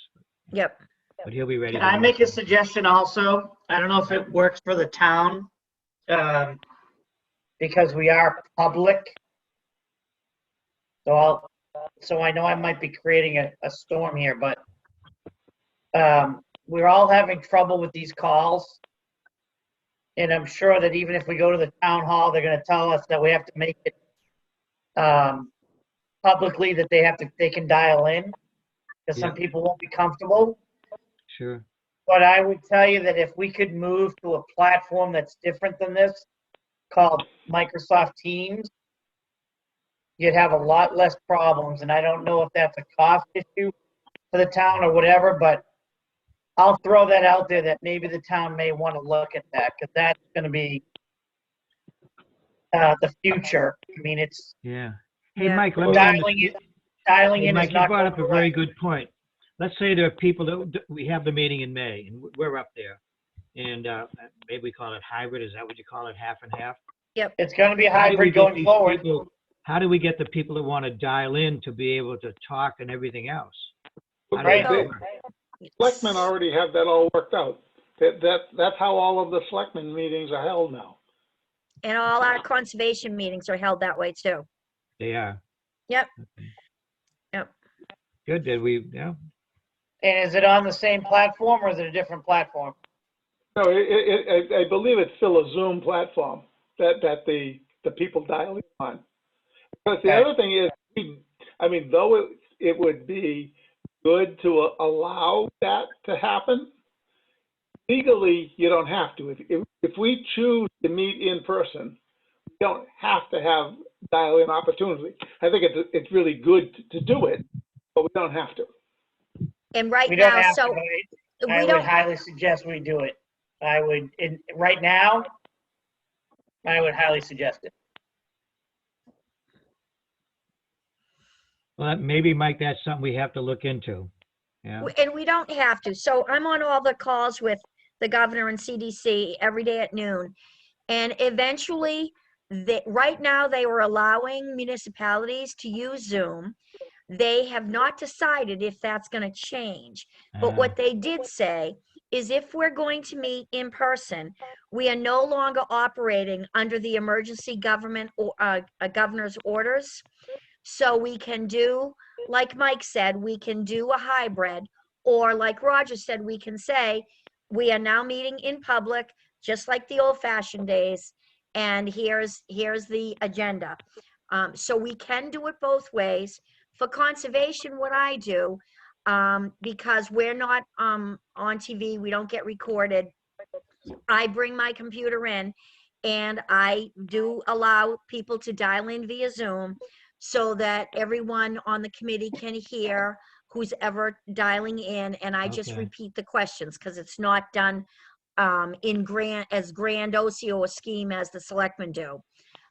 Yep. But he'll be ready. Can I make a suggestion also? I don't know if it works for the town, because we are public. So I know I might be creating a storm here, but we're all having trouble with these calls. And I'm sure that even if we go to the town hall, they're gonna tell us that we have to make it publicly, that they can dial in, because some Yeah. people won't be comfortable. Sure. But I would tell you that if we could move to a platform that's different than this, called Microsoft Teams, you'd have a lot less problems. And I don't know if that's a cost issue for the town or whatever, but I'll throw that out there that maybe the town may want to look at that, because that's going to be the future. I mean, it's Yeah. Hey, Yeah. Mike, let me. dialing Hey, in Mike, is you not brought going up a to very good point. Let's say there are people that we have the meeting in May and we're up there. And maybe we call it hybrid. Is that what you call it? Half and half? Yep. It's going to be How do we hybrid get going these forward. people- How do we get the people that want to dial in to be able to talk and everything else? How do Right. that work? Selectmen already have that all worked out. That's how all of the selectmen meetings are held now. And all our conservation meetings are held that way too. They are. Yep. Yep. Good, did we, yeah. And is it on the same platform or is it a different platform? No, I believe it's still a Zoom platform that the people dial in on. But the other thing is, I mean, though it would be good to allow that to happen, legally, you don't have to. If we choose to meet in person, we don't have to have dial-in opportunity. I think it's really good to do it, but we don't have to. And right We don't now, have so to, but I we would don't, highly suggest we do it. I would, right now, I would highly suggest it. Well, maybe, Mike, that's something we have to look into. Yeah. and we don't have to. So I'm on all the calls with the governor and CDC every day at noon. And eventually, right now, they were allowing municipalities to use Zoom. They have not decided if that's going to change. But what they did say is if we're going to meet in person, we are no longer operating under the emergency government or governor's orders. So we can do, like Mike said, we can do a hybrid, or like Roger said, we can say, we are now meeting in public, just like the old-fashioned days, and here's the agenda. So we can do it both ways. For conservation, what I do, because we're not on TV, we don't get recorded, I bring my computer in and I do allow people to dial in via Zoom so that everyone on the committee can hear who's ever dialing in, and I just Okay. repeat the questions because it's not done in as grandiose a scheme as the selectmen do.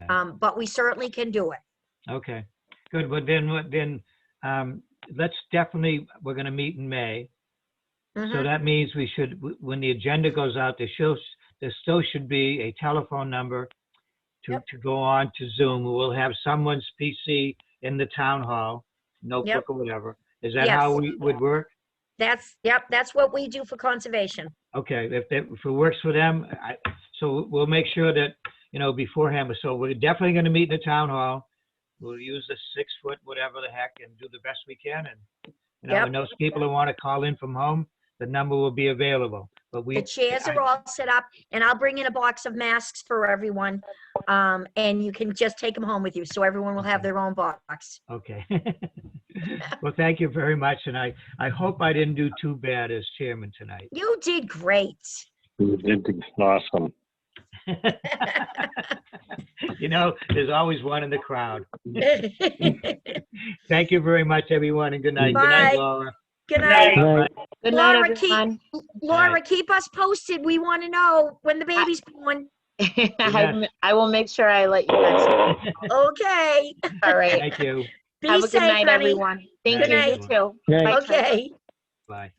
But we certainly can do it. Okay, good. But then let's definitely, we're going to meet in May. So Mhm. that means we should, when the agenda goes out, there still should be a telephone number to go on to Zoom. We'll have someone's PC in the town hall, notebook or whatever. Is that how Yes. we would work? That's what we do for conservation. Okay, if it works for them, so we'll make sure that, beforehand. So we're definitely going to meet in the town hall. We'll use the 6-foot, whatever the heck, and do the best we can. And, and those people who want to call in from home, the number will be available. But The chairs are all set up, and I'll bring in a box of masks for everyone. And you can just take them home with you, so everyone will have their own box. Okay. Well, thank you very much. And I hope I didn't do too bad as chairman tonight. You did great. You did awesome. There's always one in the crowd. Thank you very much, everyone, and good night. Good night, Bye. Laura. Good night. Good night, Laura, everyone. Laura, keep us posted. We want to know when the baby's born. I will make sure I let you guys know. Okay. All right. Thank you. Be Have a good safe, night, honey. everyone. Thank Good you. night. You too. Good night. Bye. Okay. Bye.